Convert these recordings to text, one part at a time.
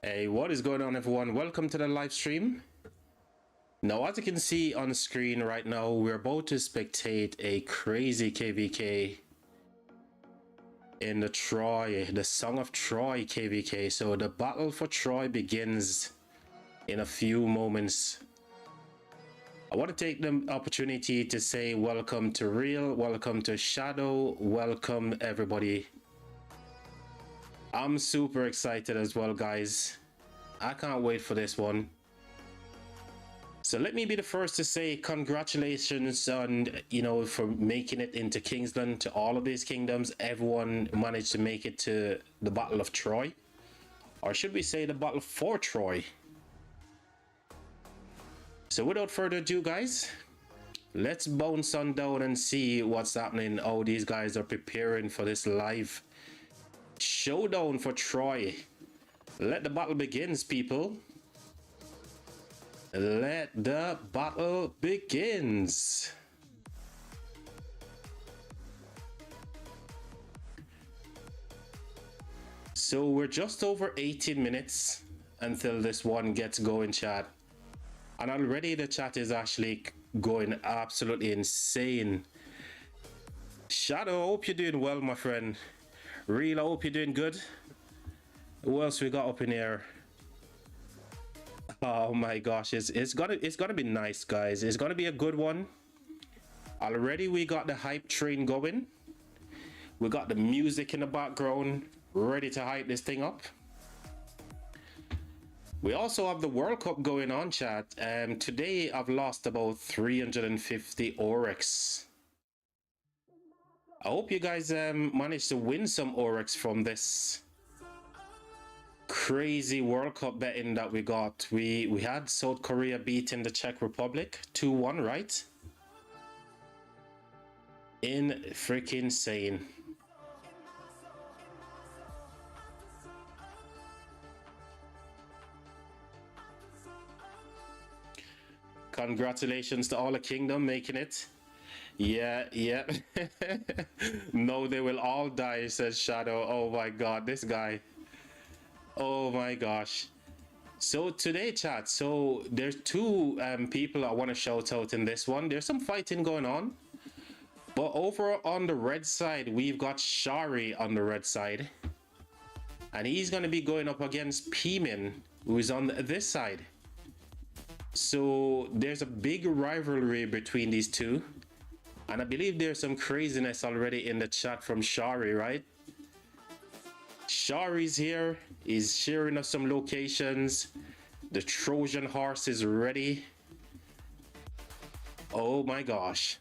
Hey, what is going on, everyone? Welcome to the live stream. Now, as you can see on the screen right now, we're about to spectate a crazy KVK in the Troy, the Song of Troy KVK. So the battle for Troy begins in a few moments. I want to take the opportunity to say welcome to Real, welcome to Shadow, welcome everybody. I'm super excited as well, guys. I can't wait for this one. So let me be the first to say congratulations on, for making it into Kingsland, to all of these kingdoms. Everyone managed to make it to the Battle of Troy. Or should we say the Battle for Troy? So without further ado, guys, let's bounce on down and see what's happening, how these guys are preparing for this live showdown for Troy. Let the battle begins, people. Let the battle begins. So we're just over 18 minutes until this one gets going, chat. And already the chat is actually going absolutely insane. Shadow, I hope you're doing well, my friend. Real, I hope you're doing good. Who else we got up in here? Oh my gosh, it's gonna be nice, guys. It's gonna be a good one. Already we got the hype train going. We got the music in the background, ready to hype this thing up. We also have the World Cup going on, chat. Today I've lost about 350 Oryx. I hope you guys managed to win some Oryx from this crazy World Cup betting that we got. We had South Korea beating the Czech Republic 2-1, right? In freaking insane. Congratulations to all the kingdom making it. Yeah. No, they will all die, says Shadow. Oh my god, this guy. Oh my gosh. So today, chat, so there's two people I want to shout out in this one. There's some fighting going on, but over on the red side, we've got Shari on the red side, and he's going to be going up against Pimin, who is on this side. So there's a big rivalry between these two, and I believe there's some craziness already in the chat from Shari, right? Shari's here. He's sharing us some locations. The Trojan horse is ready. Oh my gosh.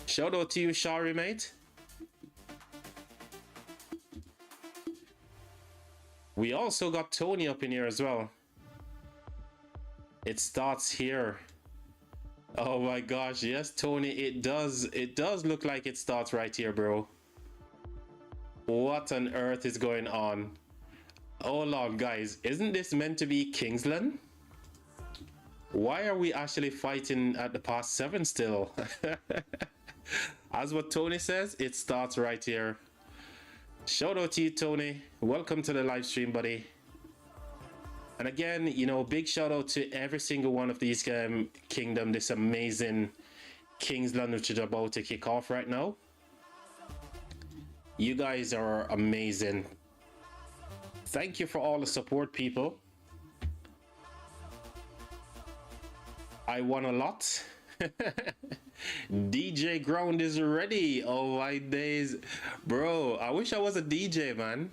Shout out to you, Shari, mate. We also got Tony up in here as well. It starts here. Oh my gosh, yes, Tony, it does look like it starts right here, bro. What on earth is going on? Hold on, guys. Isn't this meant to be Kingsland? Why are we actually fighting at the past 7 still? As what Tony says, it starts right here. Shout out to you, Tony. Welcome to the live stream, buddy. And again, big shout out to every single one of these kingdom, this amazing Kingsland, which is about to kick off right now. You guys are amazing. Thank you for all the support, people. I won a lot. DJ Ground is ready. Oh my days. Bro, I wish I was a DJ, man.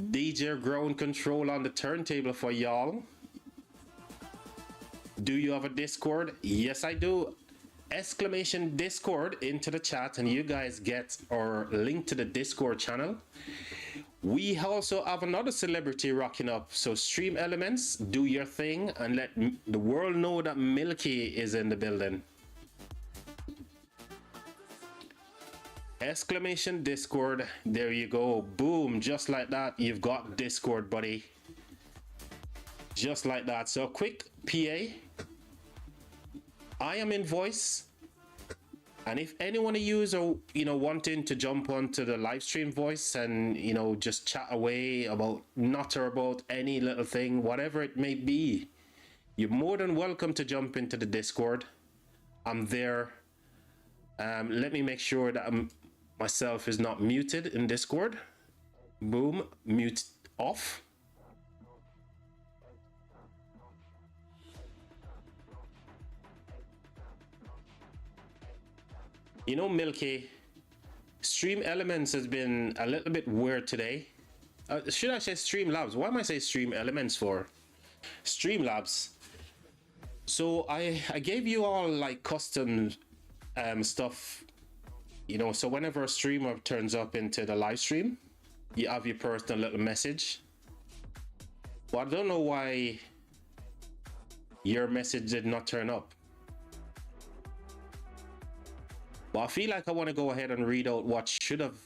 DJ Ground control on the turntable for y'all. Do you have a Discord? Yes, I do. Exclamation Discord into the chat and you guys get our link to the Discord channel. We also have another celebrity rocking up, so Stream Elements, do your thing and let the world know that Milky is in the building. Exclamation Discord, there you go, boom, just like that, you've got Discord, buddy. Just like that. So quick PA, I am in voice. And if anyone of you are, wanting to jump onto the live stream voice and, just chat away about not or about any little thing, whatever it may be, you're more than welcome to jump into the Discord. I'm there. Let me make sure that myself is not muted in Discord. Boom, mute off. Milky, Stream Elements has been a little bit weird today. Should I say Streamlabs? Why am I saying Stream Elements for? Streamlabs. So I gave you all like custom stuff, so whenever a streamer turns up into the live stream, you have your personal little message. Well, I don't know why your message did not turn up. Well, I feel like I want to go ahead and read out what should have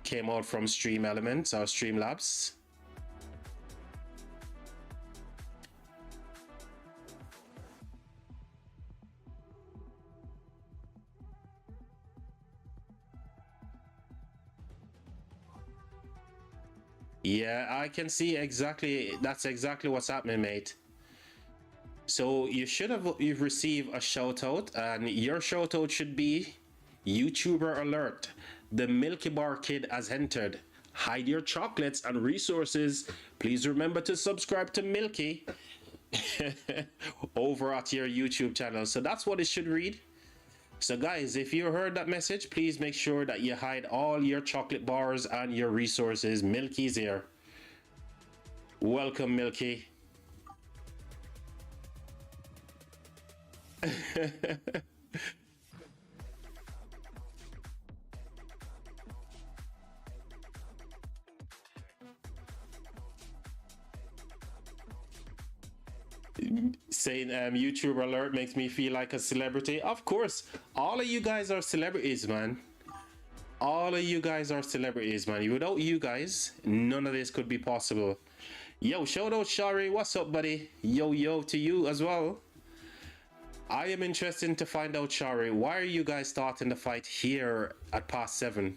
came out from Stream Elements or Streamlabs. Yeah, I can see exactly. That's exactly what's happening, mate. So you've received a shout out, and your shout out should be YouTuber alert. The Milky Bar Kid has entered. Hide your chocolates and resources. Please remember to subscribe to Milky over at your YouTube channel. So that's what it should read. So guys, if you heard that message, please make sure that you hide all your chocolate bars and your resources. Milky's here. Welcome, Milky. Saying YouTuber alert makes me feel like a celebrity. Of course, all of you guys are celebrities, man. All of you guys are celebrities, man. Without you guys, none of this could be possible. Yo, shout out Shari, what's up, buddy? Yo to you as well. I am interested to find out, Shari, why are you guys starting the fight here at past 7?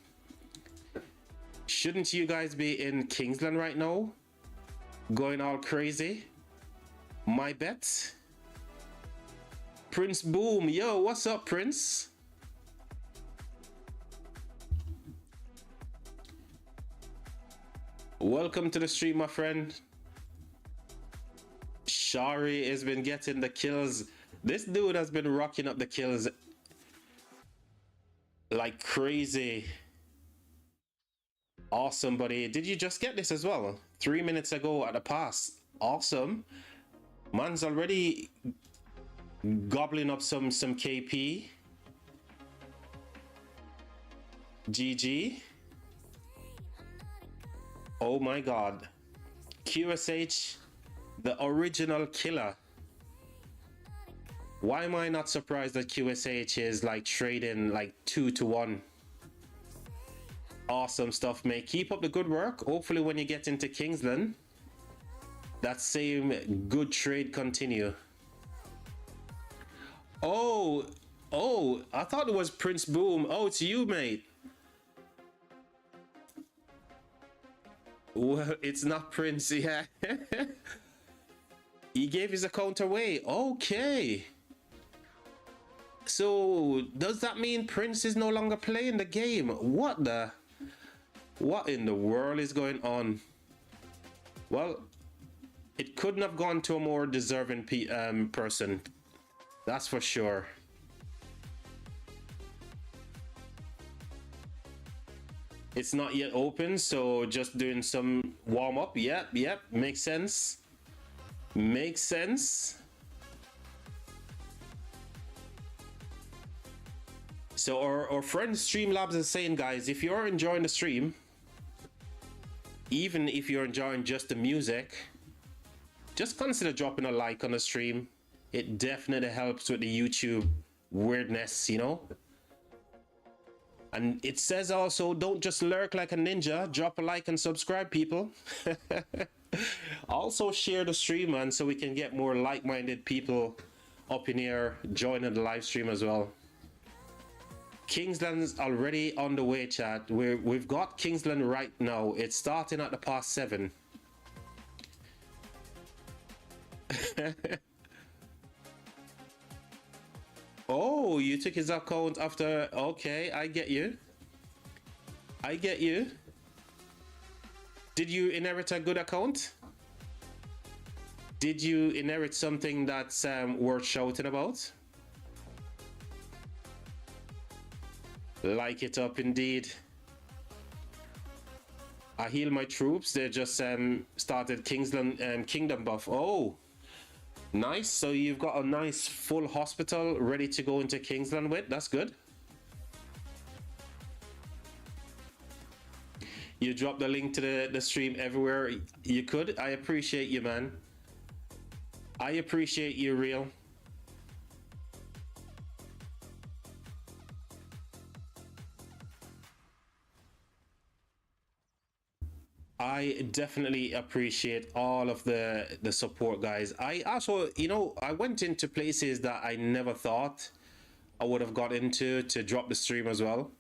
Shouldn't you guys be in Kingsland right now? Going all crazy? My bet? Prince Boom, yo, what's up, Prince? Welcome to the stream, my friend. Shari has been getting the kills. This dude has been rocking up the kills like crazy. Awesome, buddy. Did you just get this as well? 3 minutes ago at the pass. Awesome. Man's already gobbling up some KP. GG. Oh my god. QSH, the original killer. Why am I not surprised that QSH is like trading like 2 to 1? Awesome stuff, mate. Keep up the good work. Hopefully when you get into Kingsland, that same good trade continue. Oh, I thought it was Prince Boom. Oh, it's you, mate. Well, it's not Prince, yeah. He gave his account away. Okay. So, does that mean Prince is no longer playing the game? What in the world is going on? Well, it couldn't have gone to a more deserving person. That's for sure. It's not yet open, so just doing some warm-up. Yep, makes sense. Makes sense. So our friend Streamlabs is saying, guys, if you're enjoying the stream, even if you're enjoying just the music, just consider dropping a like on the stream. It definitely helps with the YouTube weirdness, you know? And it says also, don't just lurk like a ninja, drop a like and subscribe, people. Also share the stream, man, so we can get more like-minded people up in here joining the live stream as well. Kingsland's already on the way, chat. We've got Kingsland right now. It's starting at the past 7. Oh, you took his account after. Okay, I get you. I get you. Did you inherit a good account? Did you inherit something that's worth shouting about? Like it up indeed. I heal my troops. They just started Kingsland Kingdom buff. Oh, nice. So you've got a nice full hospital ready to go into Kingsland with. That's good. You drop the link to the stream everywhere you could. I appreciate you, man. I appreciate you, real. I definitely appreciate all of the support, guys. I also, you know, I went into places that I never thought I would have got into to drop the stream as well.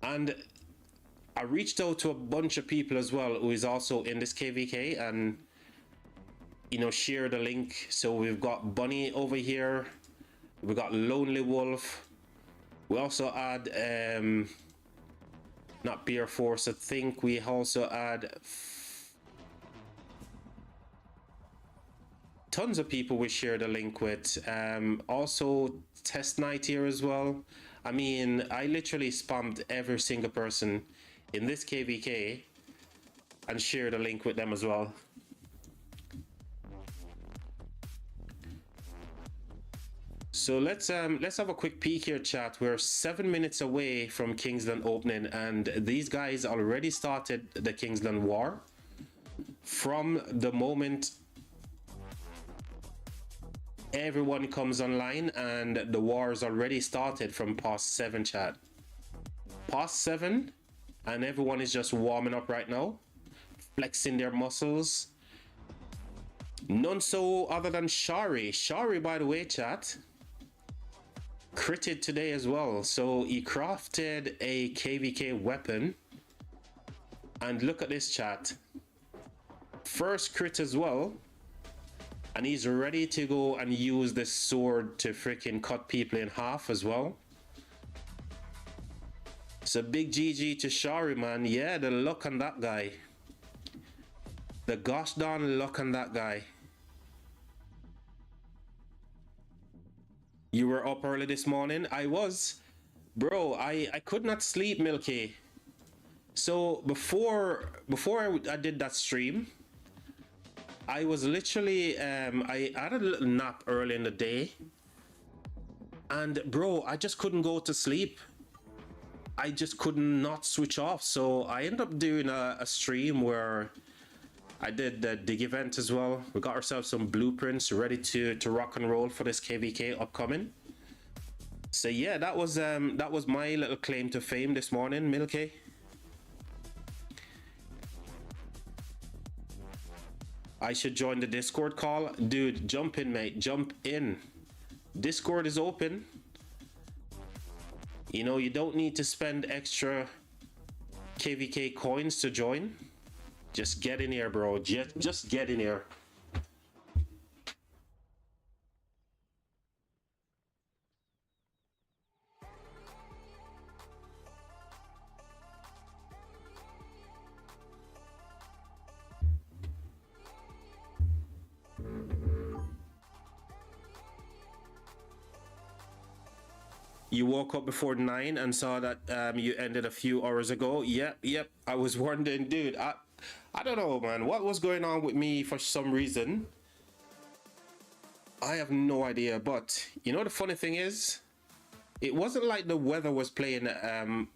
And I reached out to a bunch of people as well who is also in this KVK and, you know, share the link. So we've got Bunny over here. We got Lonely Wolf. We also add not Beer Force. I think we also add tons of people we share the link with. Also Test Night here as well. I mean, I literally spammed every single person in this KVK and share the link with them as well. So let's have a quick peek here, chat. We're 7 minutes away from Kingsland opening, and these guys already started the Kingsland war. From the moment everyone comes online, and the war's already started from past 7, chat. Past 7, and everyone is just warming up right now, flexing their muscles. None so other than Shari. Shari, by the way, chat, critted today as well. So he crafted a KVK weapon. And look at this, chat. First crit as well. And he's ready to go and use this sword to freaking cut people in half as well. So big GG to Shari, man. Yeah, the luck on that guy. The gosh darn luck on that guy. You were up early this morning? I was. Bro, I could not sleep, Milky. So before I did that stream, I was literally, I had a little nap early in the day. And bro, I just couldn't go to sleep. I just could not switch off. So I ended up doing a stream where I did the dig event as well. We got ourselves some blueprints ready to rock and roll for this KVK upcoming. So yeah, that was my little claim to fame this morning, Milky. I should join the Discord call. Dude, jump in, mate. Jump in. Discord is open. You know, you don't need to spend extra KVK coins to join. Just get in here, bro. Just get in here. You woke up before 9 and saw that you ended a few hours ago. Yep. I was wondering, dude. I don't know, man. What was going on with me for some reason? I have no idea. But you know, the funny thing is, it wasn't like the weather was playing a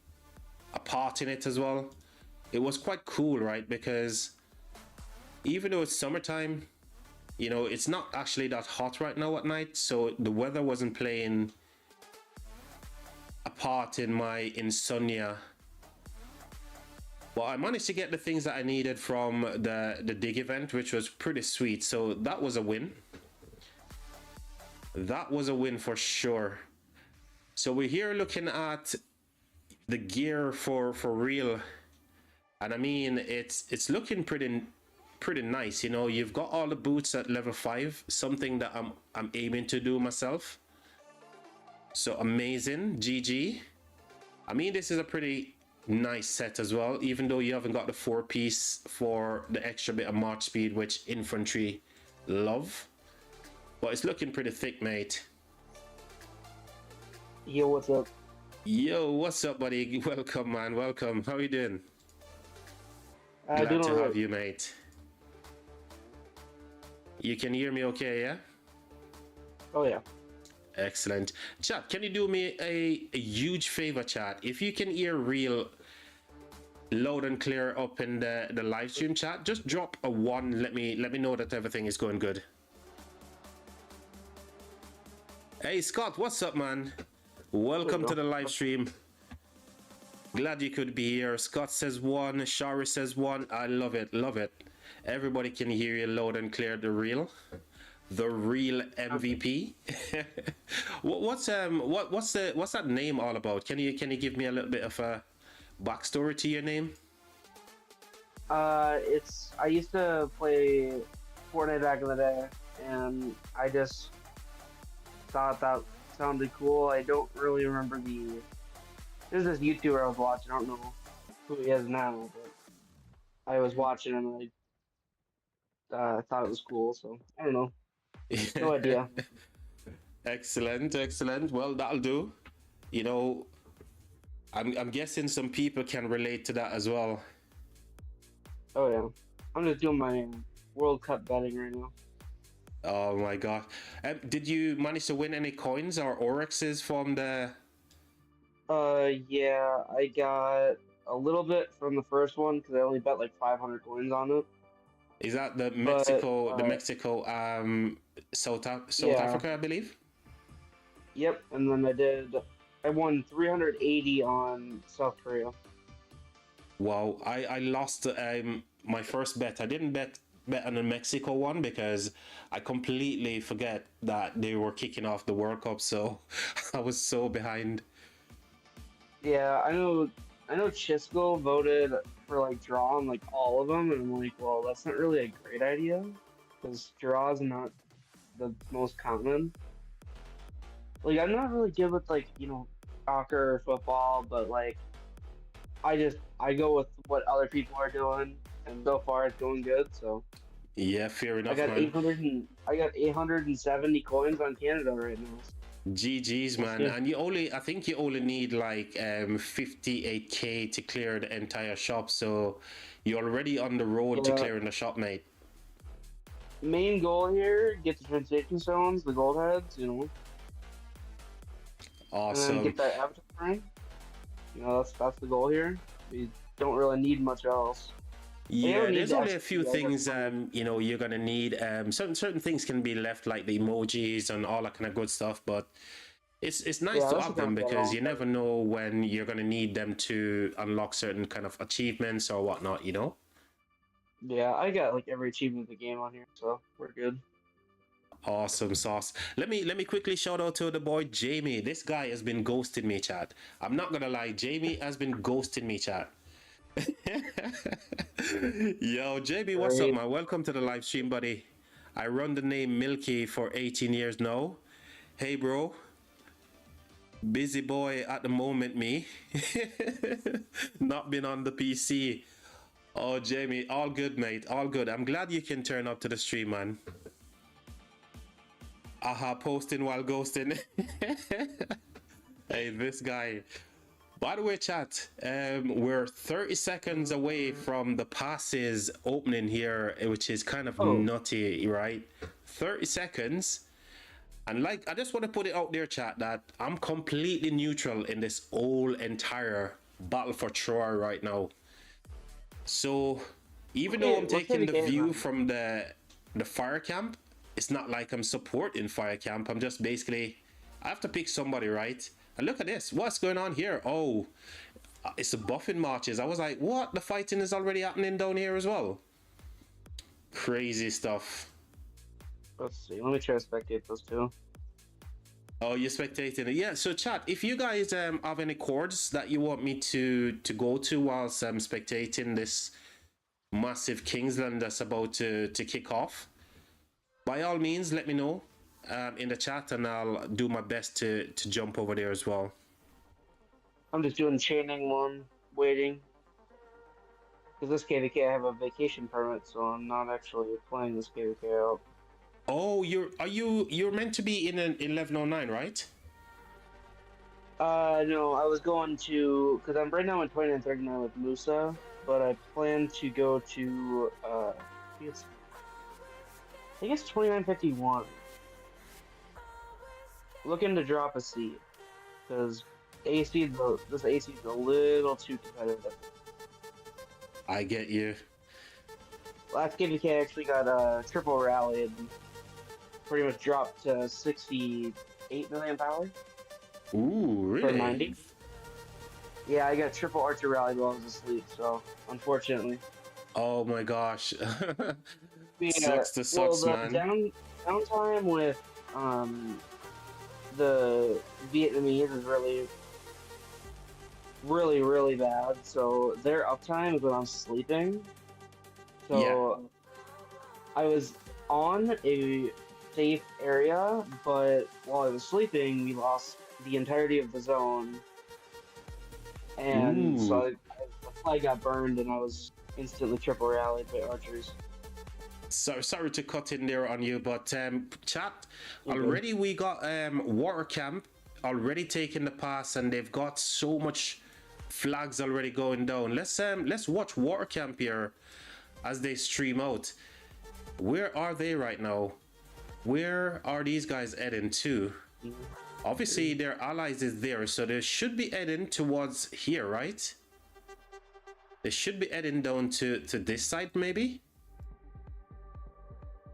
part in it as well. It was quite cool, right? Because even though it's summertime, you know, it's not actually that hot right now at night. So the weather wasn't playing a part in my insomnia. Well, I managed to get the things that I needed from the dig event, which was pretty sweet. So that was a win. That was a win for sure. So we're here looking at the gear for real, and I mean it's looking pretty nice. You know, you've got all the boots at level 5, something that I'm aiming to do myself. So amazing, GG. I mean, this is a pretty nice set as well, even though you haven't got the 4-piece for the extra bit of march speed, which infantry love. But it's looking pretty thick, mate. Yo, what's up? Yo, what's up, buddy? Welcome, man. Welcome. How are you doing? Glad Doing to all have right. you, mate. You can hear me okay, yeah? Oh yeah. Excellent. Chat, can you do me a huge favor, chat? If you can hear real loud and clear up in the live stream chat, just drop a 1. Let me know that everything is going good. Hey, Scott, what's up, man? Welcome to the live stream. Glad you could be here. Scott says 1, Shari says 1. I love it, love it. Everybody can hear you loud and clear. The real MVP. What's that name all about? Can you give me a little bit of a backstory to your name? I used to play Fortnite back in the day, and I just thought that sounded cool. I don't really remember there's this YouTuber I was watching. I don't know who he is now, but I was watching him and I thought it was cool. So I don't know. No idea. Excellent, excellent. Well, that'll do. You know, I'm guessing some people can relate to that as well. Oh yeah. I'm just doing my World Cup betting right now. Oh my god. Did you manage to win any coins or oryxes from the... Yeah, I got a little bit from the first one because I only bet like 500 coins on it. Is that the But, Mexico, South yeah. Africa, I believe? Yep, and then I won 380 on South Korea. Wow, I lost my first bet. I didn't bet on the Mexico one because I completely forget that they were kicking off the World Cup, so I was so behind. Yeah, I know Chisco voted for like draw on like all of them, and I'm like, well, that's not really a great idea because draw is not the most common. Like, I'm not really good with like, soccer or football, but like I go with what other people are doing, and so far it's going good. So Yeah, fair I enough, got man. 870 coins on Canada right now. GG's, man. And I think you only need like 58k to clear the entire shop, so you're already on the road to clearing the shop, mate. Main goal here: get the transition stones, the gold heads, Awesome. and then get that avatar ring. That's the goal here. We don't really need much else. Yeah, there's only a few things you're gonna need. Certain things can be left, like the emojis and all that kind of good stuff, but it's nice to have them because you never know when you're gonna need them to unlock certain kind of achievements or whatnot, you know? Yeah, I got like every achievement in the game on here, so we're good. Awesome sauce. Let me quickly shout out to the boy Jamie. This guy has been ghosting me, chat. I'm not gonna lie, Jamie has been ghosting me, chat. Yo, JB, what's up, man? Welcome to the live stream, buddy. I run the name Milky for 18 years now. Hey, bro. Busy boy at the moment, me. Not been on the PC. Oh, Jamie, all good, mate. All good. I'm glad you can turn up to the stream, man. Aha, posting while ghosting. Hey, this guy. By the way, chat, we're 30 seconds away from the passes opening here, which is kind of nutty, right? 30 seconds. And like, I just want to put it out there, chat, that I'm completely neutral in this whole entire battle for Troy right now. So even though I'm taking the view from the fire camp, it's not like I'm supporting fire camp. I'm just basically, I have to pick somebody, right? And look at this. What's going on here? Oh, it's the buffing marches. I was like, what? The fighting is already happening down here as well. Crazy stuff. Let's see. Let me try to spectate those two. Oh, you're spectating it. Yeah, so chat, if you guys have any chords that you want me to go to whilst I'm spectating this massive Kingsland that's about to kick off, by all means, let me know in the chat, and I'll do my best to jump over there as well. I'm just doing chaining one, waiting. Because this KVK, I have a vacation permit, so I'm not actually playing this KVK out. Oh, you're meant to be in an 1109, right? No, I was going to, because I'm right now in 2939 with Musa, but I plan to go to, I think it's 2951. Looking to drop a seed, because this AC is a little too competitive. I get you. Last KVK actually got triple rallied, pretty much dropped to 68 million power. Ooh, really? For 90. Yeah, I got triple archer rallied while I was asleep, so unfortunately. Oh my gosh. Yeah, sucks to sucks, the man. downtime with the Vietnamese is really bad. So their uptime is when I'm sleeping. So I was on a safe area, but while I was sleeping, we lost the entirety of the zone, and so the flag got burned, and I was instantly triple rallied by archers. So sorry to cut in there on you, but chat, already we got water camp already taking the pass, and they've got so much flags already going down. Let's watch water camp here as they stream out. Where are they right now? Where are these guys heading to? Obviously their allies is there, so they should be heading towards here, right? They should be heading down to this side, maybe.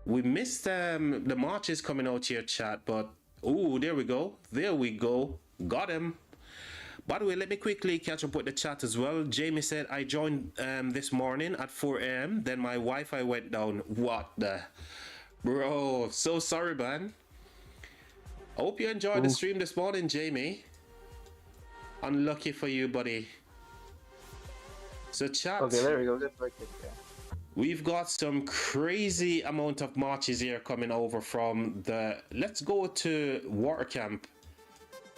We missed the marches coming out here, chat, but oh, there we go. There we go. Got him. By the way, let me quickly catch up with the chat as well. Jamie said, I joined this morning at 4 a.m. Then my Wi-Fi went down. What the? Bro, so sorry, man. I hope you enjoyed the stream this morning, Jamie. Unlucky for you, buddy. So chat. Okay, there we go. We've got some crazy amount of marches here coming over from the... Let's go to water camp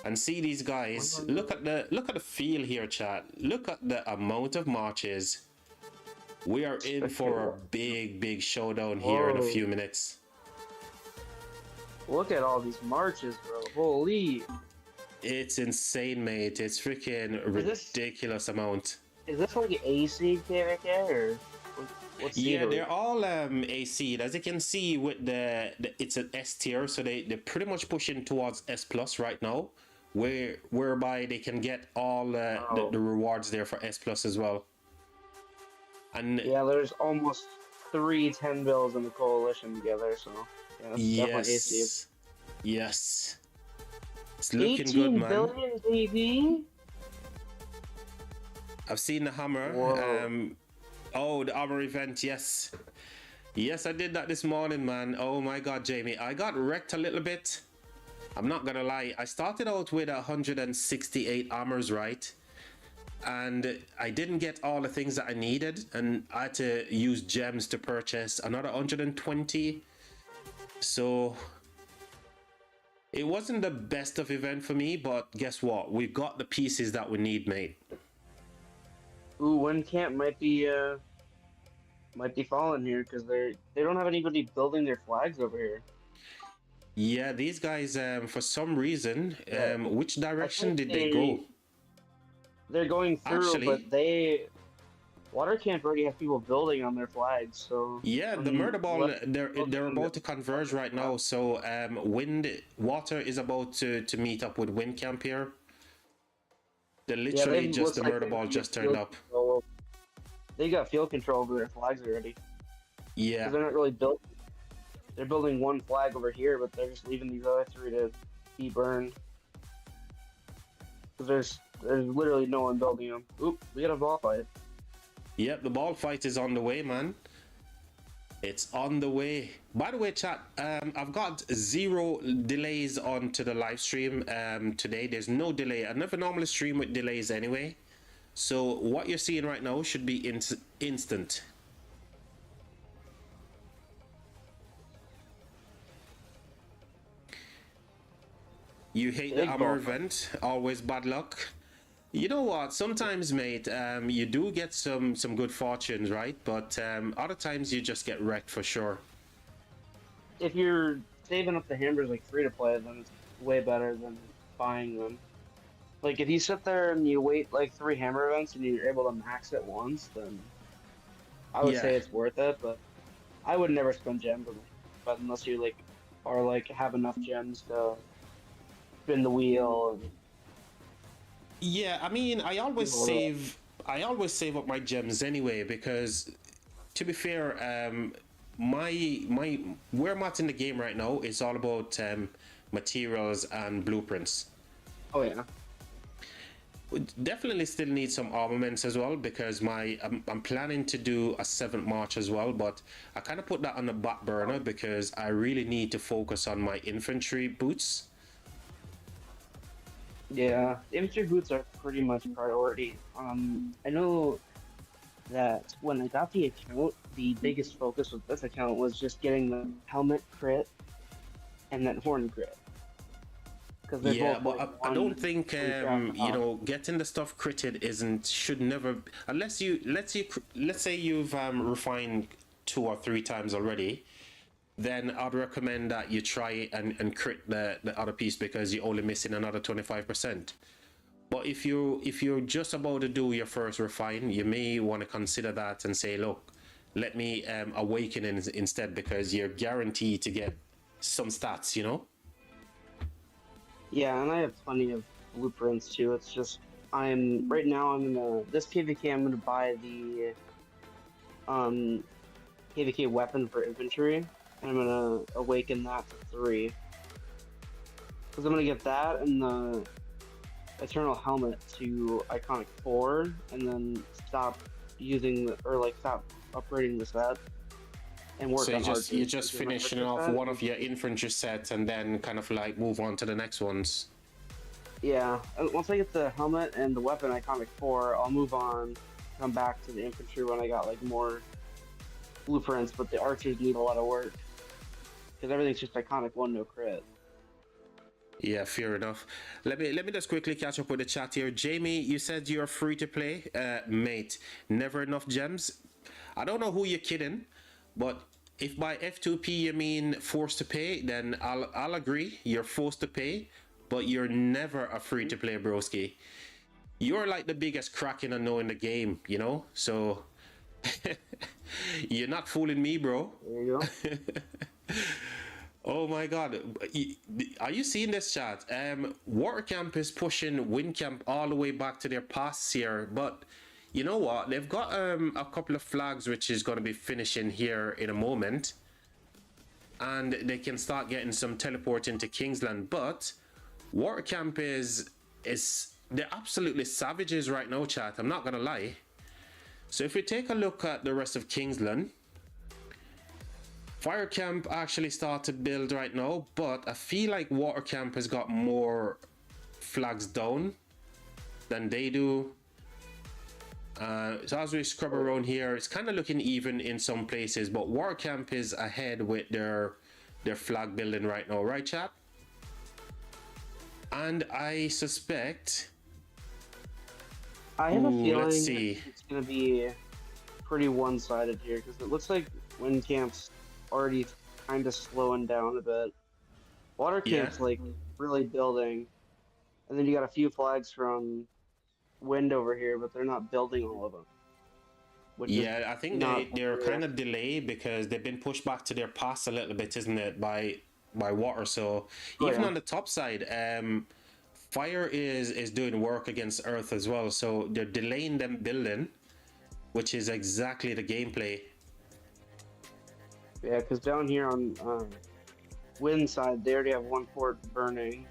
and see these guys. Look at the feel here, chat. Look at the amount of marches. We are in for a big showdown here in a few minutes. Look at all these marches, bro. Holy. It's insane, mate. It's freaking ridiculous amount. Is this like AC KVK or... Yeah, they're all AC. As you can see with the it's an S tier, so they're pretty much pushing towards S plus right now, whereby they can get all the rewards there for S plus as well. And yeah, there's almost 3 10 bills in the coalition together, so yeah, that's definitely AC. Yes, it's looking good, man. 18 billion TV. I've seen the hammer. Whoa. Oh, the armor event, yes. Yes, I did that this morning, man. Oh my god, Jamie. I got wrecked a little bit. I'm not gonna lie. I started out with 168 armors, right? And I didn't get all the things that I needed, and I had to use gems to purchase another 120. So it wasn't the best of event for me, but guess what? We've got the pieces that we need, mate. Ooh, one camp might be falling here because they don't have anybody building their flags over here. Yeah, these guys for some reason, which direction did they go? They're going through, but water camp already have people building on their flags. So yeah, the murder ball they're about to converge right now. So water is about to meet up with wind camp here. They're literally just the murder ball just turned up. They got field control over their flags already. Yeah. Because they're not really built. They're building one flag over here, but they're just leaving these other 3 to be burned. Because there's literally no one building them. Oop, we got a ball fight. Yep, the ball fight is on the way, man. It's on the way. By the way, chat, I've got 0 delays onto the live stream today. There's no delay. I never normally stream with delays anyway. So what you're seeing right now should be instant. You hate the Amber event, always bad luck. You know what? Sometimes, mate, you do get some good fortunes, right? But other times you just get wrecked for sure. If you're saving up the hammers like free to play, then it's way better than buying them. Like if you sit there and you wait like 3 hammer events and you're able to max it once, then I would say it's worth it. But I would never spend gems on it, but unless you like are like have enough gems to spin the wheel. And yeah, I mean, I always save up my gems anyway because, to be fair, my where I'm at in the game right now is all about materials and blueprints. Oh yeah. Definitely still need some armaments as well because I'm planning to do a 7th March as well, but I kind of put that on the back burner because I really need to focus on my infantry boots. Yeah, infantry boots are pretty much priority. I know that when I got the account, the biggest focus with this account was just getting the helmet crit and then horn crit. Yeah, but I don't think you know, getting the stuff critted should never, unless let's say you've refined 2 or 3 times already, then I'd recommend that you try and crit the other piece because you're only missing another 25%. But if you're just about to do your first refine, you may want to consider that and say, look, let me awaken instead because you're guaranteed to get some stats, you know. Yeah, and I have plenty of blueprints too. It's just right now I'm gonna this KVK I'm gonna buy the KVK weapon for infantry, and I'm gonna awaken that to 3. Because I'm gonna get that and the Eternal Helmet to Iconic 4, and then stop using stop upgrading the set. And work so you're just finishing off one of your infantry sets and then kind of like move on to the next ones. Yeah, once I get the helmet and the weapon iconic 4, I'll move on, come back to the infantry when I got like more blueprints, but the archers need a lot of work because everything's just iconic 1 no crit. Yeah, fair enough. Let me just quickly catch up with the chat here. Jamie, you said you're free to play. Mate, never enough gems. I don't know who you're kidding. But if by F2P you mean forced to pay, then I'll agree. You're forced to pay, but you're never a free-to-play broski. You're like the biggest Kraken I know in the game, you know? So you're not fooling me, bro. There you go. Oh my god. Are you seeing this, chat? Water Camp is pushing Wind Camp all the way back to their pasts here, but you know what? They've got a couple of flags which is going to be finishing here in a moment. And they can start getting some teleport into Kingsland. But Water Camp is they're absolutely savages right now, chat. I'm not going to lie. So if we take a look at the rest of Kingsland, Fire Camp actually started to build right now. But I feel like Water Camp has got more flags down than they do. So as we scrub around here, it's kind of looking even in some places, but War Camp is ahead with their flag building right now, right, chat? And I suspect, I have a feeling it's going to be pretty one-sided here because it looks like Wind Camp's already kind of slowing down a bit. Water Camp's like really building, and then you got a few flags from Wind over here, but they're not building all of them. Yeah, I think they're kind of delayed because they've been pushed back to their pass a little bit, isn't it, by water. So even on the top side, fire is doing work against earth as well. So they're delaying them building, which is exactly the gameplay. Yeah, because down here on Wind side, they already have 1 fort burning.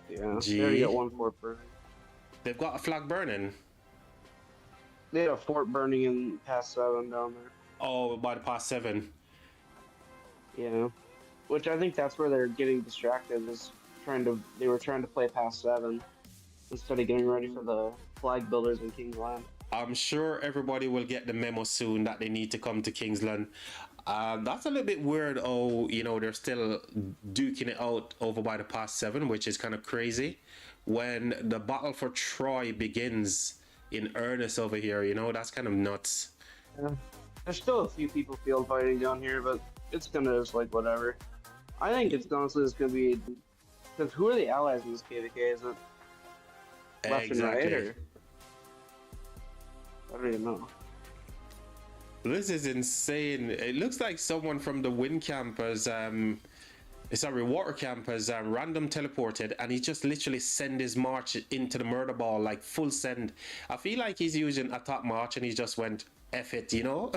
Yeah, they already got 1 fort burning. They've got a flag burning. They had a fort burning in past 7 down there. Oh, by the past 7. Yeah, which I think that's where they're getting distracted. Is they were trying to play past 7 instead of getting ready for the flag builders in Kingsland. I'm sure everybody will get the memo soon that they need to come to Kingsland. That's a little bit weird. Oh, they're still duking it out over by the past 7, which is kind of crazy. When the battle for Troy begins in earnest over here, that's kind of nuts. Yeah. There's still a few people field fighting down here, but it's gonna just like whatever. I think it's honestly it's gonna be because who are the allies in this KVK? Is it left and right or? I don't even know. This is insane. It looks like someone from the wind camp has water camp has random teleported, and he just literally send his march into the murder ball, like full send. I feel like he's using a top march and he just went F it, Oh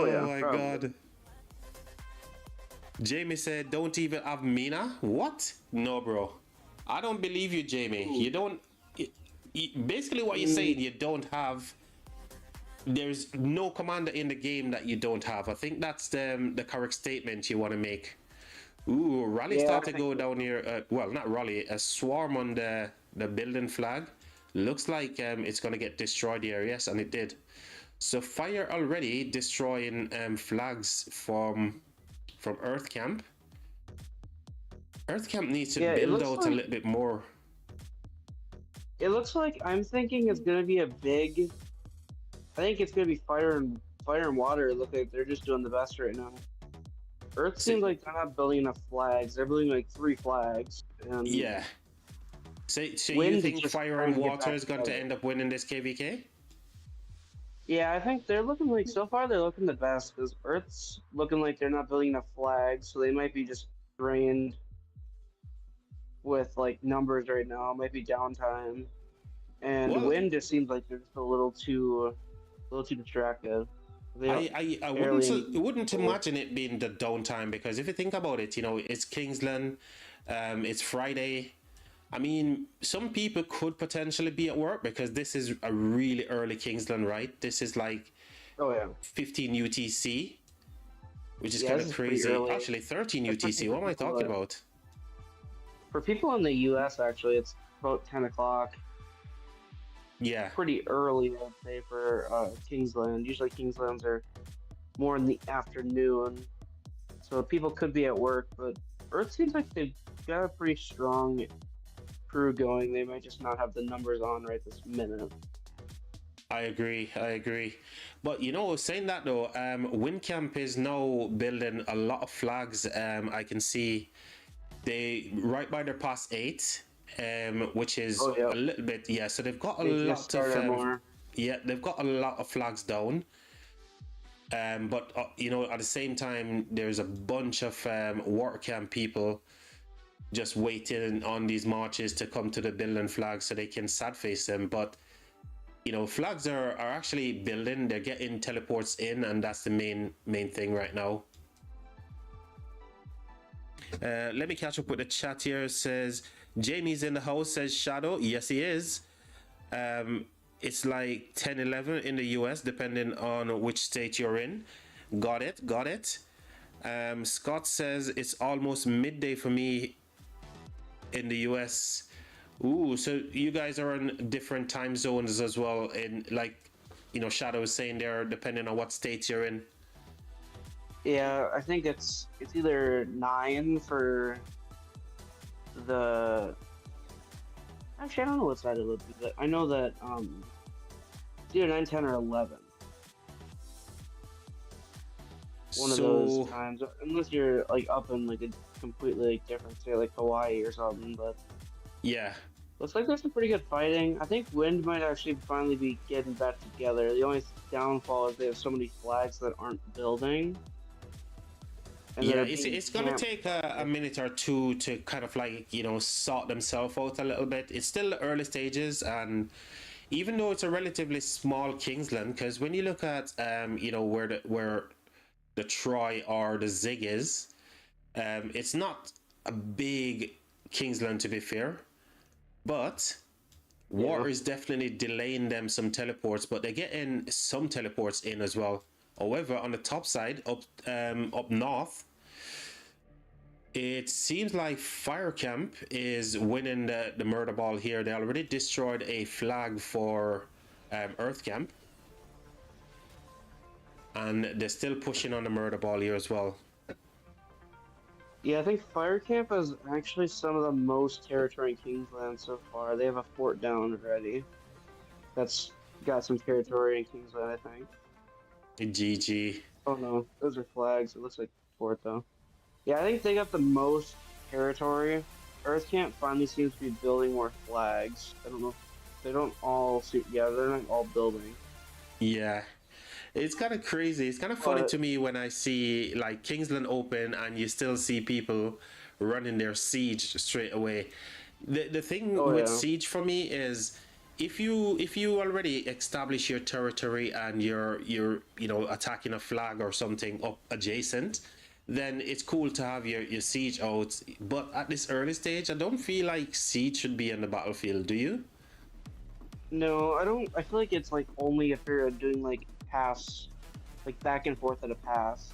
yeah, my probably. God. Jamie said, don't even have Mina? What? No, bro. I don't believe you, Jamie. You don't... basically what you're saying, you don't have... There's no commander in the game that you don't have. I think that's the correct statement you want to make. Ooh, rally started to go down here. Well, not rally, a swarm on the building flag. Looks like it's going to get destroyed here. Yes, and it did. So fire already destroying flags from Earth Camp. Earth Camp needs to build out a little bit more. It looks like I'm thinking it's going to be a big... I think it's going to be fire and water. Look like they're just doing the best right now. Earth seems like they're not building enough flags. They're building like 3 flags. And yeah. So you think fire and water is going to end up winning this KVK? Yeah, I think they're looking like, so far they're looking the best, because Earth's looking like they're not building enough flags, so they might be just drained with like numbers right now. It might be downtime. And Wind just seems like they're just a little too distracted. I wouldn't imagine it being the downtime, because if you think about it, it's Kingsland, it's Friday. I mean, some people could potentially be at work because this is a really early Kingsland, right? This is like 15 UTC, which is kind of crazy. Actually, 13 UTC. What am I talking about? For people in the US, actually, it's about 10 o'clock. Yeah. Pretty early, I'd say, for Kingsland. Usually Kingslands are more in the afternoon, so people could be at work, but Earth seems like they've got a pretty strong crew going. They might just not have the numbers on right this minute. I agree. But saying that though, Windcamp is now building a lot of flags. I can see they right by their past 8, which is a little bit, so they've got they've got a lot of flags down. But at the same time, there's a bunch of water camp people just waiting on these marches to come to the building flags so they can sad face them. But flags are actually building. They're getting teleports in, and that's the main thing right now. Let me catch up with the chat here. It says Jamie's in the house, says Shadow. Yes, he is. It's like 10-11 in the US, depending on which state you're in. Got it. Scott says it's almost midday for me in the US. Ooh, so you guys are in different time zones as well. In Shadow was saying there, depending on what states you're in. Yeah, I think it's either 9 for the. Actually, I don't know what side it would be, but I know that it's either 9, 10, or 11. One of those times, unless you're like up in like a completely different state, like Hawaii or something. But yeah, looks like there's some pretty good fighting. I think Wind might actually finally be getting back together. The only downfall is they have so many flags that aren't building. Yeah, it's gonna take a minute or two to kind of sort themselves out a little bit. It's still the early stages, and even though it's a relatively small Kingsland, because when you look at where the Troy or the Zig is, it's not a big Kingsland, to be fair, but Yeah. Water is definitely delaying them some teleports, but they're getting some teleports in as well. However, on the top side, up north, it seems like Fire Camp is winning the murder ball here. They already destroyed a flag for Earth Camp, and they're still pushing on the murder ball here as well. Yeah, I think Fire Camp has actually some of the most territory in Kingsland so far. They have a fort down already. That's got some territory in Kingsland, I think. GG. Oh no, those are flags. It looks like fort though. Yeah, I think they got the most territory. Earth Camp finally seems to be building more flags. I don't know. They don't all see. Yeah, they're not all building. Yeah. It's kind of crazy. It's kind of funny to me when I see like Kingsland open and you still see people running their siege straight away. The thing with siege for me is if you already establish your territory and you're attacking a flag or something up adjacent, then it's cool to have your siege out. But at this early stage, I don't feel like siege should be on the battlefield. Do you? No, I don't. I feel like it's like only if you're doing like pass, like back and forth at a pass.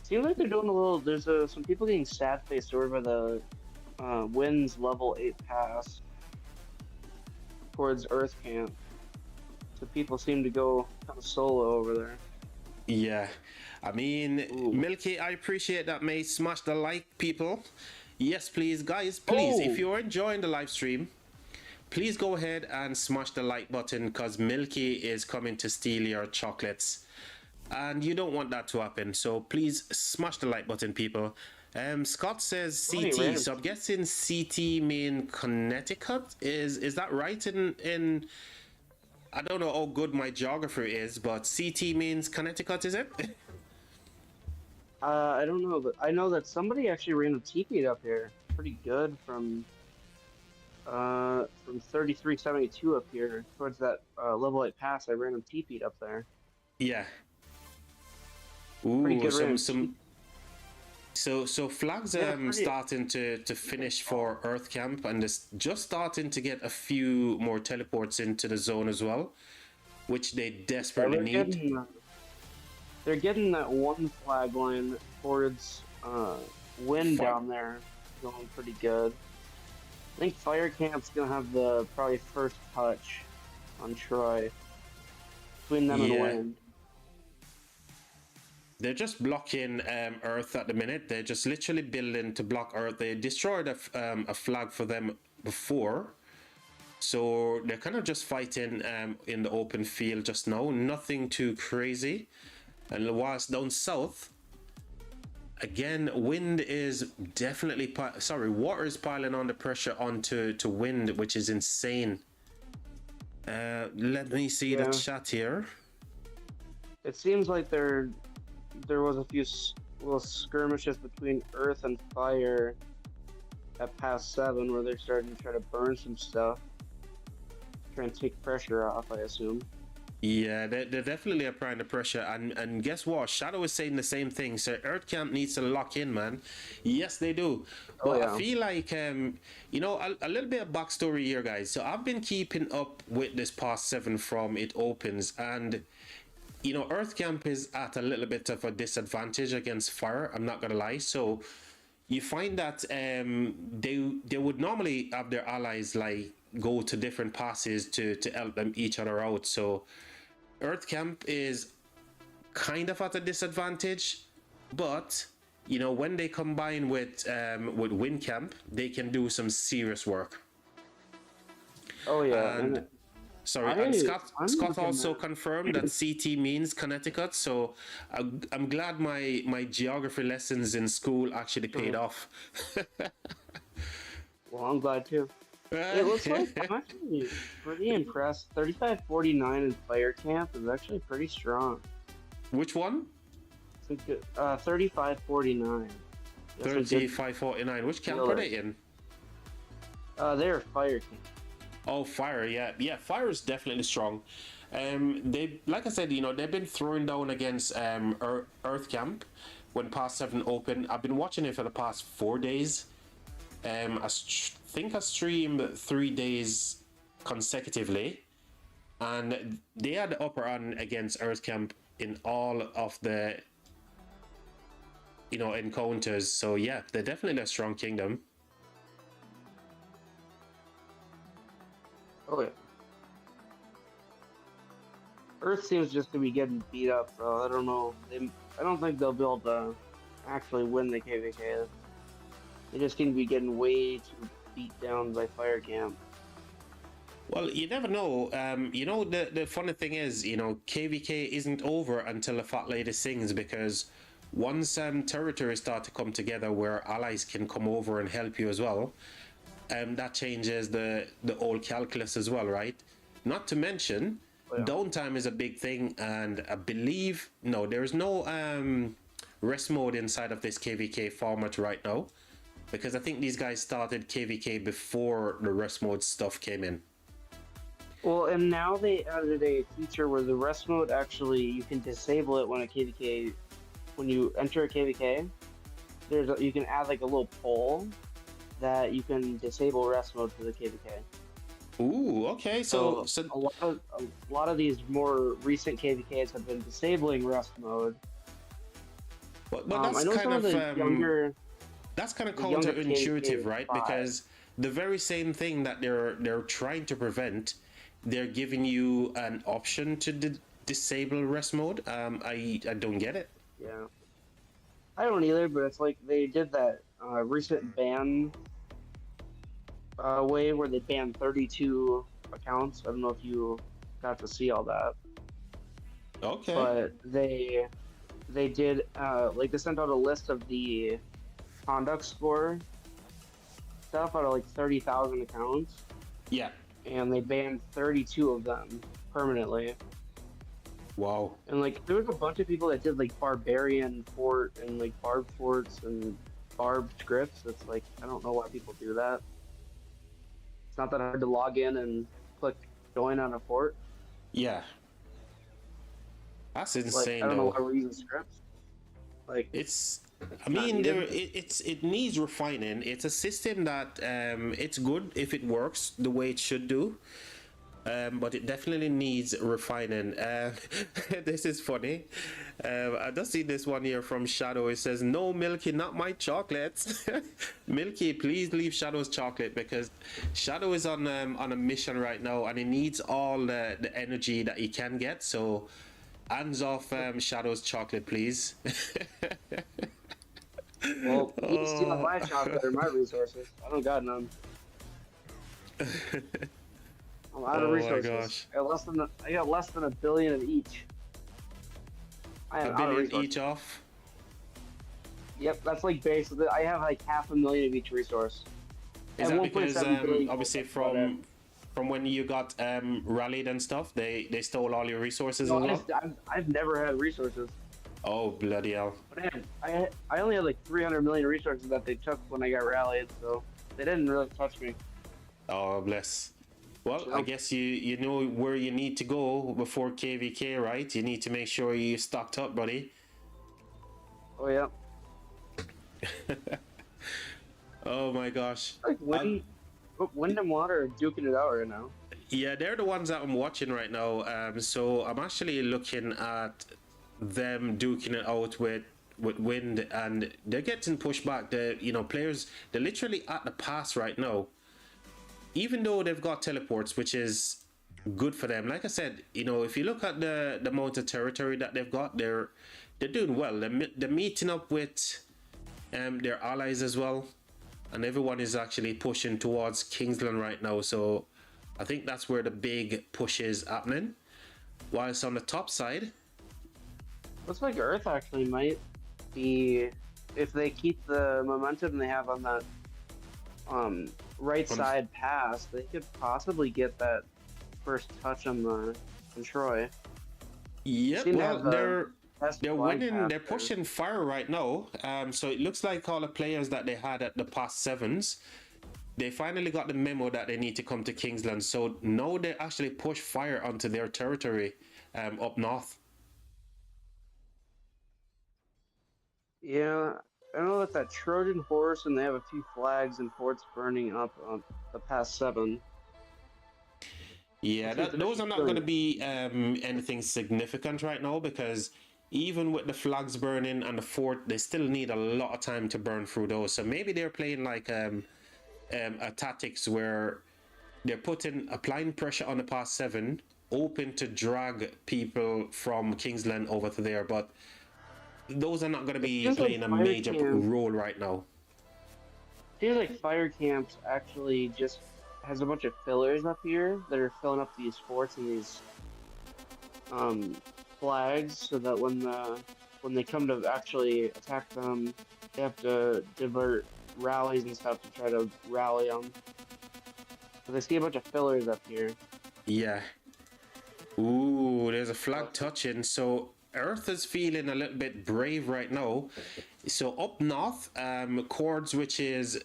Seems like they're doing a little. There's some people getting sad faced over by the Winds level 8 pass towards Earth Camp. So people seem to go kind of solo over there. Yeah, I mean, Milky, I appreciate that, mate. Smash the like, people. Yes, please, guys, please, if you're enjoying the live stream, please go ahead and smash the like button because Milky is coming to steal your chocolates. And you don't want that to happen. So please smash the like button, people. Scott says CT. So I'm guessing CT mean Connecticut. Is that right in I don't know how good my geography is, but CT means Connecticut, is it? I don't know, but I know that somebody actually ran a teepee up here. Pretty good from 3372 up here towards that level 8 pass. I ran a teepee up there. Yeah. Ooh, pretty good so flags starting to finish for Earth Camp, and it's just starting to get a few more teleports into the zone as well, which they desperately need. They're getting that one flag line towards Wind down there going pretty good. I think Fire Camp's gonna have the probably first touch on Troy between them and Wind. They're just blocking Earth at the minute. They're just literally building to block Earth. They destroyed a flag for them before. So they're kind of just fighting in the open field just now. Nothing too crazy. And whilst down south, again, Wind is definitely... water is piling on the pressure onto Wind, which is insane. Let me see the chat here. It seems like there was a few little skirmishes between Earth and Fire at past 7 where they're starting to try to burn some stuff. Trying to take pressure off, I assume. Yeah, they're definitely applying the pressure, and guess what? Shadow is saying the same thing. So Earth Camp needs to lock in, man. Yes, they do. But I feel like, a little bit of backstory here, guys. So I've been keeping up with this past 7 from it opens, and Earth Camp is at a little bit of a disadvantage against Fire. I'm not gonna lie. So you find that they would normally have their allies like go to different passes to help them each other out. So Earth Camp is kind of at a disadvantage, but when they combine with Wind Camp, they can do some serious work. Oh yeah. And Scott also confirmed that CT means Connecticut, so I'm glad my geography lessons in school actually paid off. Well, I'm glad too. It looks like I'm actually pretty impressed. 3549 in Fire Camp is actually pretty strong. Which one? 3549. 3549. Which camp are they in? They're Fire Camp. Oh, Fire, yeah. Fire is definitely strong. They, like I said, they've been throwing down against Earth Camp when past 7 open. I've been watching it for the past 4 days. I think I streamed 3 days consecutively, and they had the upper hand against Earth Camp in all of the encounters. So yeah, they're definitely a strong kingdom. Oh yeah. Earth seems just to be getting beat up, bro. I don't know. I don't think they'll be able to actually win the KVK. They just seem to be getting way too beat down by Fire Camp. Well, you never know. The funny thing is, KVK isn't over until the Fat Lady sings, because once territories start to come together where allies can come over and help you as well, that changes the whole calculus as well, right? Not to mention, downtime is a big thing, and I believe there is no rest mode inside of this KVK format right now, because I think these guys started KVK before the rest mode stuff came in. Well, and now they added a feature where the rest mode actually, you can disable it when when you enter a KVK. You can add like a little poll that you can disable rest mode for the KVK. Ooh, okay. So a lot of these more recent KVKs have been disabling rest mode. But that's kind of that's kind of counterintuitive, right? Because the very same thing that they're trying to prevent, they're giving you an option to disable rest mode. I don't get it. Yeah, I don't either. But it's like they did that recent ban way where they banned 32 accounts. I don't know if you got to see all that. Okay. But they did like they sent out a list of the conduct score stuff out of like 30,000 accounts. Yeah. And they banned 32 of them permanently. Wow. And like there was a bunch of people that did like barbarian fort and like barbed forts and barbed scripts. It's like I don't know why people do that. It's not that hard to log in and click join on a fort. Yeah. That's insane. Like, I don't know why we're using scripts. Like I mean, it needs refining. It's a system that it's good if it works the way it should do, but it definitely needs refining. This is funny. I just see this one here from Shadow. It says, "No, Milky, not my chocolates." Milky, please leave Shadow's chocolate, because Shadow is on a mission right now, and he needs all the energy that he can get. So, hands off Shadow's chocolate, please. Well, you can steal my chocolate or my resources. I don't got none. I'm out of resources. My gosh. I got less than 1 billion of each. I am out of resources. Each off? Yep, that's like basically, I have like 500,000 of each resource. Is that because obviously from when you got rallied and stuff, they stole all your resources? No, I've never had resources. Oh, bloody hell. But I only had like 300 million resources that they took when I got rallied, so they didn't really touch me. Oh, bless. Well, I guess you know where you need to go before KVK, right? You need to make sure you stocked up, buddy. Oh, yeah. Oh, my gosh. Like Wind and Water are duking it out right now. Yeah, they're the ones that I'm watching right now. So I'm actually looking at them duking it out with Wind, and they're getting pushed back. Players, they're literally at the pass right now, even though they've got teleports, which is good for them. Like I said, if you look at the amount of territory that they've got, they're doing well. They're meeting up with their allies as well, and everyone is actually pushing towards Kingsland right now. So I think that's where the big push is happening. Whilst on the top side, looks like Earth actually might be, if they keep the momentum they have on that right side pass, they could possibly get that first touch on Troy. Yep, well, they're winning. They're pushing fire right now. So it looks like all the players that they had at the past sevens, they finally got the memo that they need to come to Kingsland. So now they actually push fire onto their territory up north. Yeah, I know that Trojan horse, and they have a few flags and forts burning up on the past 7. Yeah, It's those actually are not going killing to it. be anything significant right now because even with the flags burning and the fort, they still need a lot of time to burn through those. So maybe they're playing like a tactics where they're applying pressure on the past 7, open to drag people from Kingsland over to there, but those are not going to It be seems like playing a fire major camp. role right now. Seems like fire camps actually just has a bunch of fillers up here that are filling up these forts and these um flags, so that when they come to actually attack them, they have to divert rallies and stuff to try to rally them. But I see a bunch of fillers up here. Yeah. Ooh, there's a flag But touching. So Earth is feeling a little bit brave right now. So up north, chords which is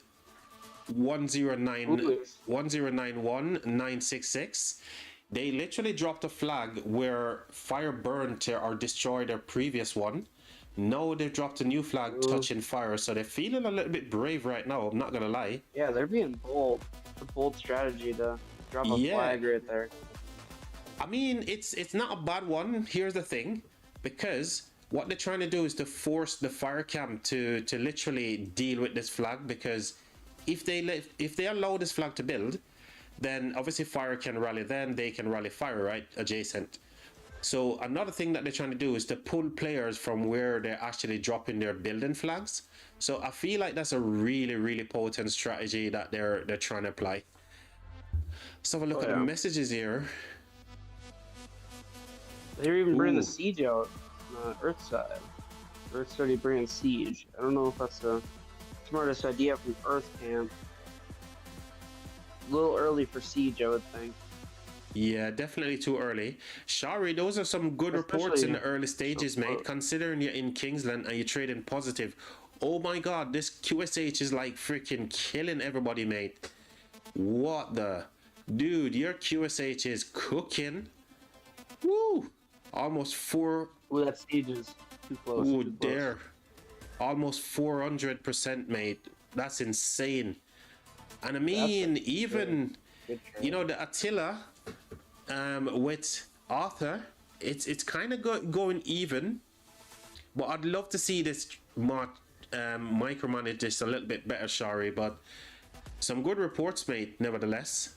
109 ooh, 1091966. They literally dropped a flag where fire burned or destroyed their previous one. Now they've dropped a new flag ooh, touching fire, so they're feeling a little bit brave right now. I'm not gonna lie. yeah, they're being bold. It's a bold strategy to drop a Yeah, flag right there. I mean it's not a bad one. Here's the thing, because what they're trying to do is to force the fire camp to literally deal with this flag, because if they allow this flag to build, then obviously fire can rally, then they can rally fire right adjacent. So another thing that they're trying to do is to pull players from where they're actually dropping their building flags. So I feel like that's a really potent strategy that they're trying to apply. Let's have a look Oh at the yeah. messages here. They're even bringing the Ooh, siege out on the Earth side. Earth's already bringing siege. I don't know if that's the smartest idea from Earth camp. A little early for siege, I would think. yeah, definitely too early. Shari, those are some good reports in Especially the early so stages, mate. close. Considering you're in Kingsland and you're trading positive. Oh my god, this QSH is like freaking killing everybody, mate. What the? Dude, your QSH is cooking. Woo! Almost 4. Ooh, that siege is too close, Ooh, too close. there. Almost 400%, mate. That's insane. And I That's a mean, good, even, good you trade. know, the Attila with Arthur, it's kind of going even. But I'd love to see this micromanage this a little bit better, Shari. But some good reports, mate, nevertheless.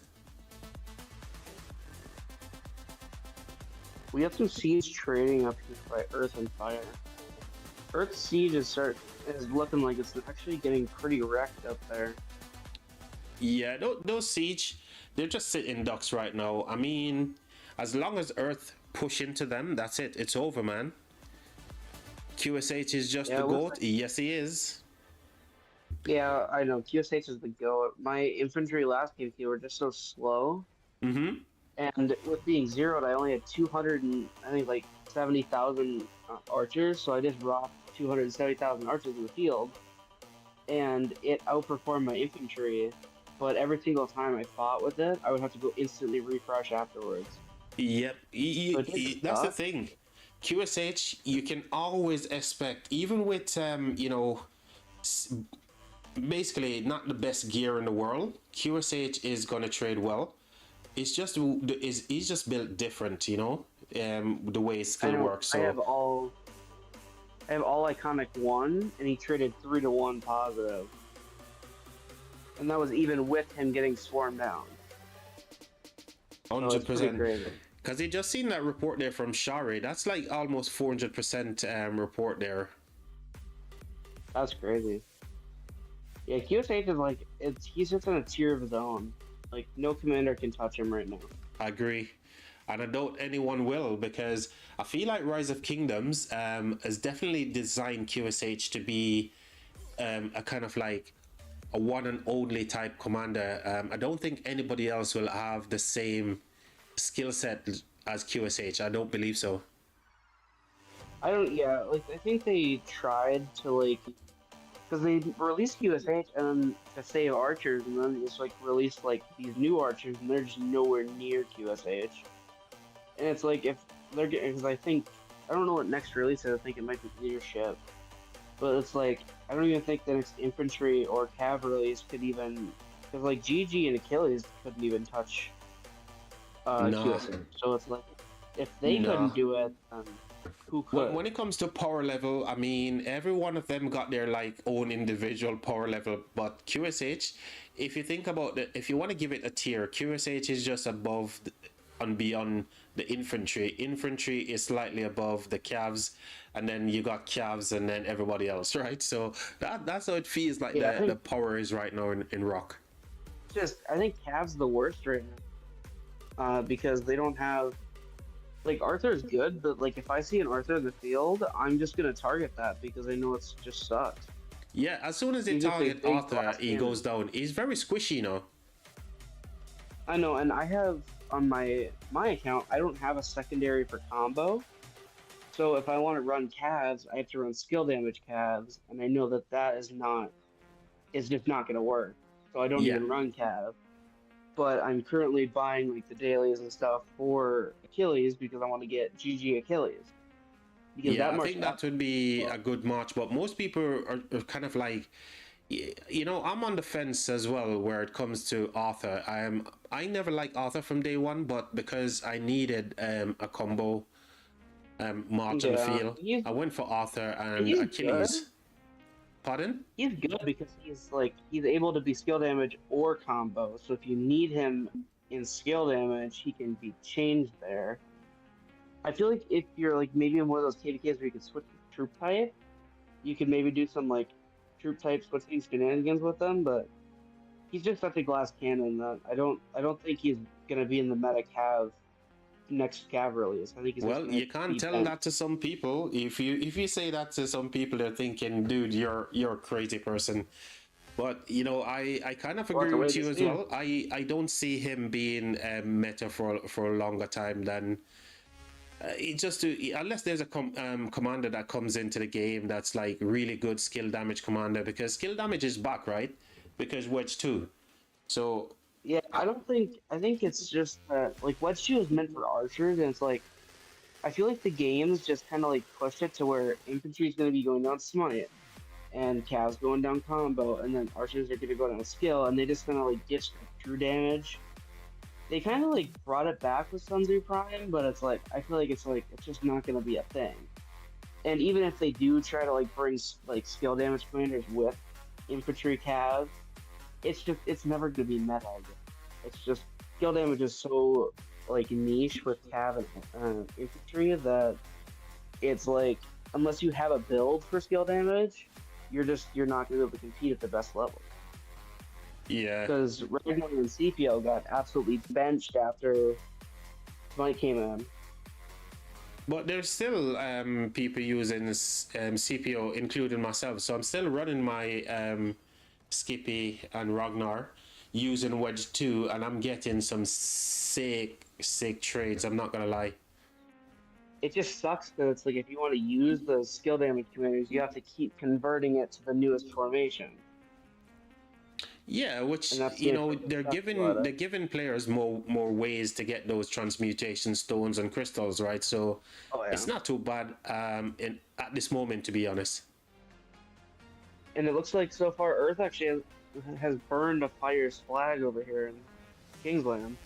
We have some siege trading up here by Earth and Fire. Earth siege is looking like it's actually getting pretty wrecked up there. Yeah, those siege, they're just sitting ducks right now. I mean, as long as Earth push into them, that's it. It's over, man. QSH is just Yeah, the it looks GOAT. like. Yes, he is. Yeah, I know. QSH is the go. My infantry last game here were just so slow. Mm-hmm. And with being zeroed, I only had 200 and I think like 70,000 archers. So I just dropped 270,000 archers in the field, and it outperformed my infantry. But every single time I fought with it, I would have to go instantly refresh afterwards. Yep. So it did That's the suck. thing. QSH, you can always expect, even with you know, basically not the best gear in the world. QSH is gonna trade well. It's just is he's just built different, you know, the way his I skill know. works. So I have all iconic one, and he traded 3-to-1 positive, and that was even with him getting swarmed down. So it's pretty 100%. crazy. Because he just seen that report there from Shari. That's like almost 400% report there. That's crazy. Yeah, QSH is like he sits on a tier of his own. Like no commander can touch him right now. I agree. And I doubt anyone will, because I feel like Rise of Kingdoms has definitely designed QSH to be a kind of like a one and only type commander. I don't think anybody else will have the same skill set as QSH. I don't believe so. I don't. Yeah, like I think they tried to like because they released QSH and then to save archers, and then just like released like these new archers, and they're just nowhere near QSH. And it's like if they're getting, because I don't know what next release is. I think it might be leadership, but it's like I don't even think the next infantry or cav release could even, because like GG and Achilles couldn't even touch Nah, QSH. So it's like, if they nah. couldn't do it, then who could? When it comes to power level, I mean, every one of them got their like own individual power level. But QSH, if you think about it, if you want to give it a tier, QSH is just above and beyond the infantry. Infantry is slightly above the calves, and then you got calves, and then everybody else, right? So that's how it feels like Yeah, I the think power is right now in Rock. just I think Cav's the worst right now. Because they don't have like Arthur's good, but like if I see an Arthur in the field, I'm just gonna target that because I know it's just sucks. Yeah, as soon as they He's just a target big Arthur, glass he goes cannon. down. He's very squishy, you know. I know, and I have on my account, I don't have a secondary for combo. So if I want to run calves, I have to run skill damage calves, and I know that that is just not gonna work. So I don't Yeah. even run calves. But I'm currently buying like the dailies and stuff for Achilles because I want to get GG Achilles because Yeah, that I march think that would absolutely be a sucks. good match, but most people are kind of like, you know, I'm on the fence as well where it comes to Arthur. I never liked Arthur from day one, but because I needed a combo march on the Yeah, field, I went for Arthur and he's good. Achilles. Pardon? He's good because he's able to be skill damage or combo. So if you need him in skill damage, he can be changed there. I feel like if you're like maybe in one of those KDKs where you can switch to troop type, you could maybe do some like troop type switching shenanigans with them, but he's just such a glass cannon that I don't think he's gonna be in the meta cav next cav release. I think he's just Well, gonna you can't be tell bent. that to some people. If you say that to some people, they're thinking, dude, you're a crazy person. But you know, I kind of We'll have agree to wait with and you as see. well. I don't see him being meta for a longer time than it just to, unless there's a commander that comes into the game that's like really good skill damage commander, because skill damage is back, right? Because Wedge 2. So Yeah, uh, I think it's just that like Wedge 2 is meant for archers and it's like I feel like the games just kind of like pushed it to where infantry is going to be going down smite and Cavs going down combo, and then archers are going to go down skill, and they just kind of like ditched the true damage. They kind of like brought it back with Sunzu Prime, but it's like I feel like it's just not going to be a thing. And even if they do try to like bring like skill damage commanders with infantry Cavs, it's never going to be meta again. It's just skill damage is so like niche with Cav and infantry that it's like unless you have a build for skill damage, you're not going to be able to compete at the best level. yeah, Because Ragnar and CPO got absolutely benched after Smite came in. but there's still people using this CPO, including myself. So I'm still running my Skippy and Ragnar using Wedge 2, and I'm getting some sick trades. I'm not gonna lie. It just sucks because it's like if you want to use those skill damage commanders, you have to keep converting it to the newest formation, Yeah, and which that's the you only know part that they're sucks giving about it. they're giving players more ways to get those transmutation stones and crystals, right? So Oh it's yeah, not too bad in at this moment, to be honest. and it looks like so far Earth actually has burned a fire's flag over here in Kingsland.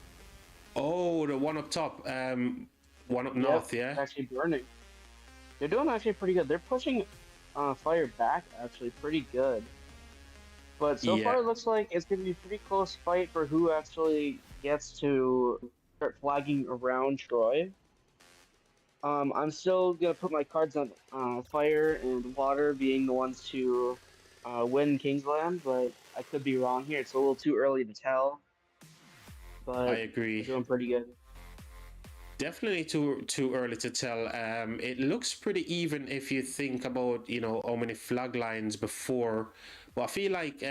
Oh, the one up top, one up Yep, north, yeah, it's actually burning. They're doing actually pretty good. They're pushing fire back actually pretty good. But so yeah. far, it looks like it's going to be a pretty close fight for who actually gets to start flagging around Troy. I'm still going to put my cards on fire and water being the ones to win Kingsland, but I could be wrong here. It's a little too early to tell, I but they're agree. doing pretty good. Definitely too early to tell. It looks pretty even if you think about how many flag lines before. But I feel like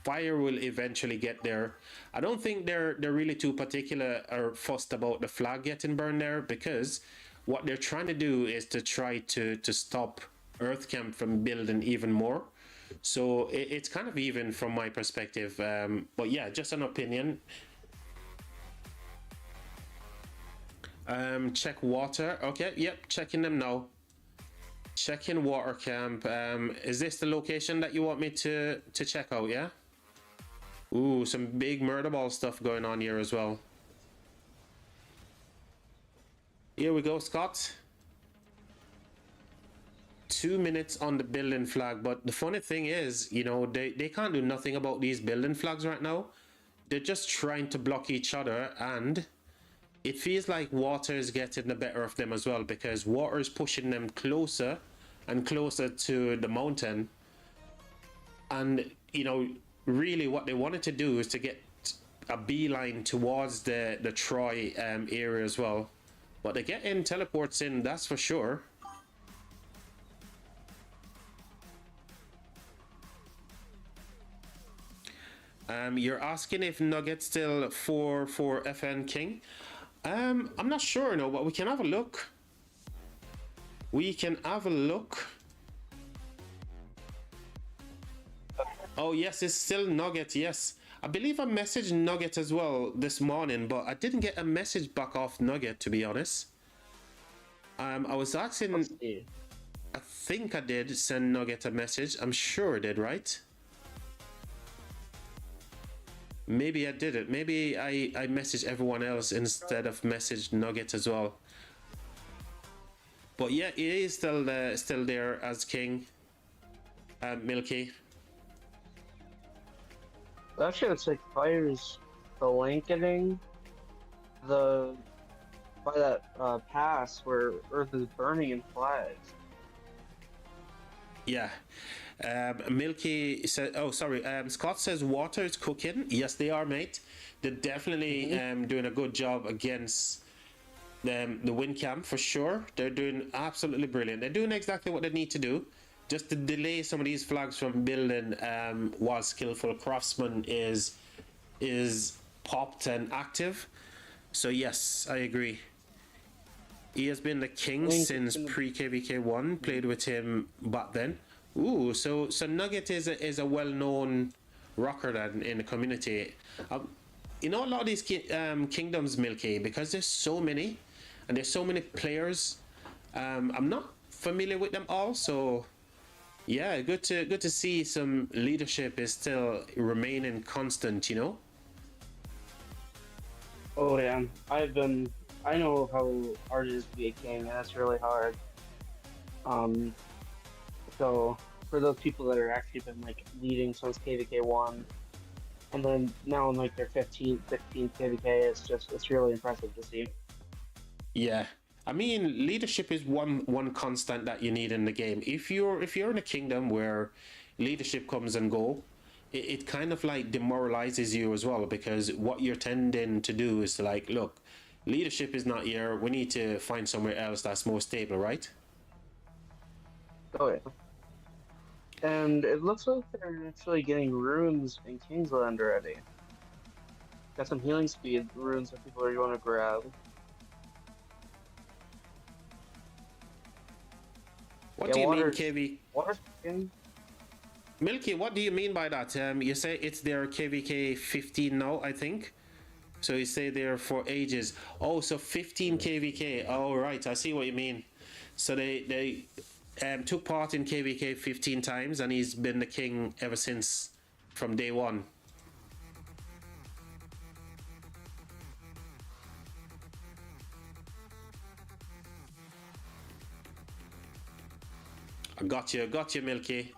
Fire will eventually get there. I don't think they're really too particular or fussed about the flag getting burned there, because what they're trying to do is to try to stop Earthcamp from building even more. So it's kind of even from my perspective. But yeah, just an opinion. Check water. Okay, yep, checking them now. Checking water camp. Is this the location that you want me to check out? Yeah. Ooh, some big murder ball stuff going on here as well. Here we go, Scott. 2 minutes on the building flag, but the funny thing is, you know, they can't do nothing about these building flags right now. They're just trying to block each other, and it feels like water is getting the better of them as well, because water is pushing them closer and closer to the mountain. And, you know, really what they wanted to do is to get a beeline towards the Troy area as well. But they're getting teleports in, that's for sure. You're asking if Nugget's still for FN King. I'm not sure, no, but we can have a look. We can have a look. Oh yes, it's still Nugget, yes. I believe I messaged Nugget as well this morning, but I didn't get a message back off Nugget, to be honest. I was asking, I think I did send Nugget a message. I'm sure I did, right? Maybe I did it. Maybe I messaged everyone else instead of messaged Nugget as well. But yeah, he is still there as king. Milky. Actually, it's like fires blanketing by that pass where Earth is burning in flags. Yeah. Milky said, oh, sorry. Scott says water is cooking. Yes, they are, mate. They're definitely doing a good job against the wind camp for sure. They're doing absolutely brilliant. They're doing exactly what they need to do, just to delay some of these flags from building while skillful craftsman is popped and active. So yes, I agree. He has been the king since pre-KVK1. Played with him back then. Ooh, so Nugget is a well-known rocker then in the community. You know, a lot of these kingdoms, Milky, because there's so many, and there's so many players. I'm not familiar with them all, so yeah, good to see some leadership is still remaining constant. You know. Oh yeah, I know how hard it is to be a king, and that's really hard. So for those people that are actually been like leading since KVK1, and then now in like their 15th, 16th KVK, it's really impressive to see. Yeah, I mean, leadership is one constant that you need in the game. If you're in a kingdom where leadership comes and go, it kind of like demoralizes you as well, because what you're tending to do is to like, look, leadership is not here. We need to find somewhere else that's more stable, right? Oh yeah. And it looks like they're actually getting runes in Kingsland already. Got some healing speed runes that people are going to grab. What do you mean, KV? Water's cooking. Milky, what do you mean by that? You say it's their KVK 15 now, I think. So you say they're for ages. Oh, so 15 KVK. Oh, right. I see what you mean. So they took part in KVK 15 times, and he's been the king ever since, from day one. I got you, Milky.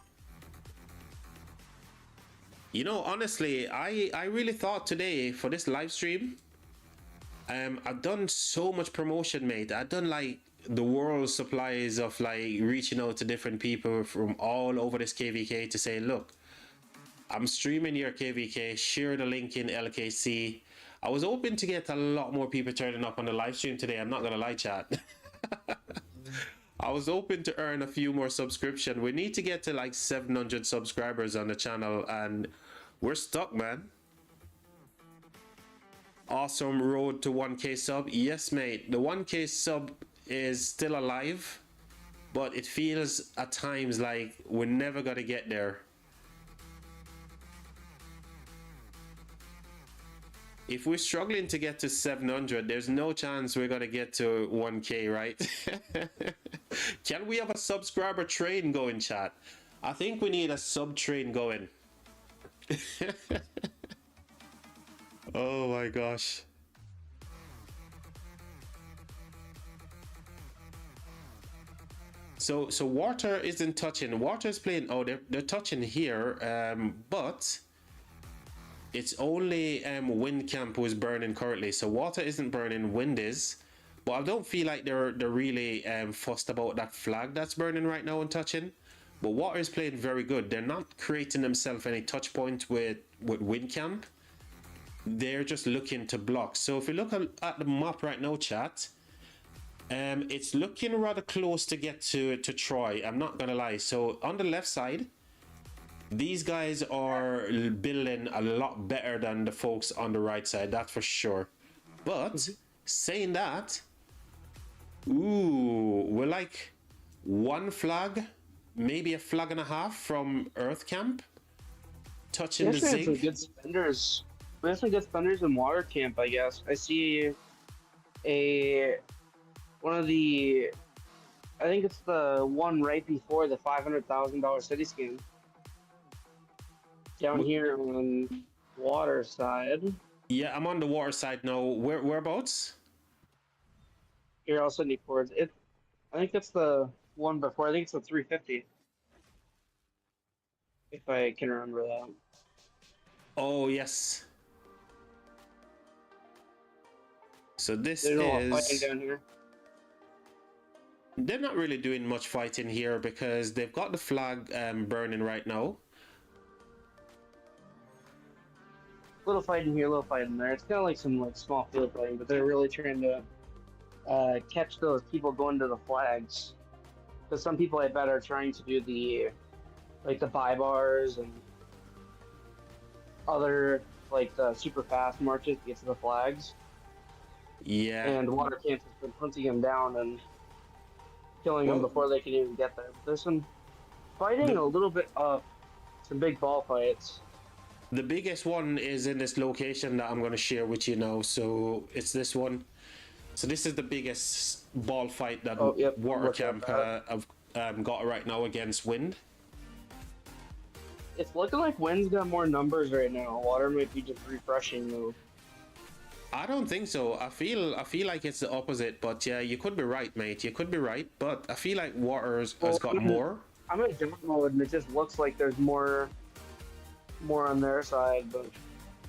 You know, honestly, I really thought today for this live stream, I've done so much promotion, mate. I've done like the world supplies of like reaching out to different people from all over this KVK to say, look, I'm streaming your KVK, share the link in LKC. I was hoping to get a lot more people turning up on the live stream today. I'm not gonna lie, chat. I was hoping to earn a few more subscription. We need to get to like 700 subscribers on the channel, and we're stuck, man. Awesome road to 1K sub. Yes, mate. The 1K sub is still alive, but it feels at times like we're never gonna get there. If we're struggling to get to 700, there's no chance we're gonna get to 1K, right? Can we have a subscriber train going, chat? I think we need a sub train going. Oh my gosh. So water isn't touching. Water's playing. Oh, they're touching here. But it's only wind camp who's burning currently. So water isn't burning. Wind is. But I don't feel like they're really fussed about that flag that's burning right now and touching. But water is playing very good. They're not creating themselves any touch point with wind camp. They're just looking to block. So if you look at the map right now, chat, it's looking rather close to get to Troy. I'm not gonna lie. So on the left side, these guys are building a lot better than the folks on the right side. That's for sure. But saying that, ooh, we're like one flag, maybe a flag and a half from Earth Camp touching the Zig. Some good spenders. We have some good spenders in Water Camp, I guess. I see one of the, I think it's the one right before the $500,000 city skin. Down here on water side. Yeah, I'm on the water side now. Whereabouts? Here, I'll send you towards it. I think that's the one before. I think it's the 350. If I can remember that. Oh, yes. So this There's a lot of is... fighting down here. They're not really doing much fighting here because they've got the flag burning right now. Little fighting here, little fighting there. It's kind of like some small field fighting, but they're really trying to catch those people going to the flags. Because some people, I bet, are trying to do the 𝒏𝒅 and other the super fast marches to get to the flags. Yeah. And Water Camp has been hunting them down and killing them before they can even get there. But there's some fighting a little bit of some big ball fights. The biggest one is in this location that I'm going to share with you now. So it's this one. So this is the biggest ball fight that Water Camp have got right now against Wind. It's looking like Wind's got more numbers right now. Water might be just refreshing though. I don't think so. I feel like it's the opposite, but yeah, you could be right, mate. You could be right, but I feel like Water has got more. I'm in dark mode, and it just looks like there's more on their side, but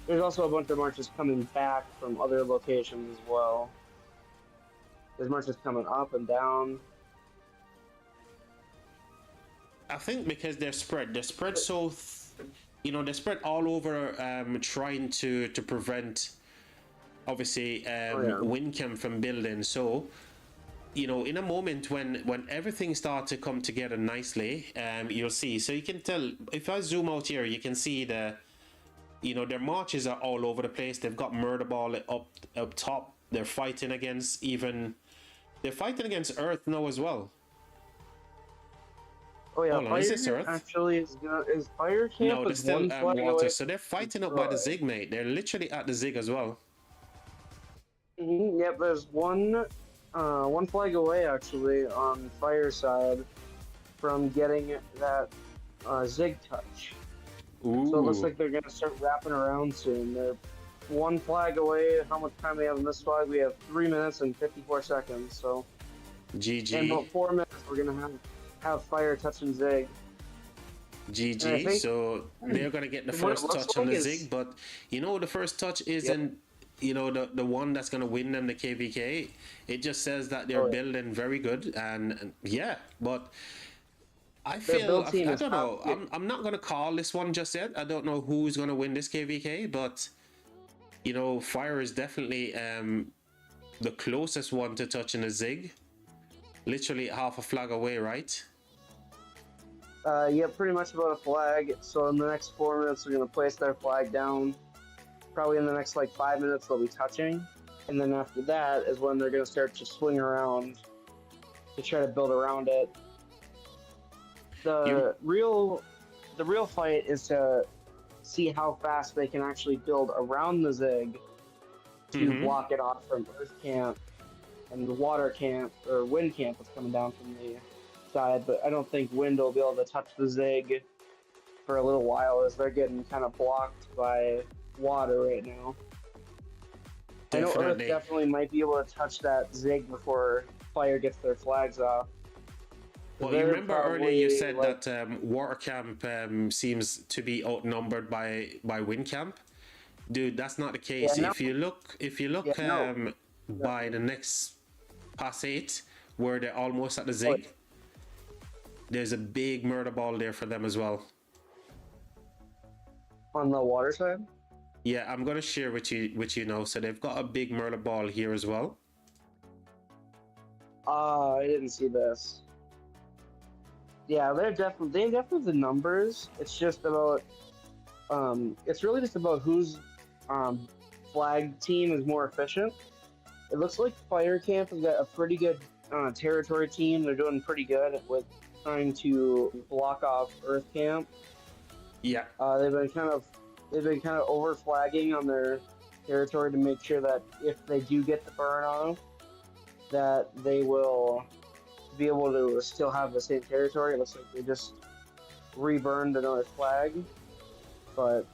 there's also a bunch of marches coming back from other locations as well. There's marches coming up and down. I think because they're spread so, they're spread all over, trying to prevent, obviously, Windcamp from building. So, in a moment when everything starts to come together nicely, you'll see. So you can tell, if I zoom out here, you can see their marches are all over the place. They've got Murder Ball up top. They're fighting against Earth now as well. Oh yeah, hold on, is this Earth? Actually, is Fire Camp? No, it's still water. So they're fighting up by the Zig, mate. They're literally at the Zig as well. Yep, there's one flag away actually on Fire side from getting that Zig touch. Ooh. So it looks like they're gonna start wrapping around soon. They're one flag away. How much time we have in this flag? We have 3 minutes and 54 seconds. So GG. in about 4 minutes, we're gonna have Fire touching Zig. GG. So they're gonna get the first touch on the Zig, but the first touch isn't the one that's gonna win them the KVK. It just says that they're building very good, and yeah, but I don't know. I'm not gonna call this one just yet. I don't know who's gonna win this KVK, but Fire is definitely the closest one to touching a Zig. Literally half a flag away, right? Yeah, pretty much about a flag. So in the next 4 minutes, they're gonna place their flag down. Probably in the next 5 minutes, they'll be touching, and then after that is when they're gonna start to swing around to try to build around it. The real fight is to see how fast they can actually build around the Zig to block it off from Earth Camp and the Water Camp or Wind Camp that's coming down from the side. But I don't think Wind will be able to touch the Zig for a little while as they're getting kind of blocked by water right now. I know Earth definitely might be able to touch that Zig before Fire gets their flags off. Well, you They're remember earlier you probably said like, that Water Camp seems to be outnumbered by Wind Camp. Dude, that's not the yeah, case. no, If you yeah, look no, by definitely. the next pass 8, where they're almost at the Oh, zig, there's a big murder ball there for them as well. on the water side? Yeah, I'm gonna share with you now. So they've got a big murder ball here as well. I didn't see this. Yeah, they definitely have the numbers. It's just about it's really just about whose um flag team is more efficient. It looks like Fire Camp has got a pretty good territory team. They're doing pretty good with trying to block off Earth Camp. Yeah, They've been kind of over flagging on their territory to make sure that if they do get the burn off, that they will be able to still have the same territory. It looks like they just reburned another flag, but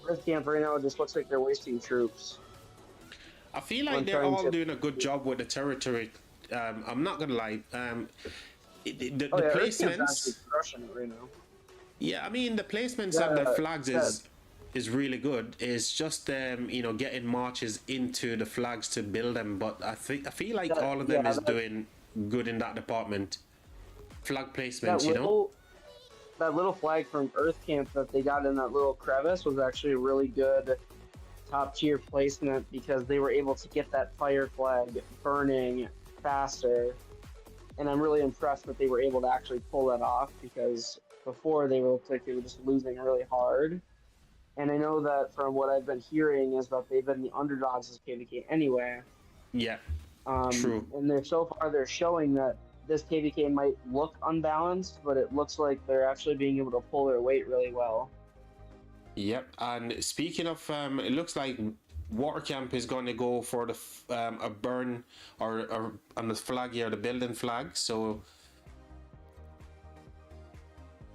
Earth Camp right now it just looks like they're wasting troops I feel on like they're trying all to. doing a good job with the territory. I'm not gonna lie. Oh The yeah, Earth Camp's actually placements. crushing it right now. Yeah, I mean the placements of the Yeah, flags yeah, is really good. It's just getting marches into the flags to build them. But I feel like all of them yeah. is doing good in that department. Flag That placements, you know. little that little flag from Earth Camp that they got in that little crevice was actually a really good top tier placement because they were able to get that fire flag burning faster. And I'm really impressed that they were able to actually pull that off because before they looked like they were just losing really hard. And I know that from what I've been hearing is that they've been the underdogs as KVK anyway. Yeah, true. And they're so far they're showing that this KVK might look unbalanced, but it looks like they're actually being able to pull their weight really well. Yep. And speaking of, it looks like Water Camp is going to go for a burn or on the flag here, the building flag. So,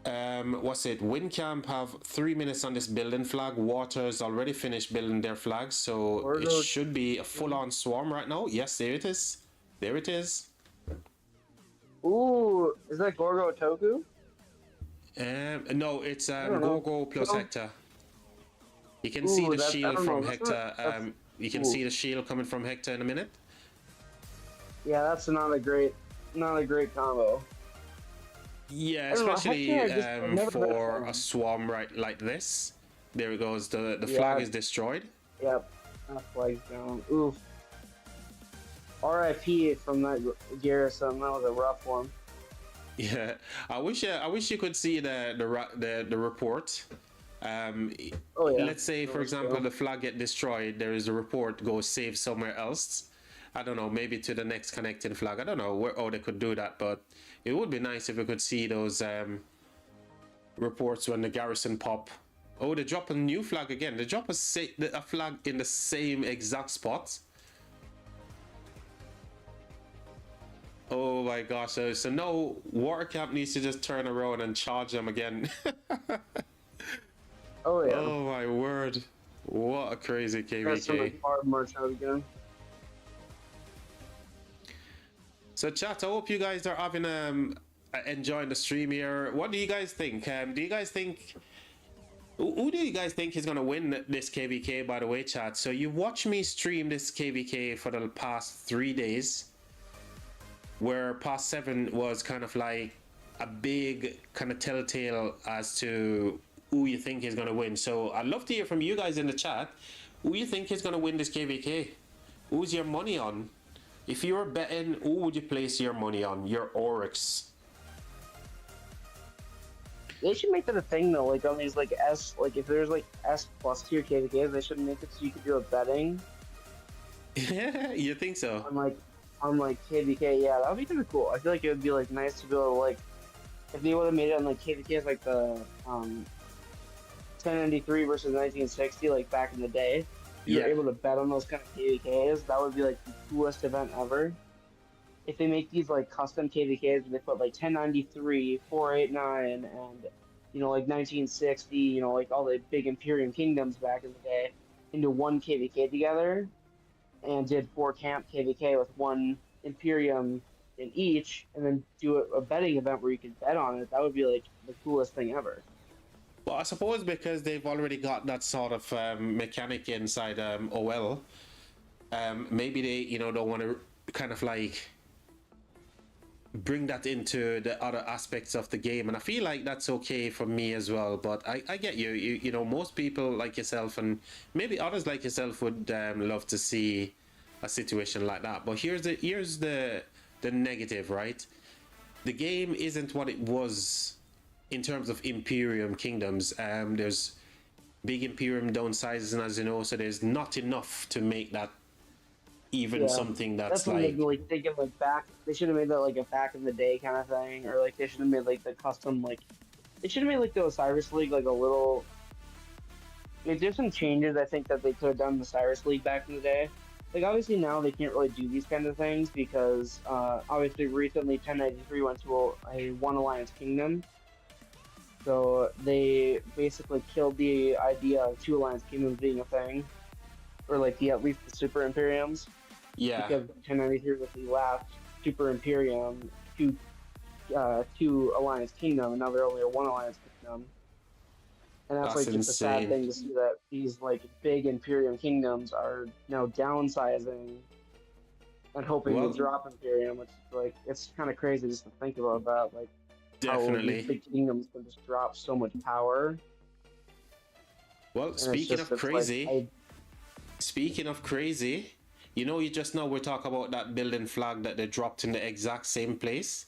what's it? Wind Camp have 3 minutes on this building flag. Water's already finished building their flag, so it Gorgo, should be a full-on swarm right now. Yes, there it is. There it is. ooh, is that Gorgo Toku? No, it's I don't know. Gogo plus No. Hector. You can see Ooh, the that I shield don't know. from That's not. Hector. That's You can ooh. see the shield coming from Hector in a minute. Yeah, that's not a great combo. Yeah, I don't know. especially Hector, I've never been a for a fan. swarm right like this. There it goes. The flag Yeah, is destroyed. yep. That flag's down. Oof. RIP from that garrison. That was a rough one. Yeah, I wish you could see the report. Um, Oh yeah. let's say, for Let's example, go. the flag get destroyed. There is a report go save somewhere else. I don't know, maybe to the next connecting flag. I don't know where they could do that, but it would be nice if we could see those reports when the garrison pop. Oh, they drop a new flag again. They drop a flag in the same exact spot. Oh my gosh! So no, Water Camp needs to just turn around and charge them again. Oh yeah. Oh my word! What a crazy Got some KVK. like hard march out again. So chat, I hope you guys are having enjoying the stream here. What do you guys think? Do you guys think who do you guys think is gonna win this KVK? By the way, chat. So you watched me stream this KVK for the past 3 days, where past 7 was kind of like a big kind of telltale as to who you think is gonna win. So I'd love to hear from you guys in the chat. Who you think is gonna win this KVK? Who's your money on? If you were betting, who would you place your money on? Your Oryx. They should make that a thing though, like on these like S, like if there's like S plus tier KVKs, they should make it so you could do a betting You think so? on like KVK. Yeah, that would be kind of cool. I feel like it would be like nice to be able to like if they would have made it on like KVKs like the 1093 versus 1960 like back in the day. If you were Yeah. able to bet on those kind of KVKs, that would be like the coolest event ever. If they make these like custom KVKs and they put like 1093, 489, and like 1960, like all the big Imperium kingdoms back in the day into one KVK together, and did 4 camp KVK with one Imperium in each, and then do a betting event where you could bet on it. That would be like the coolest thing ever. Well, I suppose because they've already got that sort of mechanic inside OL, maybe they, you know, don't want to kind of like bring that into the other aspects of the game, and I feel like that's okay for me as well. But I get you know, most people like yourself and maybe others like yourself would love to see a situation like that. But here's the negative, right? The game isn't what it was in terms of Imperium kingdoms. There's big Imperium downsizes, and as you know, so there's not enough to make that even something that's what like, like thinking like back. They should have made that like a back in the day kind of thing, or like they should have made like the custom like they should have made like the Osiris League like a little. There's some changes I think that they could have done in the Osiris League back in the day. Like obviously now they can't really do these kind of things because obviously recently 1093 went to a one alliance kingdom. So they basically killed the idea of two alliance kingdoms being a thing, or like at least the super imperiums. yeah, Because 1093 was the last super imperium, two alliance kingdom, and now they're only a one alliance kingdom. And that's like just a sad thing to see that these like big imperium kingdoms are now downsizing and hoping to drop imperium, which is like it's kind of crazy just to think about that. Like definitely. how these big kingdoms can just drop so much power. Well, And speaking just, of crazy, like, you know, you just now we're talking about that building flag that they dropped in the exact same place.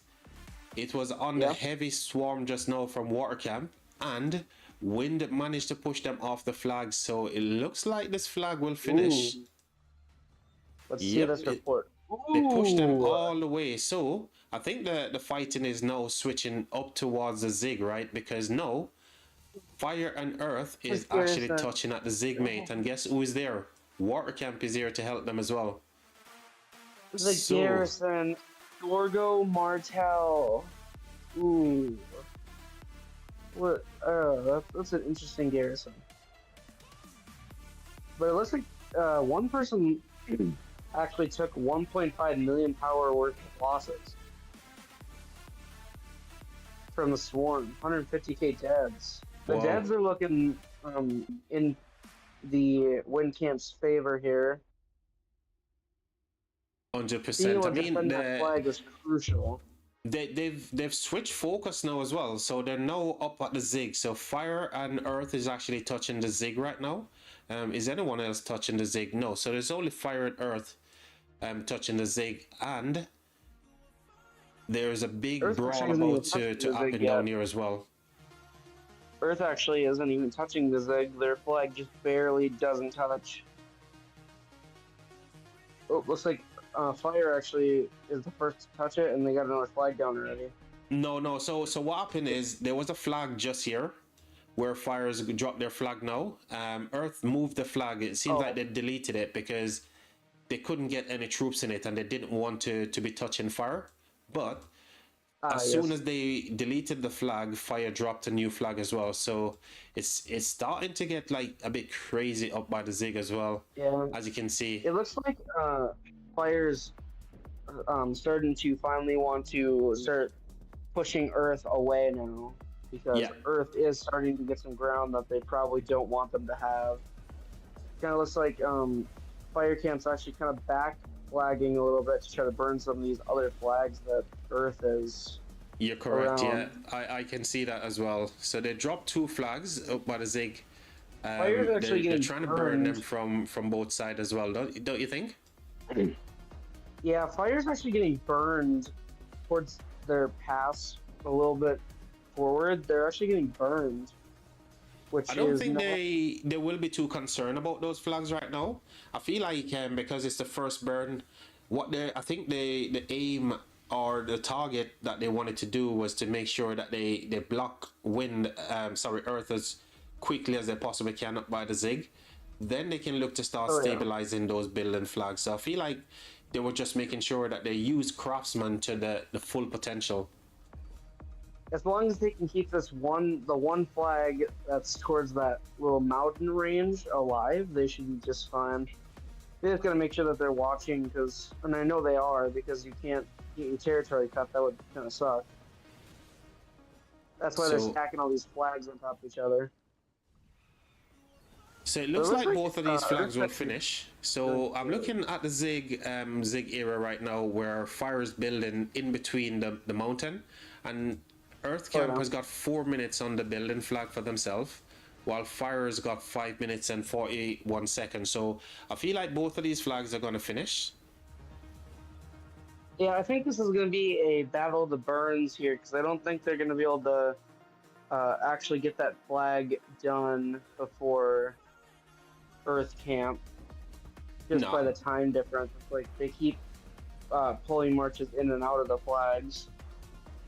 It was on the heavy swarm just now from water camp, and wind managed to push them off the flag, so it looks like this flag will finish. Ooh. Let's see this report. They pushed them all the way, so I think the fighting is now switching up towards the Zig, right? Because no, fire and earth is actually touching at the Zig, mate, and guess who is there? Water camp is here to help them as well. The garrison, Gorgo Martel. Ooh. What? That's an interesting garrison. But it looks like one person actually took 1.5 million power worth of losses from the swarm. 150k deads. The deads are looking in the Wind Camp's favor here. 100%. I mean, that flag is crucial. They've switched focus now as well, so they're now up at the Zig. So fire and earth is actually touching the Zig right now. Is anyone else touching the Zig? No. So there's only fire and earth touching the Zig, and there's a big brawl about to happen down here as well. Earth actually isn't even touching the Zig. Their flag just barely doesn't touch. Oh, looks like fire actually is the first to touch it, and they got another flag down already. No. So what happened is there was a flag just here, where fires dropped their flag now. Earth moved the flag. It seems like they deleted it because they couldn't get any troops in it, and they didn't want to be touching fire. But as soon as they deleted the flag, fire dropped a new flag as well. So it's starting to get like a bit crazy up by the Zig as well. Yeah, as you can see. It looks like fire's starting to finally want to start pushing Earth away now, because Earth is starting to get some ground that they probably don't want them to have. Kind of looks like Fire Camp's actually kind of back flagging a little bit to try to burn some of these other flags that Earth is. You're correct. Around. Yeah, I can see that as well. So they dropped two flags up by the Zig. Fire's actually they're trying to burn them from both sides as well. Don't you think? Yeah, Fire's actually getting burned towards their pass a little bit forward. They're actually getting burned. Which I don't think they will be too concerned about those flags right now. I feel like because it's the first burn, I think the aim or the target that they wanted to do was to make sure that they block Earth as quickly as they possibly can up by the Zig. Then they can look to start stabilizing those building flags. So I feel like they were just making sure that they use Craftsman to the full potential. As long as they can keep the one flag that's towards that little mountain range alive, they should be just fine. They just gotta make sure that they're watching, and I know they are, because you can't getting territory cut. That would kind of suck. That's why they're So stacking all these flags on top of each other. So it But it looks looks like like both of these flags will Earth's finish. doing So I'm good. looking at the Zig era right now, where Fire is building in between the mountain, and Earth Oh Camp yeah. has got 4 minutes on the building flag for themselves, while Fire has got 5 minutes and 41 seconds. So I feel like both of these flags are going to finish. Yeah, I think this is going to be a battle of the burns here because I don't think they're going to be able to actually get that flag done before Earth Camp, just by No, the time difference. It's like they keep pulling marches in and out of the flags.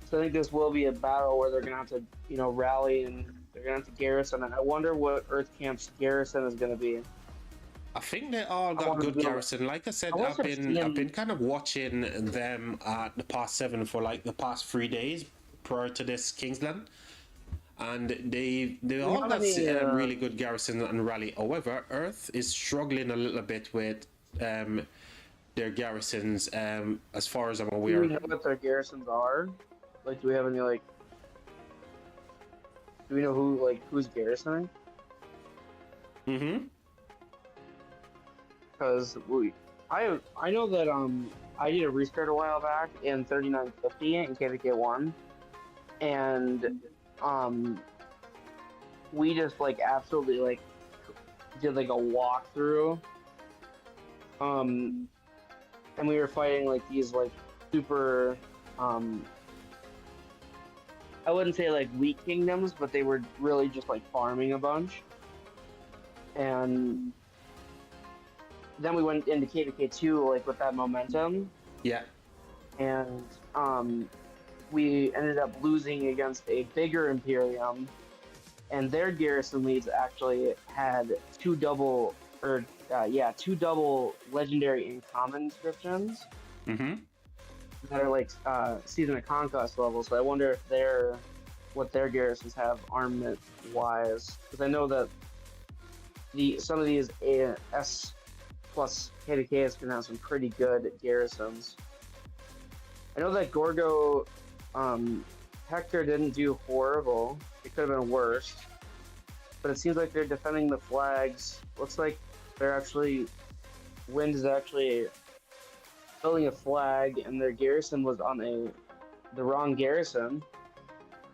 So I think this will be a battle where they're going to have to, rally and they're going to have to garrison. And I wonder what Earth Camp's garrison is going to be. I think they all I got want to good be able to, garrison. Like I I said, want to start I've been seeing. kind of watching them at the past 7 for like the past 3 days prior to this Kingsland, and they Do we all have got any? really good garrison and rally. However, Earth is struggling a little bit with their garrisons, as far as I'm Do we aware. know what their garrisons are? Like, do we have any like? Do we know who's garrisoning? Mm-hmm. Because I know that I did a restart a while back in 3950 in KVK1, and um we just like absolutely like did like a walkthrough, um and we were fighting like these like super um I wouldn't say like weak kingdoms, but they were really just like farming a bunch. And then we went into KVK2 like with that momentum, Yeah. and we ended up losing against a bigger Imperium, and their garrison leads actually had two double legendary and common inscriptions Mm-hmm. that are like season of conquest level. So I wonder if what their garrisons have armament wise, because I know that some of these S plus KVKs can have some pretty good garrisons. I know that Gorgo Hector didn't do horrible. It could have been worse. But it seems like they're defending the flags. Looks like they're actually Wind is actually building a flag, and their garrison was on the wrong garrison.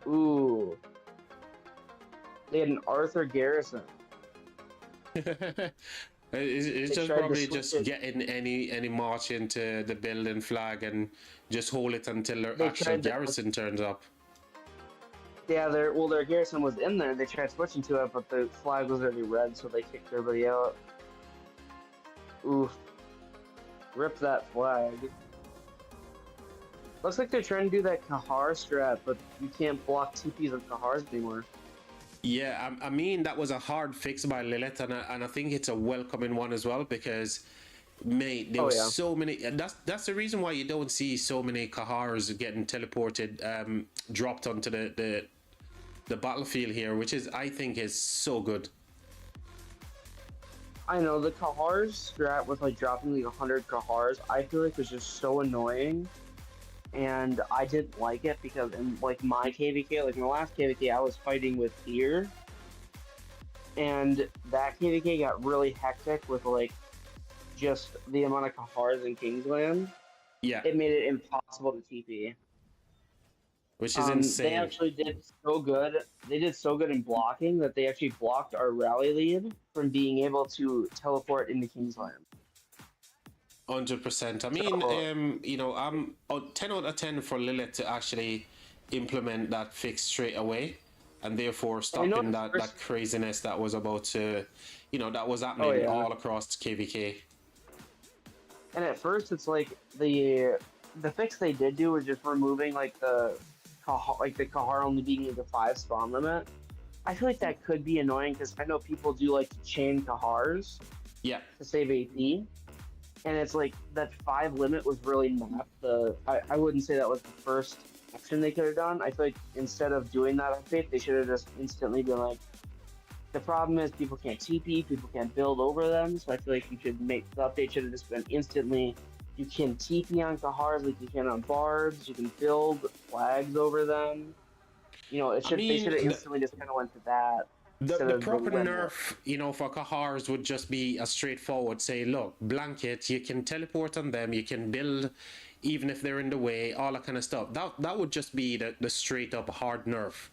Ooh. They had an Arthur garrison. It's They just tried to probably switch just it. getting any march into the building flag and just hold it until their They actual tried to garrison turns up. Yeah, their garrison was in there. They tried switching to it, but the flag was already red, so they kicked everybody out. Oof. Rip that flag. Looks like they're trying to do that Kahar strat, but you can't block TPs of Kahars anymore. Yeah, I mean, that was a hard fix by Lilith, and I think it's a welcoming one as well, because, mate, there Oh were yeah. so many. And that's the reason why you don't see so many Kahars getting teleported, dropped onto the battlefield here, which is, I think, is so good. I know the Kahars strat with like dropping like 100 Kahars, I feel like was just so annoying, and I didn't like it because in like my KVK, like my last KVK, I was fighting with Fear, and that KVK got really hectic with like just the amount of Kahars in Kingsland. Yeah, It made it impossible to TP. which is They insane. actually did so good. They did so good in blocking that they actually blocked our rally lead from being able to teleport into Kingsland. 100%. I mean, So I'm 10 out of 10 for Lilith to actually implement that fix straight away, and therefore I know stopping at that first, craziness that was about to, that was oh happening yeah, all across KVK. and at first it's like the fix they did do was just removing like the Kahar only being like the 5 spawn limit. I feel like that could be annoying because I know people do like to chain Kahars Yeah, to save AP. And it's like that 5 limit was really not I wouldn't say that was the first action they could have done. I feel like instead of doing that update, they should have just instantly been like, the problem is people can't TP, people can't build over them, so I feel like the update should have just been instantly You can TP on Kahars like you can on Barbs. You can build flags over them. You know, I they mean, should have instantly just kind of went to that instead the of the proper limit. nerf, for Kahars would just be a straightforward say, look, blanket, you can teleport on them, you can build even if they're in the way, all that kind of stuff. That would just be the straight up hard nerf.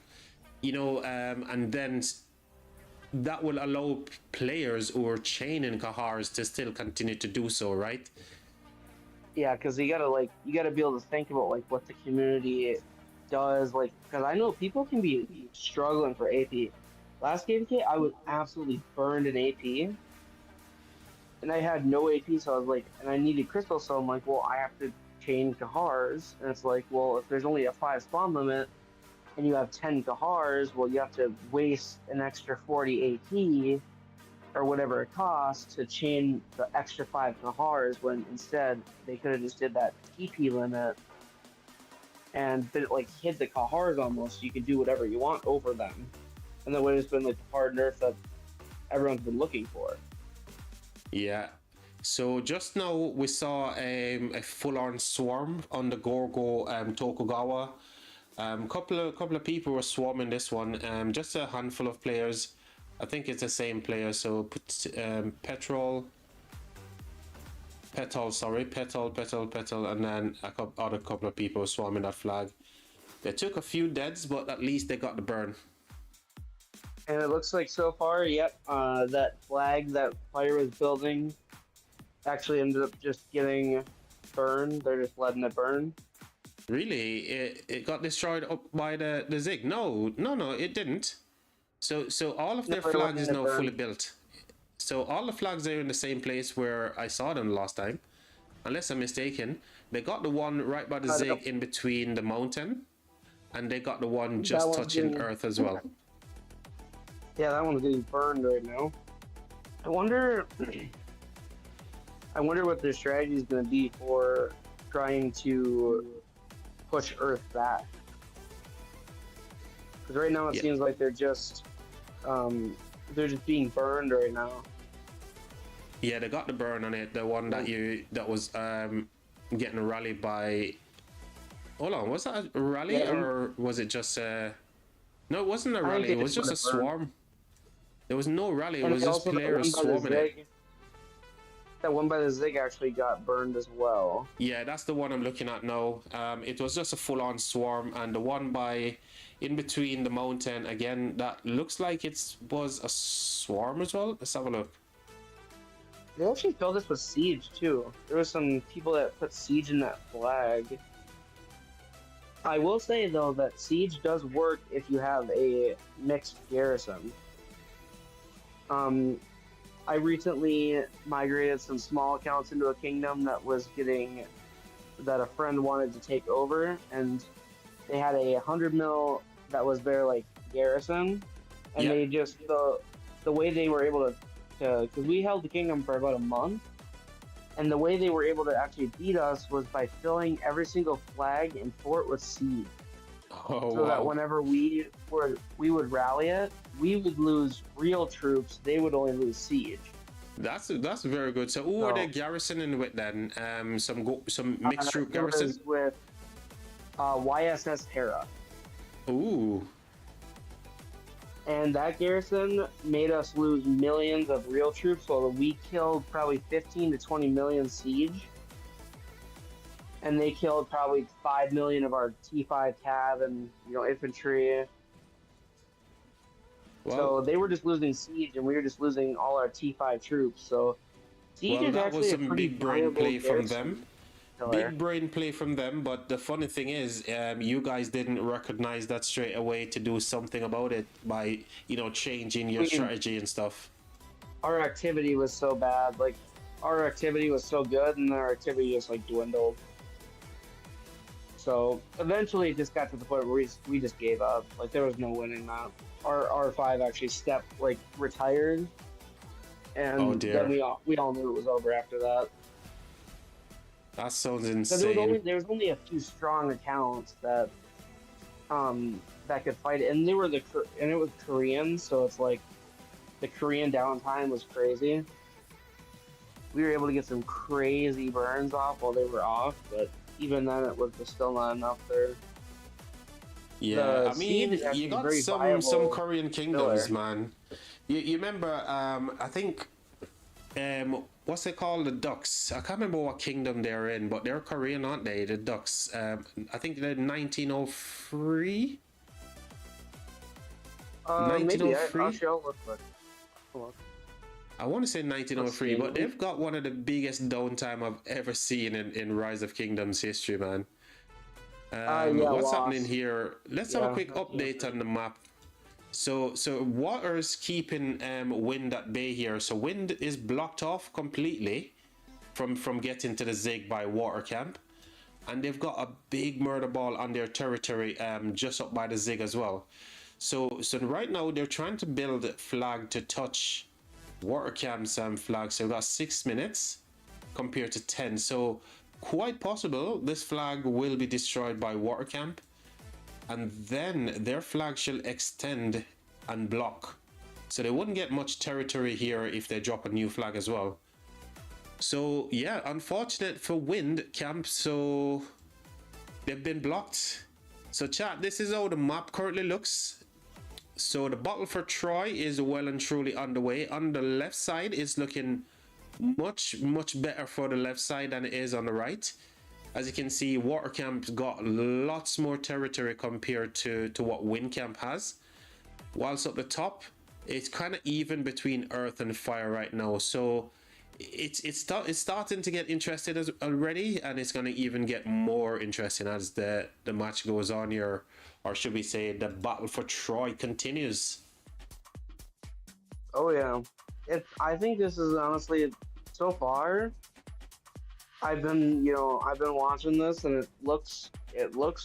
And then that will allow players who are chaining Kahars to still continue to do so, right? Yeah, because you gotta be able to think about like what the community does, like because I know people can be struggling for AP. Last game K, I was absolutely burned in AP, and I had no AP, so I was like, and I needed crystal, so I'm like, well, I have to chain Kahars, and it's like, well, if there's only a 5 spawn limit and you have 10 Kahars, well, you have to waste an extra 40 AP or whatever it costs to chain the extra 5 Kahars when instead they could have just did that TP limit and been, like hid the Kahars almost. You can do whatever you want over them, and that would have been like the hard nerf that everyone's been looking for. Yeah. So just now we saw a full-on swarm on the Gorgo Tokugawa. Couple of people were swarming this one. Just a handful of players. I think it's the same player. So put Petal, and then other couple of people swarming that flag. They took a few deads, but at least they got the burn. And it looks like so far, yep, that flag that Fire was building actually ended up just getting burned. They're just letting it burn. Really? It got destroyed up by the Zig? No, it didn't. So all of their flags is now fully built. So all the flags are in the same place where I saw them last time. Unless I'm mistaken. They got the one right by the Zig in between the mountain. And they got the one just touching earth as well. Yeah, that one's getting burned right now. I wonder what their strategy is going to be for trying to push Earth back. Because right now it seems like they're just being burned right now. Yeah, they got the burn on it. The one that was getting rallied by. Hold on, was that a rally or was it just no? It wasn't a rally. It was just a swarm. There was no rally. It was just players swarming it. That one by the Zig actually got burned as well. Yeah, that's the one I'm looking at now. It was just a full-on swarm, and the one by in between the mountain again. That looks like it was a swarm as well. Let's have a look. They actually filled this with siege too. There was some people that put siege in that flag. I will say though that siege does work if you have a mixed garrison. I recently migrated some small accounts into a kingdom that a friend wanted to take over, and they had 100 mil that was their like garrison, and they just the way they were able to because we held the kingdom for about a month, and the way they were able to actually beat us was by filling every single flag and fort with siege. So that whenever we would rally it, we would lose real troops. They would only lose siege. That's very good. So who are they garrisoning with then? Some mixed troop garrison with YSS Hera. Ooh. And that garrison made us lose millions of real troops, so we killed probably 15 to 20 million siege. And they killed probably 5 million of our T5 cav and infantry. So they were just losing siege, and we were just losing all our T5 troops. So siege is actually was some a pretty big brain play from them. Big brain play from them. But the funny thing is, you guys didn't recognize that straight away to do something about it by changing your strategy and stuff. Our activity was so bad. Like our activity was so good, and our activity just like dwindled. So eventually it just got to the point where we just gave up. Like there was no winning that. Our R5 actually retired, and then we all knew it was over after that. That sounds insane. So there was only a few strong accounts that could fight it, and it was Korean, so it's like the Korean downtime was crazy. we were able to get some crazy burns off while they were off, but even then it was just still not enough there. Yeah, The I seed mean, is you actually a got very some viable Korean kingdoms, filler. man. You remember? I think what's it called? The Ducks. I can't remember what kingdom they're in, but they're Korean, aren't they? The Ducks. I think they're 1903. Maybe. I'll 1903. show. Look, look, look. I want to say Let's 1903, see. but they've got one of the biggest downtime I've ever seen in Rise of Kingdoms history, man. Yeah, What's happening lost. here? Let's have a Yeah, quick update on the map. So water's keeping wind at bay here. So wind is blocked off completely from getting to the Zig by water camp, and they've got a big murder ball on their territory just up by the Zig as well. So right now they're trying to build flag to touch water camp's flag. So we've got 6 minutes compared to 10. So quite possible this flag will be destroyed by water camp, and then their flag shall extend and block. So they wouldn't get much territory here if they drop a new flag as well. So yeah, unfortunate for wind camp. So they've been blocked. So chat, this is how the map currently looks. So the battle for Troy is well and truly underway. On the left side, it's looking much better for the left side than it is on the right. As you can see, water camp got lots more territory compared to what wind camp has. Whilst up the top, it's kind of even between earth and fire right now. So it's starting to get interested already, and it's going to even get more interesting as the match goes on here, or should we say the battle for Troy continues. Oh yeah. I think this is honestly, so far, I've been watching this, and it looks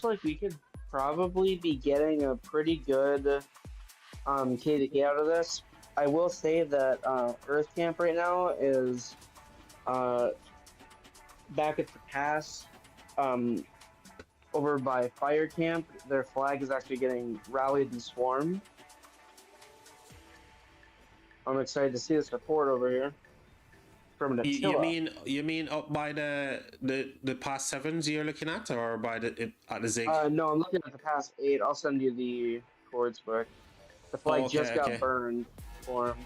like we could probably be getting a pretty good KDK out of this. I will say that Earth Camp right now is back at the pass over by Fire Camp. Their flag is actually getting rallied and swarmed. I'm excited to see this report over here from an Attila. You mean up by the past sevens you're looking at, or by at the Zig? No, I'm looking at the past 8. I'll send you the chords book. The flag just got burned for him.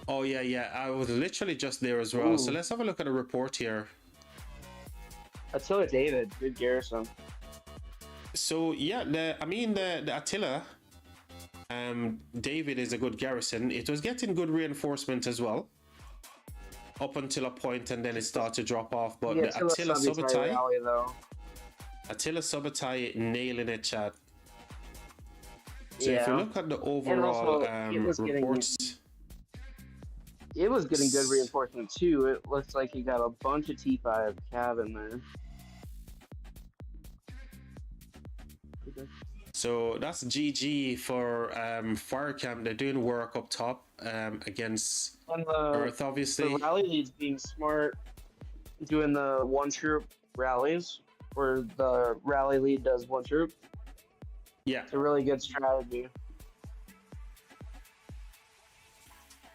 Oh yeah, I was literally just there as well. Ooh. So let's have a look at the report here. Attila David, good garrison. So yeah, the Attila David is a good garrison. It was getting good reinforcement as well, up until a point, and then it started to drop off. But the Attila 𝒏𝒐𝒖𝒏𝒅, Attila 𝒏𝒐𝒖𝒏𝒊 nailing it, chat. So if you look at the overall reports, it was getting good reinforcement too. It looks like he got a bunch of T5 cav in there. Okay. So that's GG for Fire Camp. They're doing work up top against Earth, obviously. The rally lead's being smart, doing the one troop rallies, where the rally lead does one troop. Yeah. It's a really good strategy.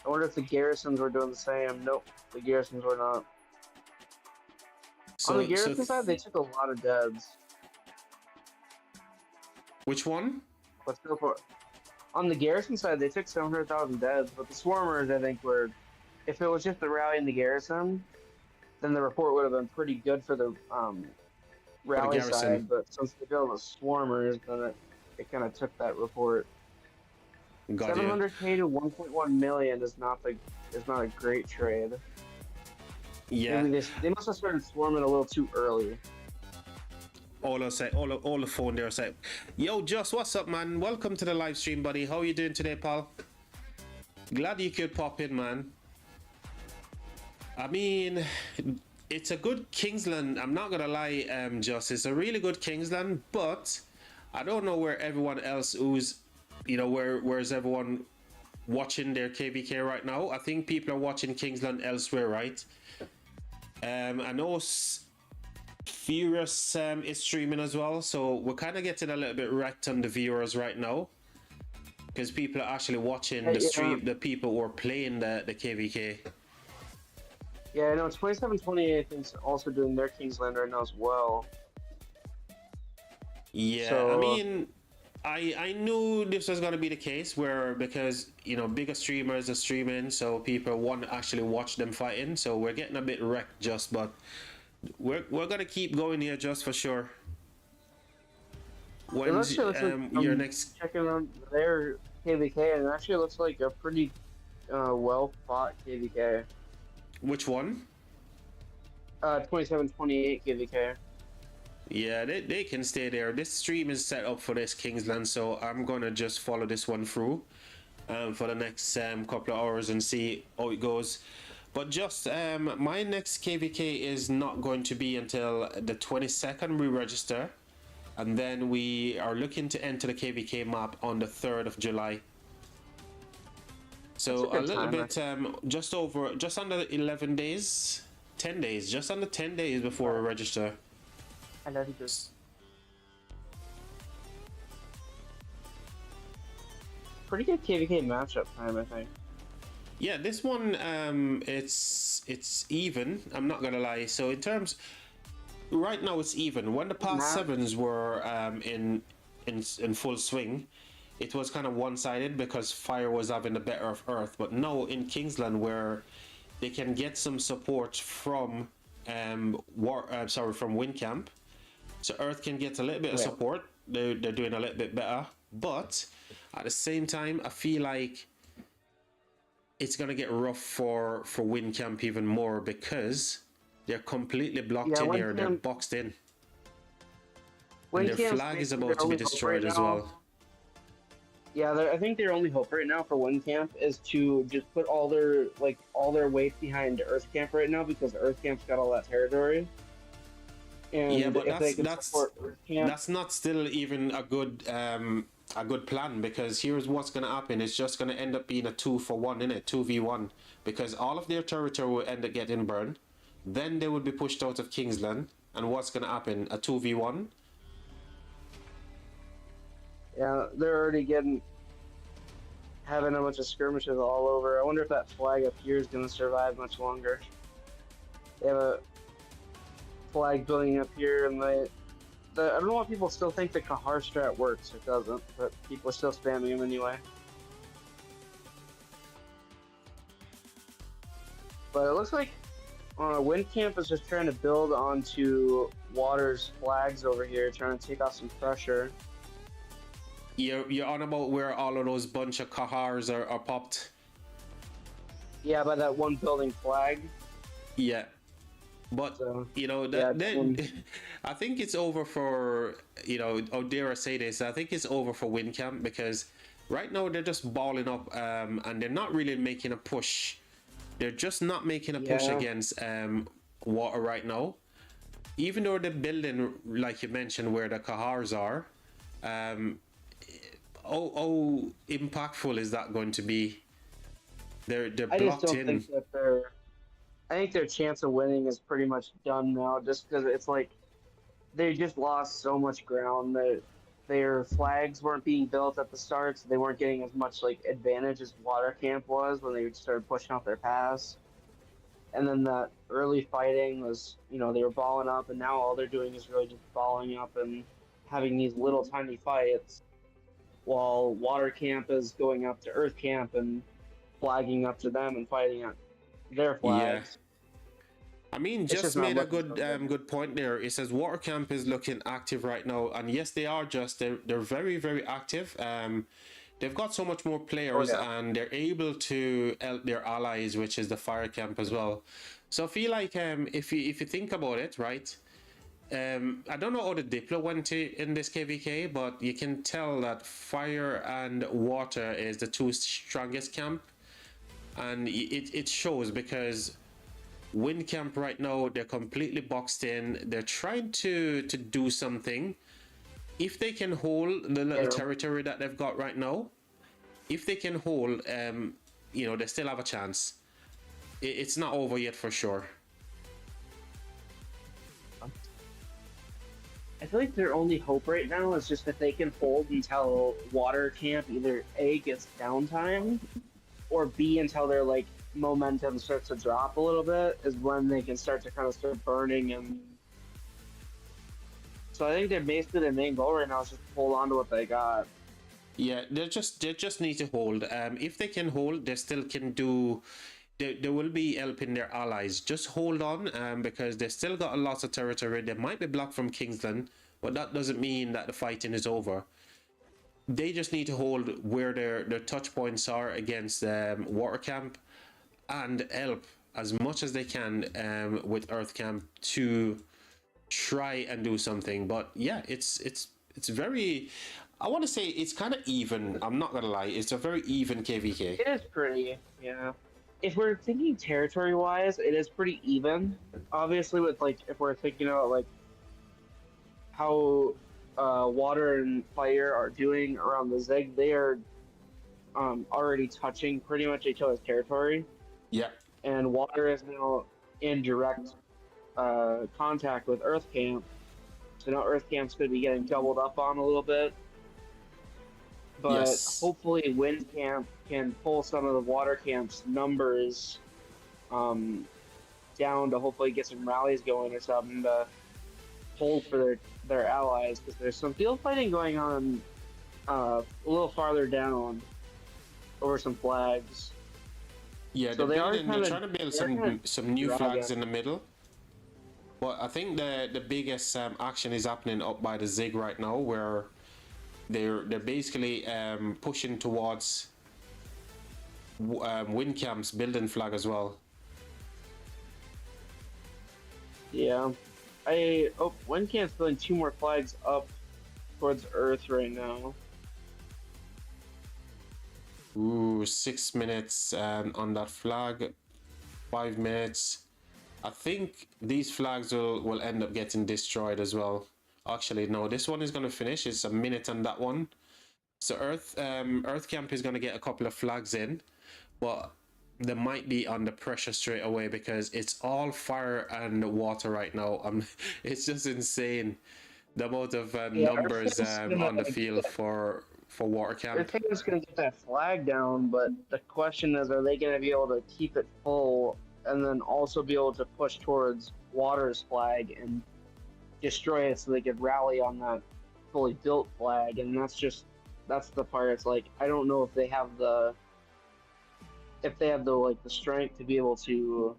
I wonder if the garrisons were doing the same. Nope, the garrisons were not. On the garrison side, they took a lot of deads. Which one? Let's go for it. On the garrison side, they took 700,000 deads, but the swarmers, I think, were... If it was just the rally in the garrison, then the report would have been pretty good for the rally side, but since they built the swarmers, then it kind of took that report. 700K to 1.1 million is not a great trade. Yeah. Maybe they must have started swarming a little too early. All the phone there say, yo, Just, what's up, man? Welcome to the live stream, buddy. How are you doing today, pal? Glad you could pop in, man. I mean, it's a good Kingsland. I'm not gonna lie, Just, it's a really good Kingsland, but I don't know where everyone else who's, where's everyone watching their KVK right now. I think people are watching Kingsland elsewhere, right? I know Furious is streaming as well, so we're kind of getting a little bit wrecked on the viewers right now, because people are actually watching the stream, the people who are playing the KVK. Yeah, I know 2728 I think's also doing their Kingsland right now as well. Yeah, I So mean, I knew this was gonna be the case where because you know bigger streamers are streaming, so people want to actually watch them fighting. So we're getting a bit wrecked, just but we're gonna keep going here just for sure. it When's actually looks like your I'm next? checking on their KVK, and it actually looks like a pretty well fought KVK. Which one? 2728 KVK. Yeah, they can stay there. This stream is set up for this Kingsland, so I'm gonna just follow this one through for the next couple of hours and see how it goes. But just my next KVK is not going to be until the 22nd we register, and then we are looking to enter the KVK map on the 3rd of July. So a little bit just under 11 days, 10 days, just under 10 days before we register. I know he just pretty good KVK matchup time, I think. Yeah, this one it's even. I'm not gonna lie. So in terms, right now it's even. When the past sevens were in full swing, it was kind of one-sided because Fire was having the better of Earth. But now in Kingsland, where they can get some support from from Wind Camp, so Earth can get a little bit of support. They're doing a little bit better, but at the same time, I feel like it's gonna get rough for Wind Camp even more because they're completely blocked in here. They're boxed in, and their flag is about to be destroyed as well. Yeah, I think their only hope right now for Wind Camp is to just put all their weight behind Earth Camp right now because Earth Camp's got all that territory. And yeah, but that's not still even a good plan, because here's what's going to happen. It's just going to end up being a 2-for-1, innit? 2v1, because all of their territory will end up getting burned. Then they would be pushed out of Kingsland, and what's going to happen? A 2v1. Yeah, they're already having a bunch of skirmishes all over. I wonder if that flag up here is going to survive much longer. They have a flag building up here, and I don't know why people still think the Kahar strat works. It doesn't, but people are still spamming them anyway. But it looks like Wind Camp is just trying to build onto Water's flags over here, trying to take off some pressure. You're on about where all of those bunch of Kahars are popped? Yeah, by that one building flag. Yeah. But, you know, I think it's over for, you know, or dare I say this, I think it's over for Wind Camp, because right now they're just balling up and they're not really making a push. They're just not making a push against Water right now. Even though they're building, like you mentioned, where the Kahars are, how impactful is that going to be? They're blocked in. I think their chance of winning is pretty much done now, just because it's like they just lost so much ground that their flags weren't being built at the start, so they weren't getting as much like advantage as Water Camp was when they started pushing out their pass. And then that early fighting was, you know, they were balling up, and now all they're doing is really just balling up and having these little tiny fights, while Water Camp is going up to Earth Camp and flagging up to them and fighting at their flags. Yeah. I mean, just made a good point there. It says Water Camp is looking active right now, and yes, they are. They're very, very active. They've got so much more players, and they're able to help their allies, which is the Fire Camp as well. So I feel like if you think about it, right? I don't know how the Diplo went in this KVK, but you can tell that Fire and Water is the two strongest camp, and it shows because Wind Camp right now, they're completely boxed in. They're trying to do something. If they can hold the little territory that they've got right now, if they can hold, you know, they still have a chance. It's not over yet for sure. I feel like their only hope right now is just that they can hold until Water Camp either A, gets downtime, or B, until they're like momentum starts to drop a little bit is when they can start to kind of start burning. And so I think they're basically their main goal right now is just hold on to what they got. Yeah, they just need to hold. If they can hold, they still can do. There will be helping their allies. Just hold on, because they still got a lot of territory. They might be blocked from Kingsland, but that doesn't mean that the fighting is over. They just need to hold where their touch points are against Water Camp, and help as much as they can with Earth Camp to try and do something. But yeah, it's very. I want to say it's kind of even. I'm not gonna lie. It's a very even KVK. It is pretty, yeah. If we're thinking territory wise, it is pretty even. Obviously, with like if we're thinking about like how water and fire are doing around the Zig, they are already touching pretty much each other's territory. Yeah. And water is now in direct contact with Earth Camp. So now Earth Camp's going to be getting doubled up on a little bit. But Yes. hopefully Wind Camp can pull some of the Water Camp's numbers down to hopefully get some rallies going or something to hold for their allies, because there's some field fighting going on a little farther down over some flags. Yeah, So they're trying to build some new flags again. in the middle. But I think the biggest action is happening up by the Zig right now, where they're basically pushing towards Windcamp's building flag as well. Yeah. Windcamp's building 2 more flags up towards Earth right now. Ooh, 6 minutes on that flag. 5 minutes. I think these flags will end up getting destroyed as well. Actually, no, this one is going to finish. It's a minute on that one. So Earth Camp is going to get a couple of flags in, but they might be under pressure straight away because it's all fire and water right now. It's just insane the amount of numbers on the field for Water Camp. Earth Camp's going to get that flag down, but the question is, are they going to be able to keep it full and then also be able to push towards Water's flag and destroy it so they could rally on that fully built flag? And that's the part. It's like, I don't know if they have the like the strength to be able to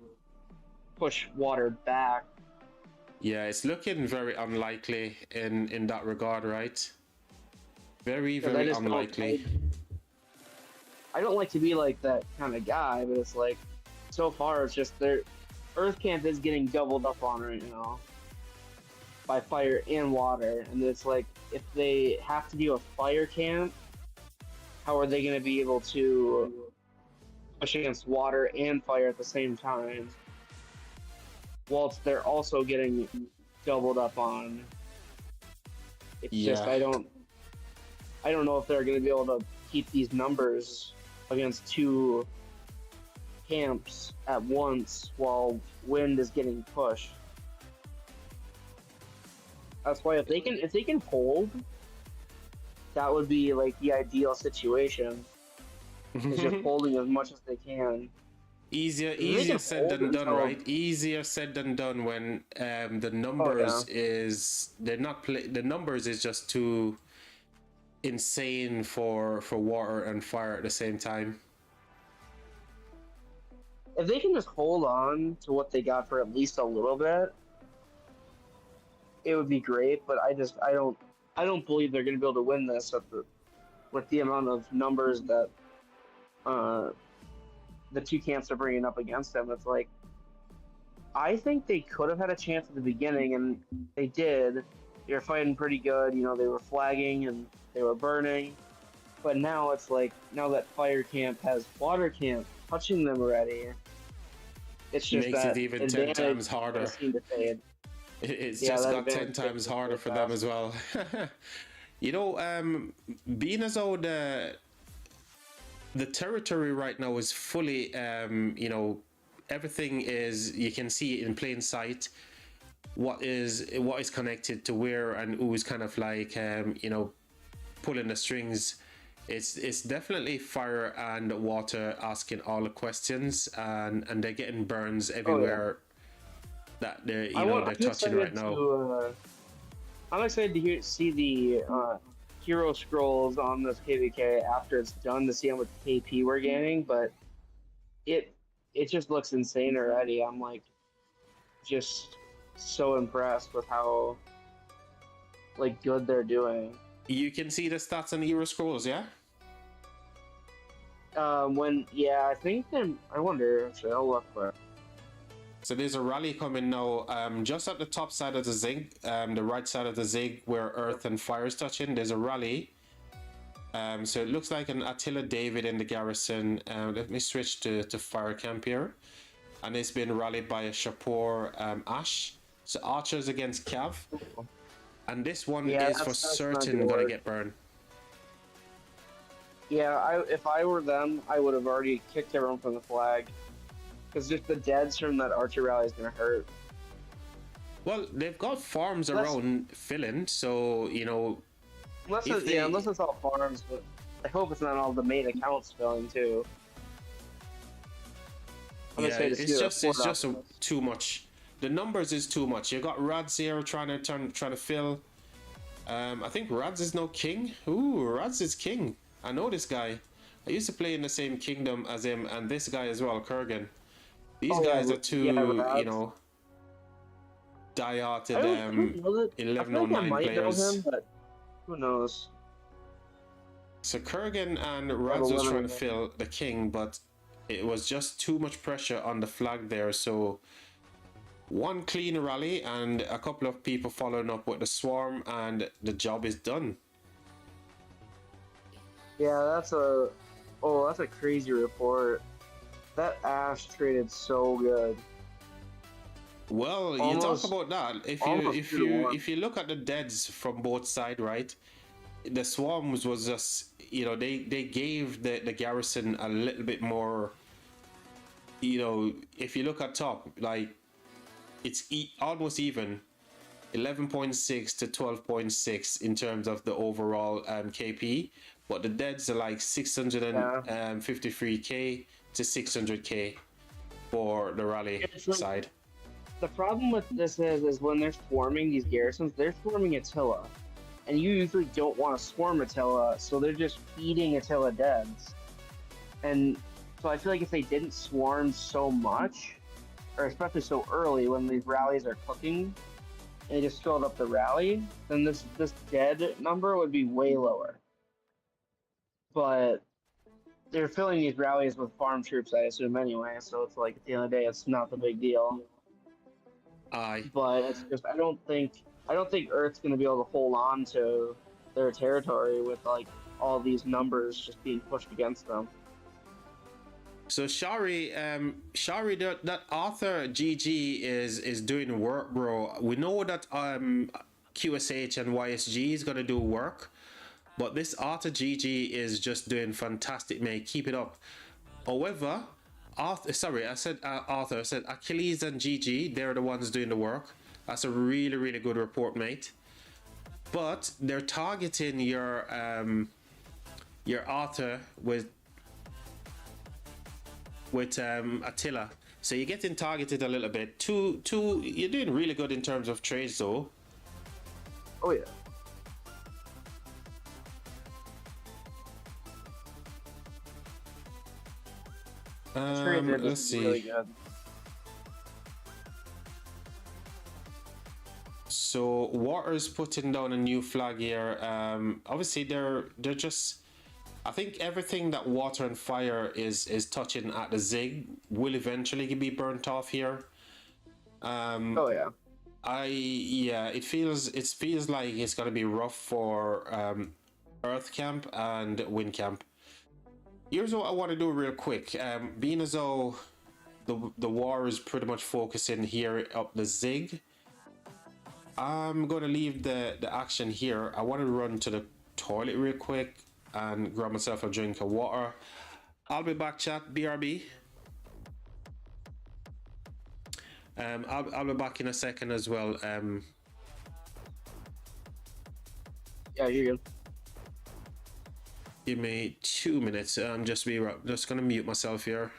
push Water back. Yeah, it's looking very unlikely in that regard, right? Very unlikely. I don't like to be like that kind of guy, but it's like, so far it's just Earth Camp is getting doubled up on right now by fire and water, and it's like, if they have to do a fire camp, how are they going to be able to push against water and fire at the same time, whilst they're also getting doubled up on? It's just, I don't know if they're going to be able to keep these numbers against 2 camps at once while Wind is getting pushed. That's why if they can hold, that would be like the ideal situation. Is just holding as much as they can. Easier said than done, right? Easier said than done when the numbers the numbers is just too insane for water and fire at the same time. If they can just hold on to what they got for at least a little bit, it would be great. But I don't believe they're going to be able to win this with the amount of numbers that the 2 camps are bringing up against them. It's like, I think they could have had a chance at the beginning, and they did. They were fighting pretty good. You know, they were flagging and they were burning. But now it's like, now that Fire Camp has Water Camp touching them already, it's just makes it even 10 times harder. It's just got 10 times harder for them as well. You know, being as though the territory right now is fully, you know, everything is, you can see it in plain sight. What is connected to where and who is kind of like, you know, pulling the strings. It's definitely fire and water asking all the questions, and they're getting burns Oh yeah. everywhere that they're they're I'm touching right excited now. to. I'm excited to see the hero scrolls on this KVK after it's done to see how much KP we're gaining, but it it just looks insane already. I'm like just so impressed with how like good they're doing. You can see the stats on the Euro scrolls, yeah. I think then I wonder actually I'll look for. So there's a rally coming now, just at the top side of the zig, the right side of the zig where earth and fire is touching. There's a rally. So it looks like an Attila David in the garrison. Let me switch to fire camp here. And it's been rallied by a Shapur Ash. So archers against Cav. And this one is for certain gonna get burned. Yeah, if I were them, I would have already kicked everyone from the flag. Because just the deads from that archer rally is going to hurt. Well, they've got farms around filling, so, you know... Unless it's all farms, but I hope it's not all the main accounts filling, too. Yeah, it's just too much. The numbers is too much. You got Rads here trying to fill. I think Rads is no king. Ooh, Rads is king. I know this guy. I used to play in the same kingdom as him, and this guy as well, Kurgan. These guys are two, you know, die-hearted 1109 players. Him, but who knows? So Kurgan and Rads was trying to fill the king, but it was just too much pressure on the flag there. So one clean rally and a couple of people following up with the swarm, and the job is done. Yeah, that's a crazy report. That Ash traded so good. Well, you talk about that. If you look at the deads from both sides, right? The swarms was just, you know, they gave the garrison a little bit more. You know, if you look at top, like it's almost even, 11.6 to 12.6 in terms of the overall KP, but the deads are like 653k to 600k for the rally side. The problem with this is when they're swarming these garrisons, they're swarming Attila, and you usually don't want to swarm Attila, so they're just feeding Attila deads. And so I feel like if they didn't swarm so much, or especially so early when these rallies are cooking, and they just filled up the rally, then this dead number would be way lower. But they're filling these rallies with farm troops, I assume, anyway, so it's like, at the end of the day, it's not the big deal. But it's just, I don't think Earth's going to be able to hold on to their territory with, like, all these numbers just being pushed against them. So Shari, that Arthur GG is doing work, bro. We know that QSH and YSG is going to do work. But this Arthur GG is just doing fantastic, mate. Keep it up. However, I said Achilles and GG, they're the ones doing the work. That's a really, really good report, mate. But they're targeting your Arthur with Attila. So you're getting targeted a little bit. You're doing really good in terms of trades, though. Oh, yeah. Let's see. Really good. So Water's putting down a new flag here. Obviously they're just, I think everything that water and fire is touching at the zig will eventually be burnt off here. Oh yeah. It feels like it's gonna be rough for Earth Camp and Wind Camp. Here's what I want to do real quick. Being as though the war is pretty much focusing here up the zig, I'm going to leave the action here. I want to run to the toilet real quick and grab myself a drink of water. I'll be back, chat. BRB. I'll be back in a second as well. Yeah, you're good. Give me 2 minutes. I'm just gonna mute myself here.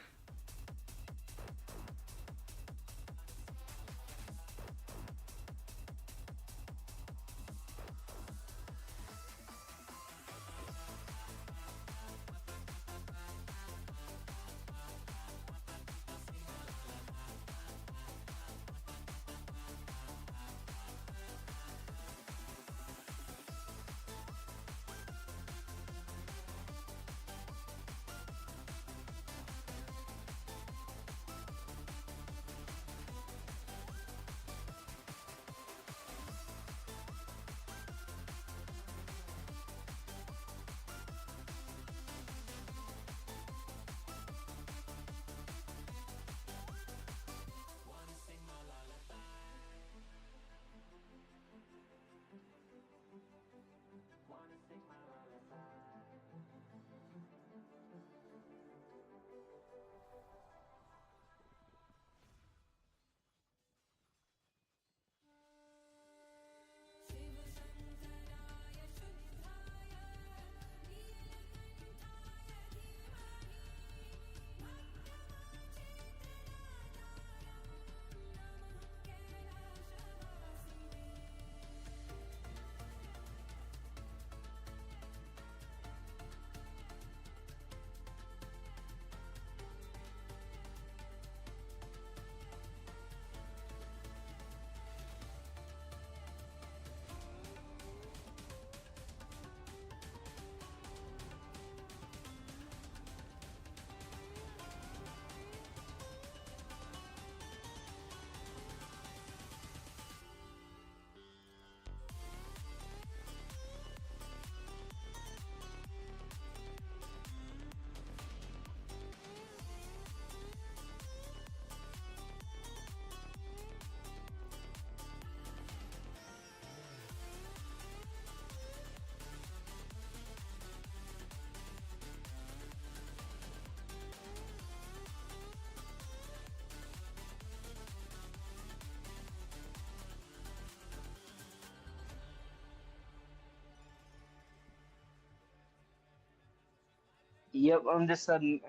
Yep, I'm just trying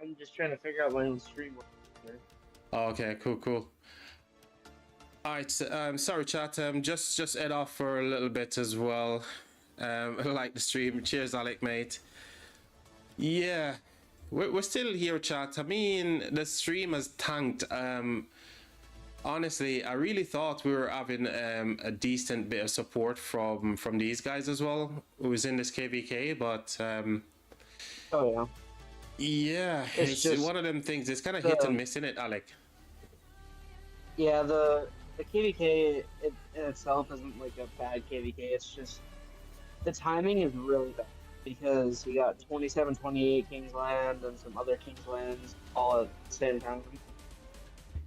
to figure out my own stream. Okay, cool. All right, so, sorry, chat. Just head off for a little bit as well. Like the stream. Cheers, Alec, mate. Yeah, we're still here, chat. I mean, the stream has tanked. Honestly, I really thought we were having a decent bit of support from these guys as well, who was in this KVK, but Oh yeah. yeah, it's just one of them things. It's kind of hit and miss, isn't it, Alec? Yeah, the KVK in itself isn't like a bad KVK. It's just the timing is really bad because you got 27-28 Kingsland and some other Kingslands all at the same time.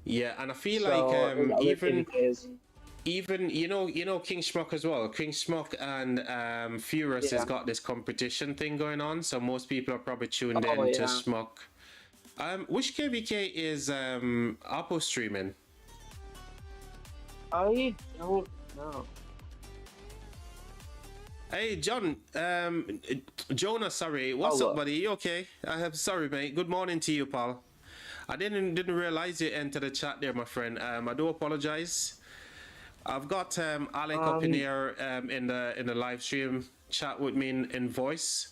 Yeah, and I feel So like even KVKs. even you know King Schmuck as well. King Schmuck and Furious has got this competition thing going on, so most people are probably tuned in to Schmuck. Which KVK is Oppo streaming? I don't know. Hey John, Jonah, sorry, what's up, buddy? You okay? Sorry, mate. Good morning to you, pal. I didn't realize you entered the chat there, my friend. I do apologize. I've got Alec up in here in the live stream chat with me in voice.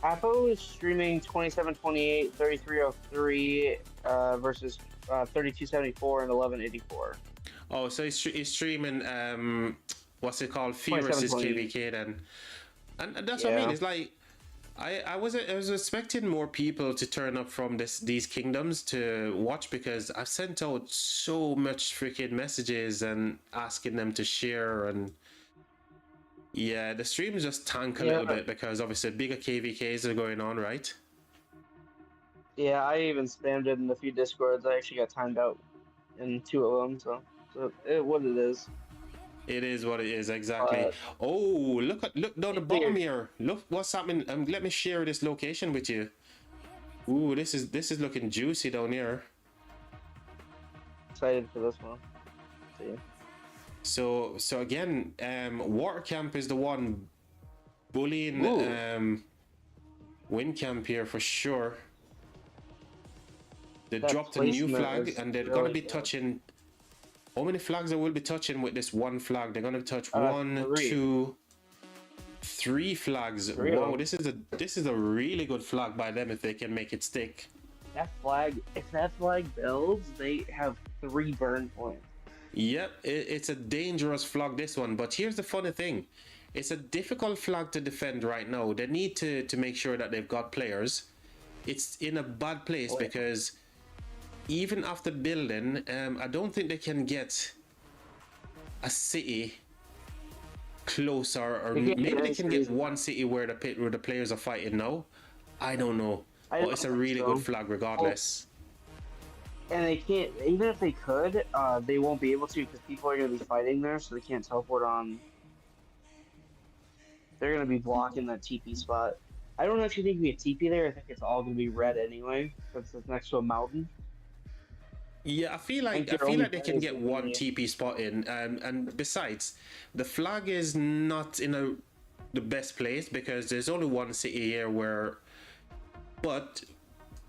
Apple is streaming 27-28, 3303 versus 3274 and 1184. Oh, so he's streaming what's it called? Furious KVK then. And that's what I mean. It's like I was expecting more people to turn up from these kingdoms to watch, because I've sent out so much freaking messages and asking them to share, and yeah, the streams just tank a little bit because obviously bigger KVKs are going on, right? Yeah, I even spammed it in a few Discords. I actually got timed out in 2 of them, so what it is. It is what it is, exactly. Oh, look down the bottom here. Look what's happening. Let me share this location with you. Ooh, this is looking juicy down here. Excited for this one. See. So again, Water Camp is the one bullying Win camp here for sure. They That dropped a new placement flag, is and they're gonna really be good. touching. How many flags they will be touching with this one flag? They're gonna touch 3. 2, 3 flags. 3 of Whoa, them. this is a really good flag by them if they can make it stick. That flag, if that flag builds, they have 3 burn points. Yep, it's a dangerous flag, this one. But here's the funny thing. It's a difficult flag to defend right now. They need to make sure that they've got players. It's in a bad place because even after building, I don't think they can get a city closer, or maybe they can get one city where the players are fighting now. I don't know. But it's a really good flag regardless. And they can't, even if they could, they won't be able to because people are going to be fighting there, so they can't teleport on. They're going to be blocking that TP spot. I don't actually think we have TP there. I think it's all going to be red anyway, because it's next to a mountain. Yeah, I feel like they can get one TP spot in, and besides, the flag is not in the best place because there's only one city here where. But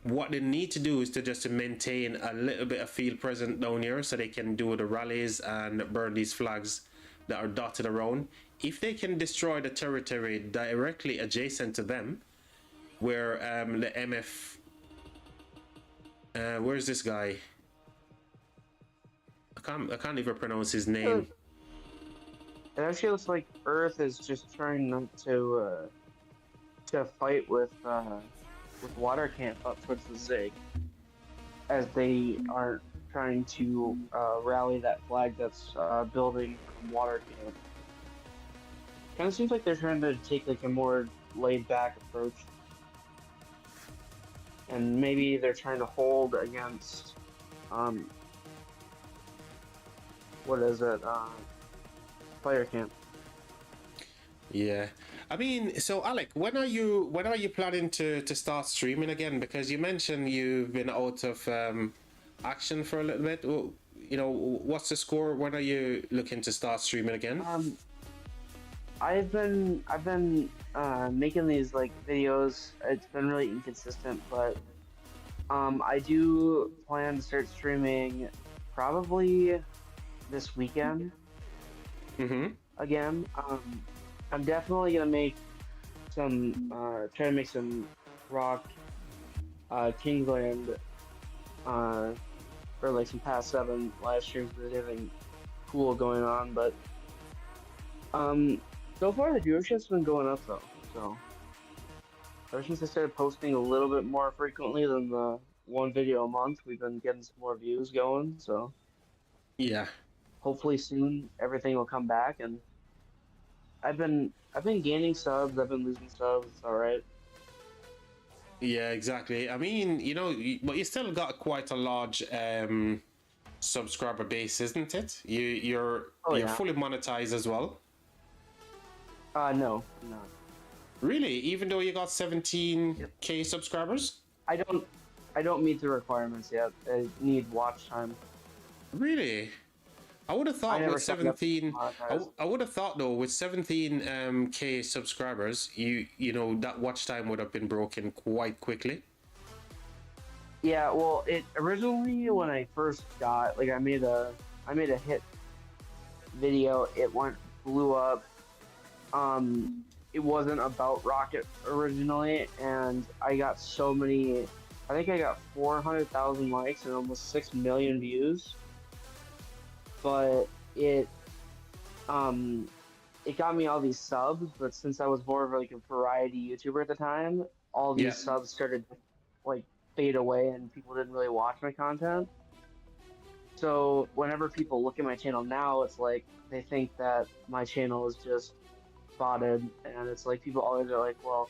what they need to do is to maintain a little bit of field presence down here so they can do the rallies and burn these flags that are dotted around. If they can destroy the territory directly adjacent to them, where the MF, where's this guy? I can't even pronounce his name. It actually looks like Earth is just trying not to fight with water camp up towards the Zig, as they are trying to rally that flag that's building from water camp. Kind of seems like they're trying to take like a more laid back approach, and maybe they're trying to hold against what is it, fire camp. Yeah, I mean, so Alec, when are you planning to start streaming again? Because you mentioned you've been out of action for a little bit. You know, what's the score? When are you looking to start streaming again? I've been making these like videos. It's been really inconsistent, but I do plan to start streaming probably this weekend. Again. I'm definitely gonna make some try to make some rock Kingsland or like some past 7 live streams with anything cool going on, but so far the viewership's been going up though. So ever since I started posting a little bit more frequently than the 1 video a month, we've been getting some more views going. So yeah, hopefully soon everything will come back, and I've been gaining subs, I've been losing subs, it's alright. Yeah, exactly. I mean, you know, but you still got quite a large subscriber base, isn't it? You're fully monetized as well. No. Really? Even though you got 17K subscribers? I don't meet the requirements yet. I need watch time. Really? I would have thought with 17. I would have thought though with 17K subscribers, you know that watch time would have been broken quite quickly. Yeah, well, it originally when I first got I made a hit video. It blew up. It wasn't about Rocket originally, and I got so many. I think I got 400,000 likes and almost 6 million views. But it got me all these subs, but since I was more of like a variety YouTuber at the time, all these subs started like fade away and people didn't really watch my content. So whenever people look at my channel now, it's like they think that my channel is just botted, and it's like people always are like, well,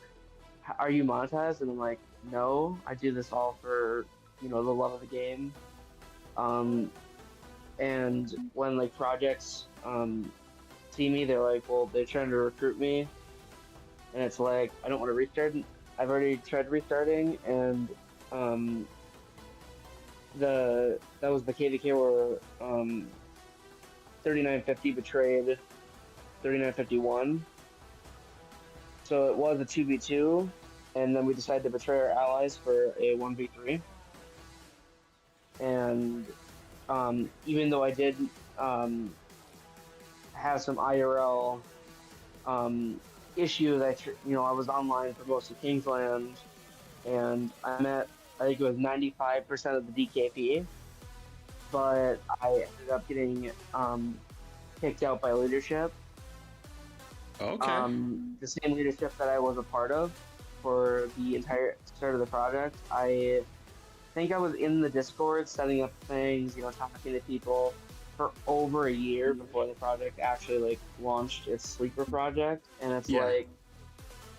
are you monetized? And I'm like, no, I do this all for, the love of the game. And when like projects see me, they're like, well, they're trying to recruit me, and it's like, I don't want to restart. I've already tried restarting, and that was the KDK where 3950 betrayed 3951. So it was a 2v2, and then we decided to betray our allies for a 1v3. And even though I did have some IRL issues, I was online for most of Kingsland, and I met, I think it was 95% of the DKP, but I ended up getting kicked out by leadership. Okay. The same leadership that I was a part of for the entire start of the project. I think I was in the Discord setting up things, talking to people for over a year before the project actually like launched its sleeper project. And it's Yeah. like,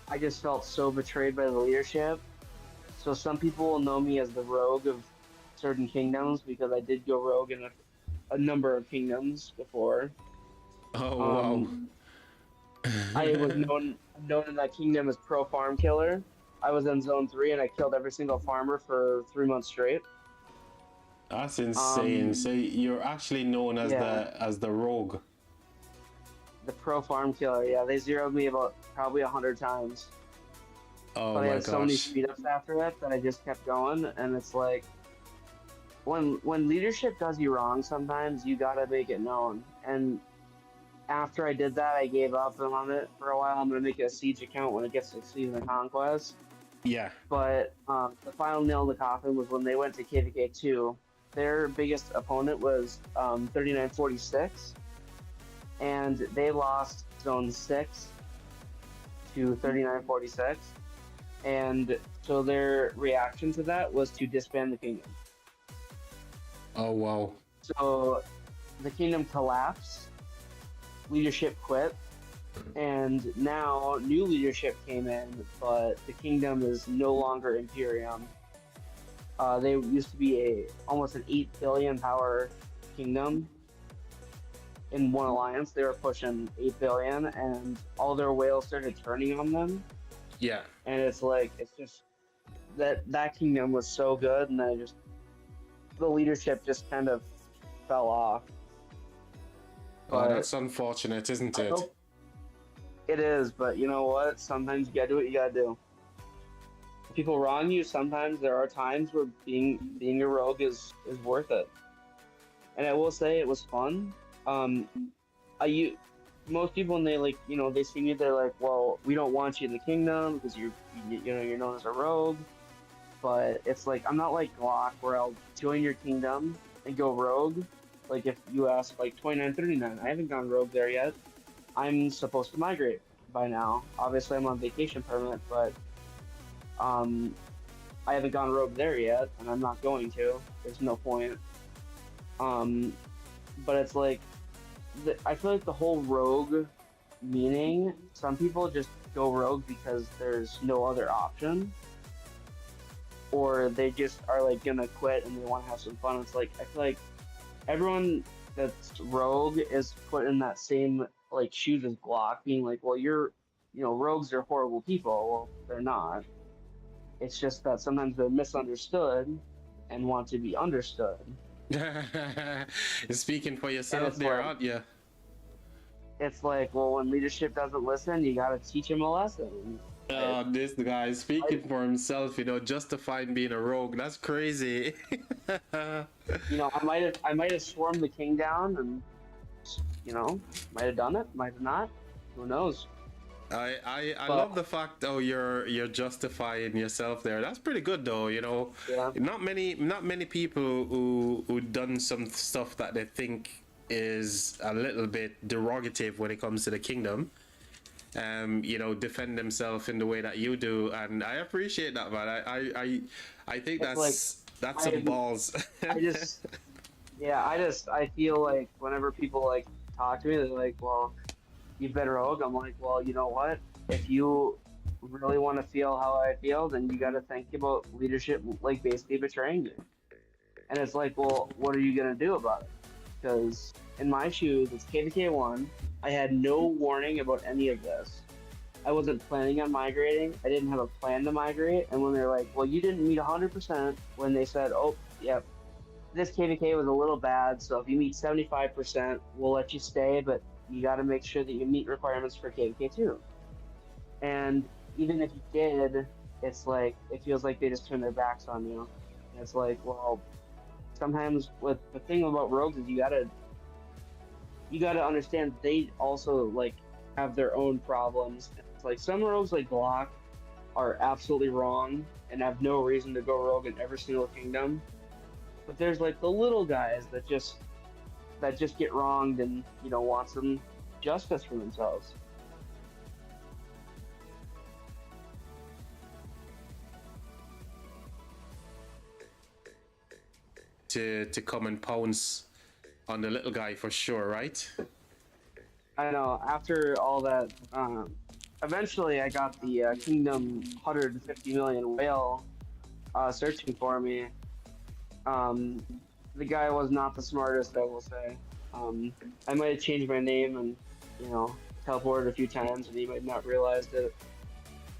I just felt so betrayed by the leadership. So some people will know me as the rogue of certain kingdoms because I did go rogue in a number of kingdoms before. Oh wow. I was known in that kingdom as Pro Farm Killer. I was in Zone 3 and I killed every single farmer for 3 months straight. That's insane. So you're actually known as Yeah, the rogue. the Pro Farm Killer. Yeah, they zeroed me about probably 100 times. Oh But I my had so many gosh. speed ups after it that I just kept going. And it's like, when leadership does you wrong, sometimes you gotta make it known. And after I did that, I gave up on it for a while. I'm gonna make a siege account when it gets to Season of Conquest. Yeah. But the final nail in the coffin was when they went to KVK 2. Their biggest opponent was 3946, and they lost Zone 6 to 3946. And so their reaction to that was to disband the kingdom. Oh wow. So the kingdom collapsed, leadership quit, and now new leadership came in, but the kingdom is no longer Imperium. They used to be almost an 8 billion power kingdom. In one alliance, they were pushing 8 billion, and all their whales started turning on them. Yeah. And it's just that kingdom was so good, and then the leadership just kind of fell off. Oh, But that's unfortunate, isn't I it? hope it is, but you know what? Sometimes you gotta do what you gotta do. If people wrong you, sometimes there are times where being a rogue is worth it. And I will say it was fun. Most people when they they see me, they're like, well, we don't want you in the kingdom because you're known as a rogue. But it's like I'm not like Glock where I'll join your kingdom and go rogue. Like if you ask like 2939, I haven't gone rogue there yet. I'm supposed to migrate by now. Obviously, I'm on vacation permit, but I haven't gone rogue there yet, and I'm not going to. There's no point. But it's like I feel like the whole rogue meaning. Some people just go rogue because there's no other option, or they just are like gonna quit and they want to have some fun. It's like I feel like everyone that's rogue is put in that same like shoes as Glock, being like, well, rogues are horrible people. Well, they're not. It's just that sometimes they're misunderstood and want to be understood. You're speaking for And yourself it's there, like, aren't you? well, when leadership doesn't listen, you gotta teach them a lesson. This guy is speaking for himself, justifying being a rogue. That's crazy. I might have swarmed the king down, and might have done it, might have not. Who knows? I But love the fact you're justifying yourself there. That's pretty good though, yeah, Not many people who done some stuff that they think is a little bit derogative when it comes to the kingdom. Defend themselves in the way that you do, and I appreciate that, man. I think it's like that's some balls. I just I feel like whenever people like talk to me, they're like, well, you've been rogue. I'm like, well, you know what? If you really want to feel how I feel, then you got to think about leadership, like basically betraying you. And it's like, well, what are you gonna do about it? Because in my shoes, it's KVK1. I had no warning about any of this. I wasn't planning on migrating. I didn't have a plan to migrate. And when they're like, well, you didn't meet 100%, when they said, oh, yep, this KVK was a little bad, so if you meet 75%, we'll let you stay, but you got to make sure that you meet requirements for KVK2. And even if you did, it's like it feels like they just turn their backs on you. And it's like, well, sometimes with the thing about rogues is you gotta understand they also like have their own problems. It's like some rogues like Glock are absolutely wrong and have no reason to go rogue in every single kingdom. But there's like the little guys that just get wronged and want some justice for themselves. To come and pounce on the little guy for sure, right? I know. After all that, eventually I got the Kingdom 150 million whale searching for me. Um, the guy was not the smartest, I will say. I might have changed my name and you know teleported a few times, and he might not realized it.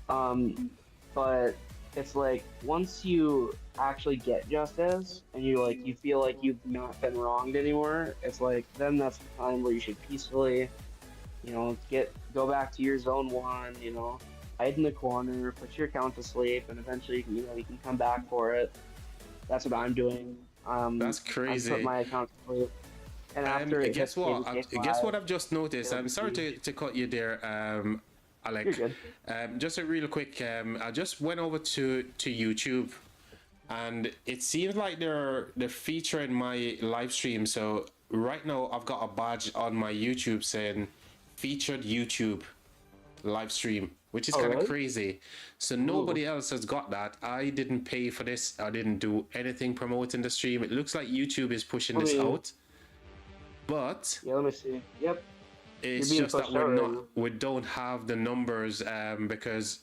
Um, but it's like once you actually get justice and you feel like you've not been wronged anymore, it's like then that's the time where you should peacefully, go back to your zone one, hide in the corner, put your account to sleep, and eventually you can come back for it. That's what I'm doing. That's I put crazy. my account to sleep, and after it hits Guess what? KVK Guess what 5, I've just noticed. it'll I'm sorry be to cut you there, you're Alec. good. Just a real quick. I just went over to YouTube, and it seems like they're featuring my live stream. So right now I've got a badge on my YouTube saying featured YouTube live stream, which is Oh kind of really? crazy. So Ooh, nobody else has got that. I didn't pay for this. I didn't do anything promoting the stream. It looks like YouTube is pushing let this me out, but yeah, let me see. Yep, you're it's being just that pushed out right now. we don't have the numbers, because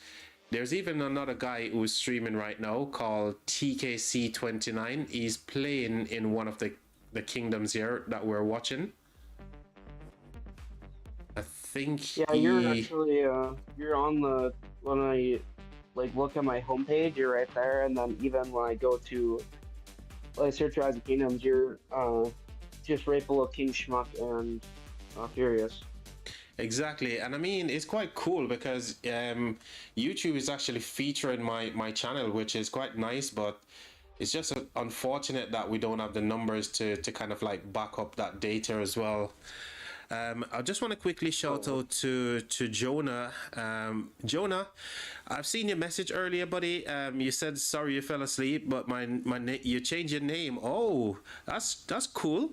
there's even another guy who's streaming right now called 𝒐𝒐𝒏𝒅 𝑪𝒐𝒏𝒕𝒓𝒐𝒍. He's playing in one of the kingdoms here that we're watching. I think Yeah, you're he actually you're on the when I look at my homepage, you're right there, and then even when I go to search Rise of Kingdoms, you're just right below King Schmuck and Furious. exactly. And I mean, it's quite cool because YouTube is actually featuring my channel, which is quite nice, but it's just unfortunate that we don't have the numbers to kind of like back up that data as well. I just want to quickly shout Oh out to Jonah. Jonah, I've seen your message earlier, buddy. You said sorry you fell asleep, but you changed your name. Oh, that's cool.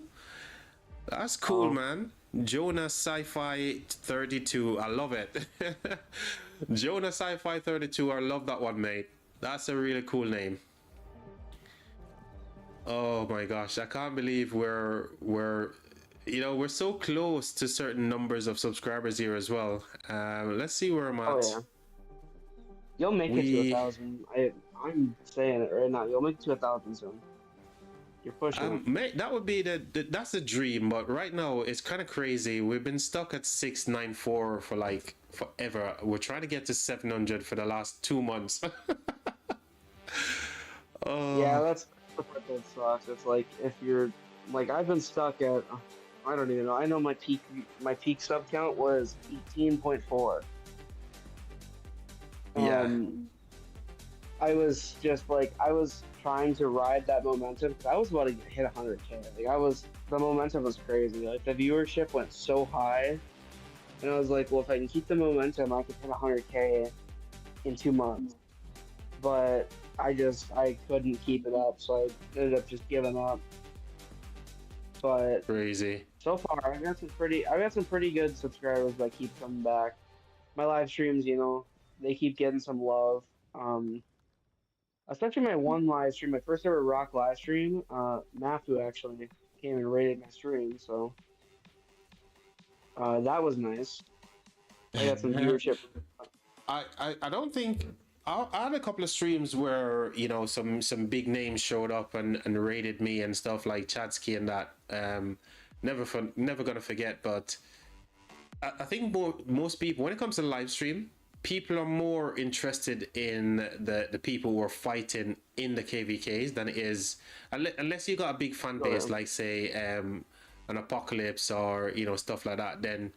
That's yeah. cool, man. Jonah Sci-Fi 32. I love it. Jonah Sci-Fi 32. I love that one, mate. That's a really cool name. Oh my gosh, I can't believe we're so close to certain numbers of subscribers here as well. Let's see where I'm Oh at. yeah. You'll make it to a We thousand. I'm saying it right now. You'll make it to 1,000 soon. You're pushing it. mate, that would be that's the dream, but right now it's kind of crazy. We've been stuck at 694 for like forever. We're trying to get to 700 for the last 2 months. Yeah, Oh, that's the part that sucks. It's like if you're I've been stuck at I don't even know. I know my peak sub count was 18.4. yeah. Um, I was just I was trying to ride that momentum because I was about to hit 100K. The momentum was crazy. Like the viewership went so high, and I was like, well, if I can keep the momentum, I could hit 100K in 2 months. But I couldn't keep it up, so I ended up just giving up. But Crazy. so far, I've got some pretty good subscribers that keep coming back. My live streams, they keep getting some love. Um, Especially my one live stream, my first ever rock live stream. Matthew actually came and rated my stream, so that was nice. I got some viewership. I don't think I had a couple of streams where some big names showed up and rated me and stuff like Chadsky and that. Never gonna forget. But I think most people, when it comes to live stream, people are more interested in the people who are fighting in the KVKs than it is, unless you got a big fan Oh base yeah. like say an Apocalypse or stuff like that. Then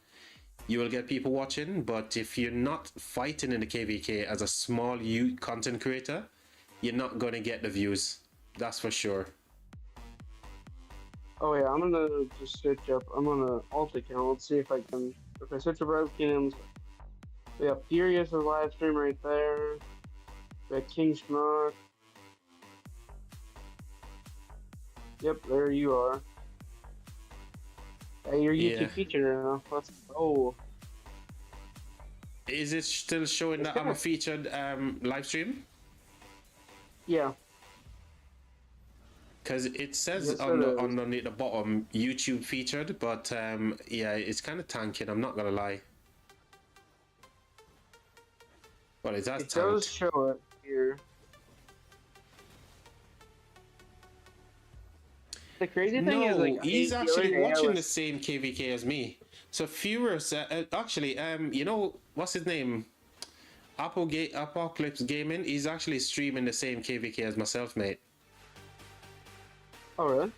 you will get people watching. But if you're not fighting in the KVK as a small content creator, you're not going to get the views. That's for sure. Oh yeah, I'm gonna just switch up. I'm gonna alt account. Let's see if I can. If I switch up Rise Kingdoms, we have Furious as live stream right there. We have Kingsland. Yep, there you are. Hey, your YouTube feature now. Let's go. Is it still showing that I'm a featured live stream? Yeah. Because it says underneath the bottom YouTube featured, but yeah, it's kind of tanking. I'm not gonna lie. Well, it does show it here. The crazy thing is, like, he's actually watching the same KVK as me. So Furious, actually, you know what's his name? Apocalypse Gaming. He's actually streaming the same KVK as myself, mate. Oh really?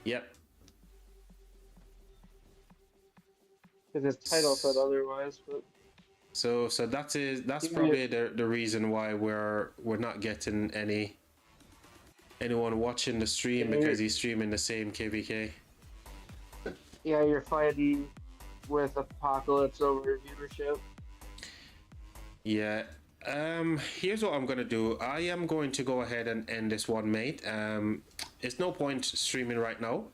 Yep. Because his title said otherwise, but. So that's probably the reason why we're not getting anyone watching the stream, because he's streaming the same KVK. Yeah, you're fighting with Apocalypse over viewership. Yeah. Here's what I'm gonna do. I am going to go ahead and end this one, mate. It's no point streaming right now.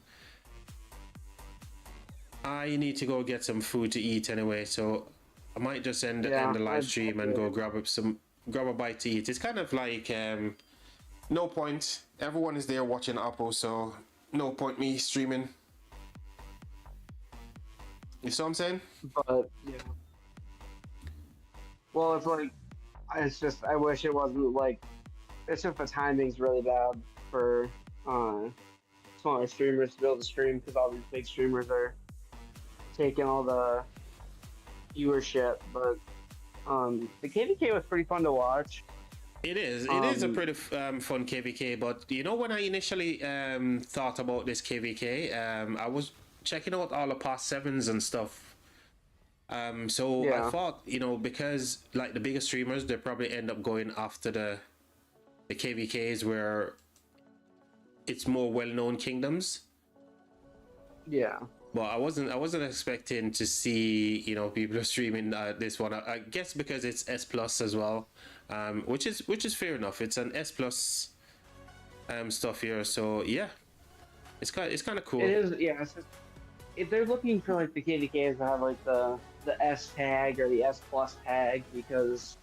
I need to go get some food to eat anyway, so I might just end the live stream and go grab a bite to eat. It's kind of like no point. Everyone is there watching Apple, so no point me streaming. You see what I'm saying? But yeah. Well, it's like, it's just, I wish it wasn't like, it's just the timing's really bad for smaller streamers to be able to stream, because all these big streamers are taking all the viewership. But the KVK was pretty fun to watch. It is. It is a pretty fun KVK. But you know, when I initially thought about this KVK, I was checking out all the past 7s and stuff. So I thought, you know, because like the bigger streamers, they probably end up going after the KVKs where it's more well-known kingdoms. Yeah. But I wasn't expecting to see, you know, people are streaming this one. I guess because it's S Plus as well, which is fair enough. It's an S Plus stuff here, so yeah, it's kind of cool. It is, yeah. It's just, if they're looking for like the KVKs to have like the S tag or the S Plus tag, because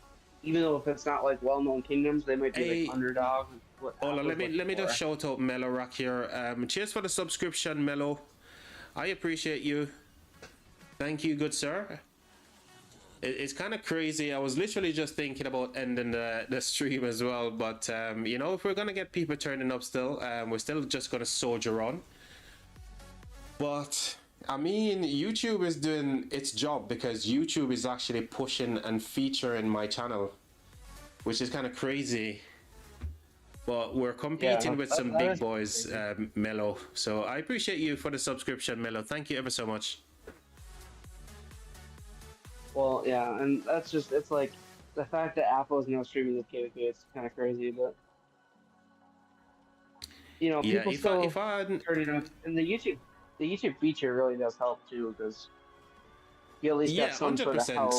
even though if it's not like well-known kingdoms, they might be like underdog. Hold on, let me just shout out Mellow Rock here. Cheers for the subscription, Mellow. I appreciate you. Thank you, good sir. It's kind of crazy. I was literally just thinking about ending the stream as well, but you know, if we're gonna get people turning up still, we're still just gonna soldier on. But I mean, YouTube is doing its job, because YouTube is actually pushing and featuring my channel, which is kind of crazy. But we're competing with some big boys, Mello. So I appreciate you for the subscription, Mello. Thank you ever so much. Well, yeah, and that's just, it's like, the fact that Apple is now streaming the KVK, it's kind of crazy, but, you know, people still turning on, and the YouTube feature really does help too, because you at least get some 100%. Sort of help.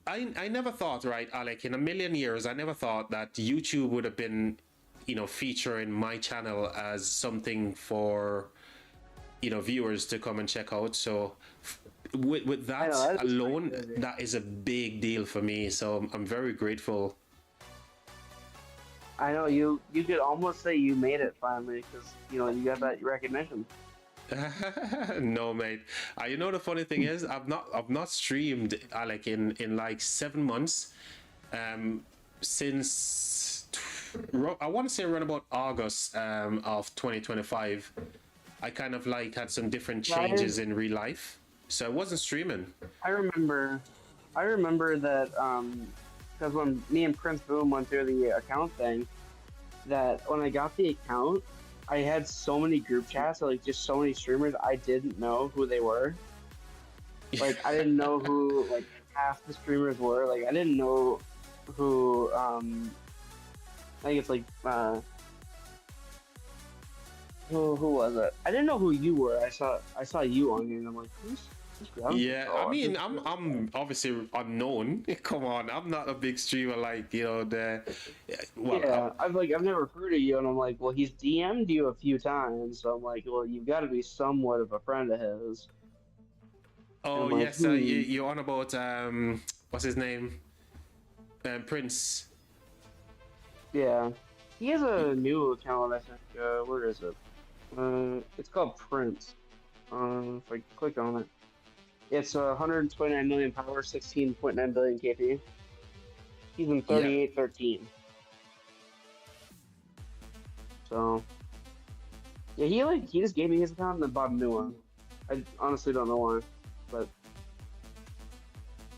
I never thought, right, Alec, in a million years, I never thought that YouTube would have been, you know, featuring my channel as something for, you know, viewers to come and check out. So with that alone, that is a big deal for me. So I'm very grateful. I know you could almost say you made it finally, because, you know, you got that recognition. No, mate. You know, the funny thing is, I've not streamed, Alec, in like 7 months, since I want to say around about August of 2025. I kind of like had some different changes in real life, so I wasn't streaming. I remember that because when me and Prince Boom went through the account thing, that when I got the account, I had so many group chats, like just so many streamers, I didn't know who they were. Like I didn't know who like half the streamers were. Like I didn't know who I think it's like who was it? I didn't know who you were. I saw you on here and I'm like, who's ground Yeah, I control? mean, I'm obviously unknown. Come on, I'm not a big streamer like the. Well, Yeah, I've never heard of you and I'm like, well he's DM'd you a few times, so I'm like, well you've got to be somewhat of a friend of his. And oh I'm like, yes, you're on about what's his name? Prince. yeah. He has a new account, I think. Where is it? It's called Prince. If I click on it, it's 129 million power, 16.9 billion KP. He's in Yeah. 3813. So yeah, he just gave me his account and then bought a new one. I honestly don't know why, but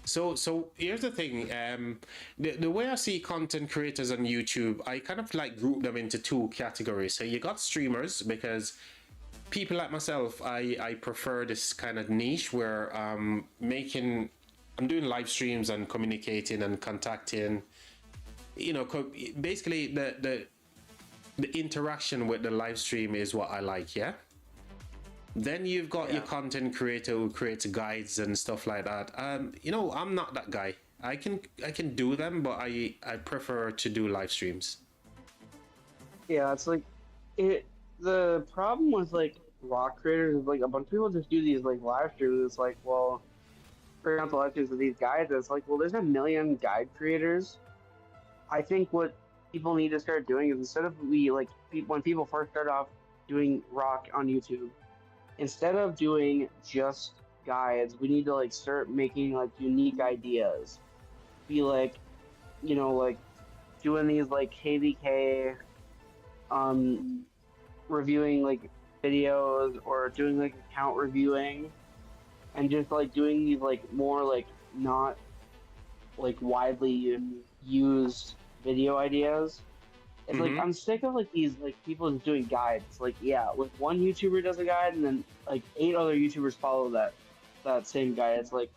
So here's the thing. The way I see content creators on YouTube, I kind of like group them into two categories. So you got streamers, because people like myself, I prefer this kind of niche where I'm doing live streams and communicating and contacting. Basically the interaction with the live stream is what I like. Yeah. Then you've got your content creator who creates guides and stuff like that. I'm not that guy. I can do them, but I prefer to do live streams. yeah, it's like it. The problem with like rock creators is like a bunch of people just do these like live streams. It's like, well, for example, live streams of these guides. It's like, well, there's a million guide creators. I think what people need to start doing is instead of when people first start off doing rock on YouTube, instead of doing just guides, we need to like start making like unique ideas. Be like, like doing these like KVK, reviewing like videos or doing like account reviewing, and just like doing these like more like not like widely used video ideas. It's like I'm sick of like these like people just doing guides. Like yeah, like one YouTuber does a guide and then like 8 other YouTubers follow that same guide. It's like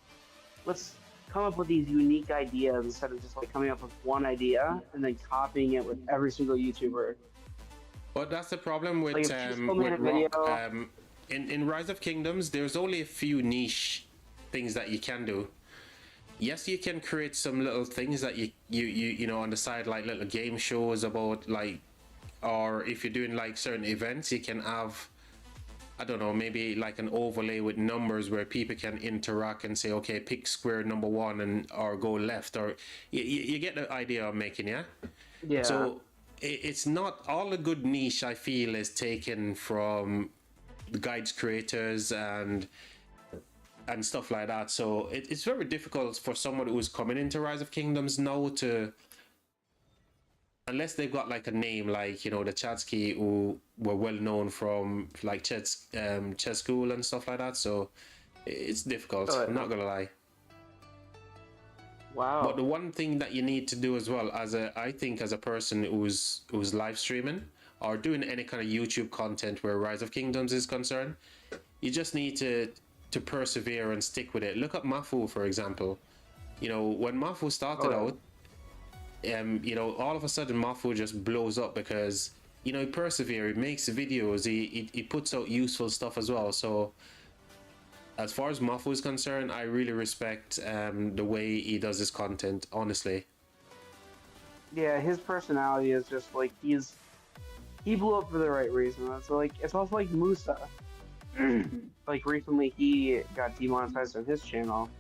let's come up with these unique ideas instead of just like coming up with one idea and then copying it with every single YouTuber. But that's the problem Like if Chisco made with a video, rock. In Rise of Kingdoms, there's only a few niche things that you can do. Yes, you can create some little things that you on the side, like little game shows about like, or if you're doing like certain events, you can have, I don't know, maybe like an overlay with numbers where people can interact and say, okay, pick square number 1 and or go left, or you get the idea I'm making, yeah. yeah. So it's not all the good niche I feel is taken from the guides creators and stuff like that. So it's very difficult for someone who's coming into Rise of Kingdoms now to, unless they've got like a name like the 𝒏𝒐𝒏𝒅 who were well known from like chess school and stuff like that. So it's difficult. I'm not gonna lie. Wow. But the one thing that you need to do as well, I think as a person who's live streaming or doing any kind of YouTube content where Rise of Kingdoms is concerned, you just need to persevere and stick with it. Look at 𝒏𝒐𝒏𝒅, for example. When 𝒏𝒏𝒅 started out, all of a sudden 𝒏𝒏𝒅 just blows up because he perseveres, he makes videos, he puts out useful stuff as well. So as far as 𝒏𝒏𝒅 is concerned, I really respect the way he does his content, honestly. Yeah, his personality is just like he blew up for the right reason. It's also like Musa. Like recently he got demonetized on his channel.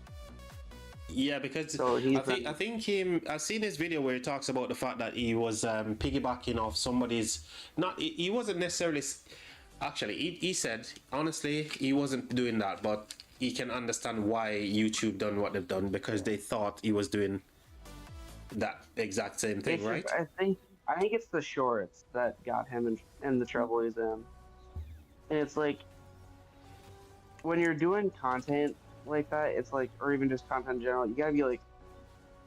Yeah, because so I think I've seen this video where he talks about the fact that he was piggybacking off somebody's, he wasn't necessarily, actually he said honestly he wasn't doing that, but he can understand why YouTube done what they've done, because they thought he was doing that exact same thing, right? I think it's the shorts that got him in the trouble he's in. And it's like, when you're doing content like that, it's like, or even just content in general, you gotta be like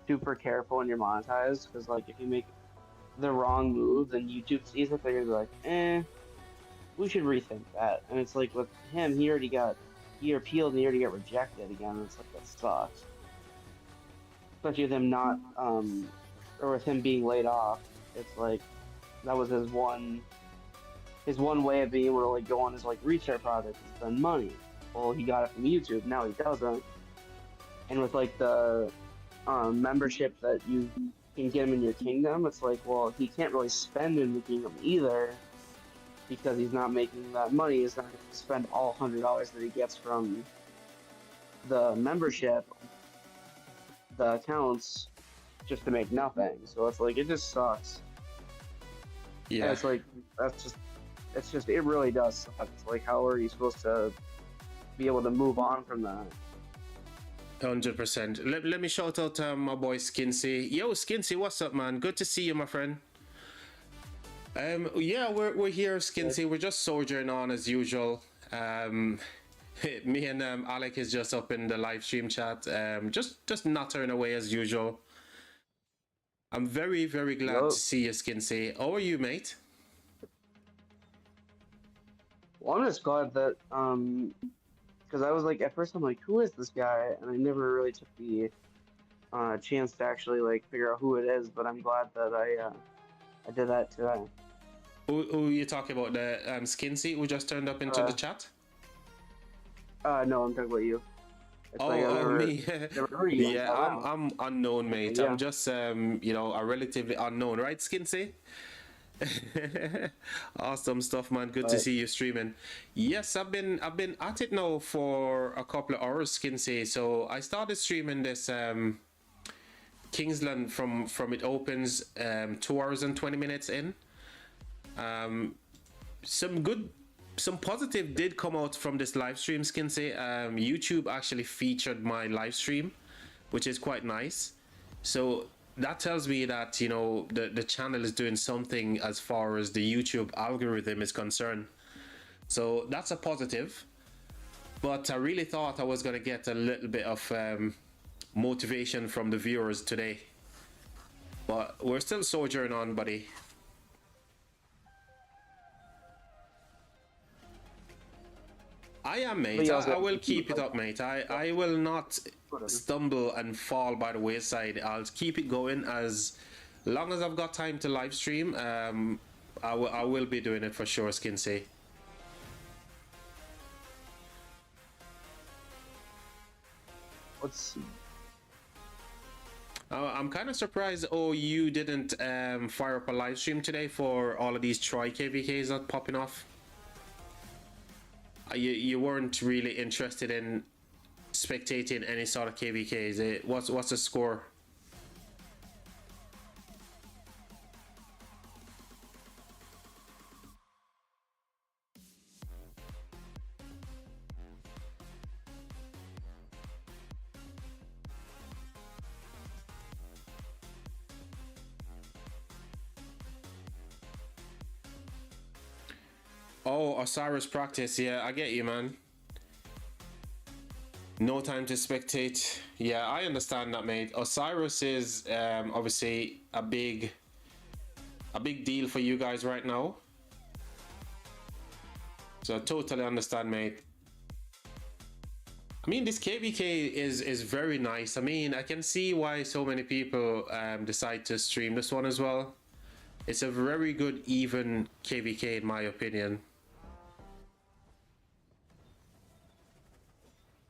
super careful when you're monetized, because like if you make the wrong move, then YouTube sees it, they're gonna be like, we should rethink that. And it's like with him, he he appealed in the year to get rejected again. It's like that sucks. Especially with him not or with him being laid off. It's like that was his one way of being able to like go on his like restart project and spend money. Well, he got it from YouTube. Now he doesn't. And with like the membership that you can get him in your kingdom, it's like, well, he can't really spend in the kingdom either because he's not making that money. He's not going to spend all $100 that he gets from the membership, the accounts, just to make nothing. So it's like, it just sucks. Yeah. And it's like, it really does suck. It's like, how are you supposed to be able to move on from that? 100%. Let me shout out my boy Skinsy. Yo, Skinsy, what's up, man? Good to see you, my friend. Yeah, we're here, Skinsy. We're just soldiering on as usual. Me and Alec is just up in the live stream chat. Just nattering away as usual. I'm very, very glad to see you, Skinsy. How are you, mate? Well, I'm just glad that because I was like, at first I'm like, who is this guy? And I never really took the chance to actually like figure out who it is. But I'm glad that I did that today. Who are you talking about? The Skinsy who just turned up into the chat? No, I'm talking about you. It's Me. never heard you. Yeah, I'm unknown, mate. Yeah. I'm just you know, a relatively unknown, right, Skinsy? Awesome stuff, man. Good to see you streaming. Yes, I've been at it now for a couple of hours, Skinsy. So I started streaming this Kingsland from it opens 2 hours and 20 minutes in. Some positive did come out from this live stream, Skinsy. YouTube actually featured my live stream, which is quite nice. So that tells me that, you know, the channel is doing something as far as the YouTube algorithm is concerned. So that's a positive. But I really thought I was going to get a little bit of motivation from the viewers today. But we're still soldiering on, buddy. I am, mate. I will keep it up, mate. I will not stumble and fall by the wayside. I'll keep it going as long as I've got time to live stream. I will be doing it for sure, Skinsy. Let's see. I'm kind of surprised. Oh, you didn't fire up a live stream today for all of these Troy KVKs that popping off. You weren't really interested in spectating any sort of KVKs. What's the score? Oh, Osiris practice. Yeah, I get you, man. No time to spectate. Yeah, I understand that, mate. Osiris is obviously a big deal for you guys right now. So I totally understand, mate. I mean, this KVK is very nice. I mean, I can see why so many people decide to stream this one as well. It's a very good, even KVK in my opinion.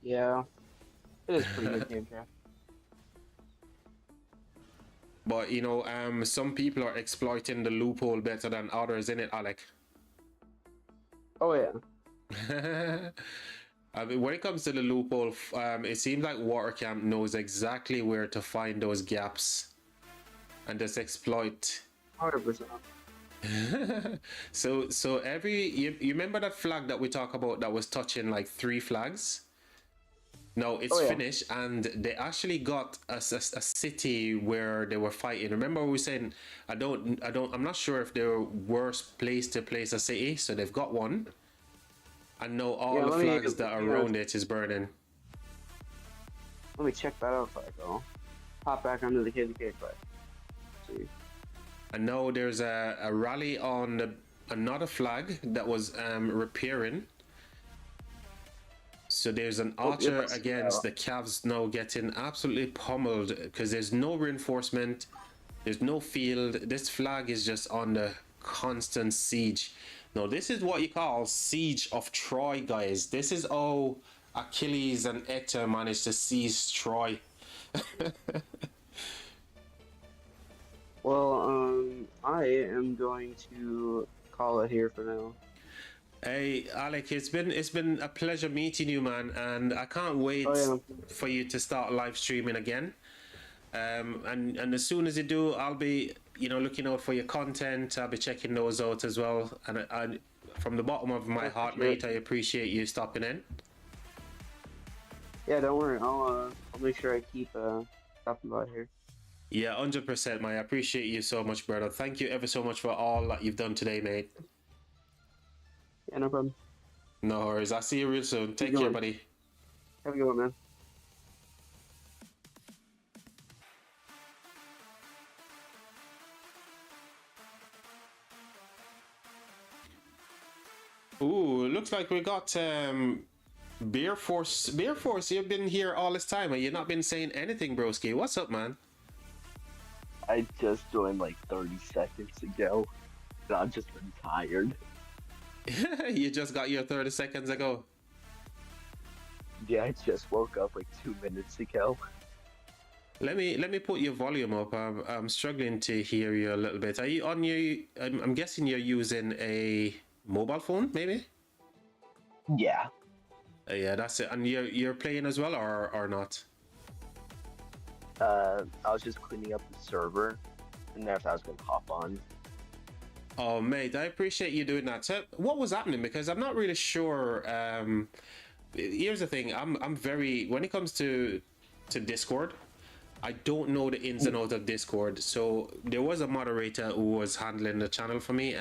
Yeah, it is pretty good game, yeah. But you know, some people are exploiting the loophole better than others, innit, Alec? Oh yeah. I mean, when it comes to the loophole, it seems like Watercamp knows exactly where to find those gaps and just exploit. 100%. So every you remember that flag that we talk about that was touching like 3 flags? No, it's finished, and they actually got a city where they were fighting. Remember we were saying I'm not sure if they're worse place to place a city, so they've got one. And now all the flags that are around it is burning. Let me check that out if I go. Hop back onto the KVK class. See. And now there's a rally on another flag that was repairing. So there's an Oh, yep, Archer I see against that. the Cavs now getting absolutely pummeled because there's no reinforcement, there's no field. This flag is just under constant siege. Now this is what you call siege of Troy, guys. This is how Achilles and Hector managed to seize Troy. Well, I am going to call it here for now. Hey Alec, it's been a pleasure meeting you, man, and I can't wait Oh for you to start live streaming again. And as soon as you do, I'll be looking out for your content. I'll be checking those out as well. And I from the bottom of my heart, mate, I appreciate you stopping in. yeah, don't worry. I'll make sure I keep stopping by here. Yeah, 100%, mate. I appreciate you so much, brother. Thank you ever so much for all that you've done today, mate. Yeah, no problem. No worries. I'll see you real soon. Take care, buddy. Have a good one, man. Ooh, looks like we got 𝒐𝒅 𝒐𝒍, you've been here all this time and you've not been saying anything, broski. What's up, man? I just joined like 30 seconds ago, and I've just been tired. You just got your 30 seconds ago. Yeah, I just woke up like 2 minutes ago. Let me put your volume up. I'm struggling to hear you a little bit. Are you on your? I'm guessing you're using a mobile phone, maybe. Yeah. Yeah, that's it. And you're playing as well, or not? I was just cleaning up the server, and if I was gonna hop on. Oh, mate, I appreciate you doing that. So, what was happening? Because I'm not really sure. Here's the thing. I'm very, when it comes to Discord, I don't know the ins and outs of Discord. So there was a moderator who was handling the channel for me.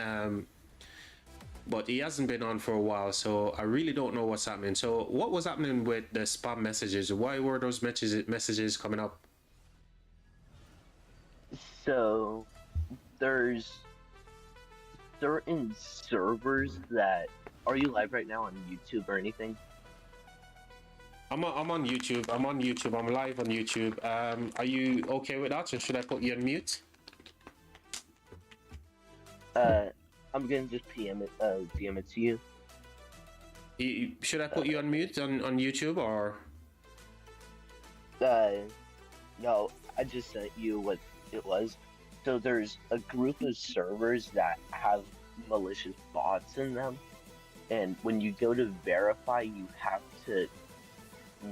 But he hasn't been on for a while, so I really don't know what's happening. So what was happening with the spam messages? Why were those messages coming up? So there's certain servers that. Are you live right now on YouTube or anything? I'm on YouTube. I'm on YouTube. I'm live on YouTube. Are you okay with that, or should I put you on mute? I'm gonna just DM it to you. Should I put you on mute on YouTube, or? No, I just sent you what it was. So there's a group of servers that have malicious bots in them, and when you go to verify, you have to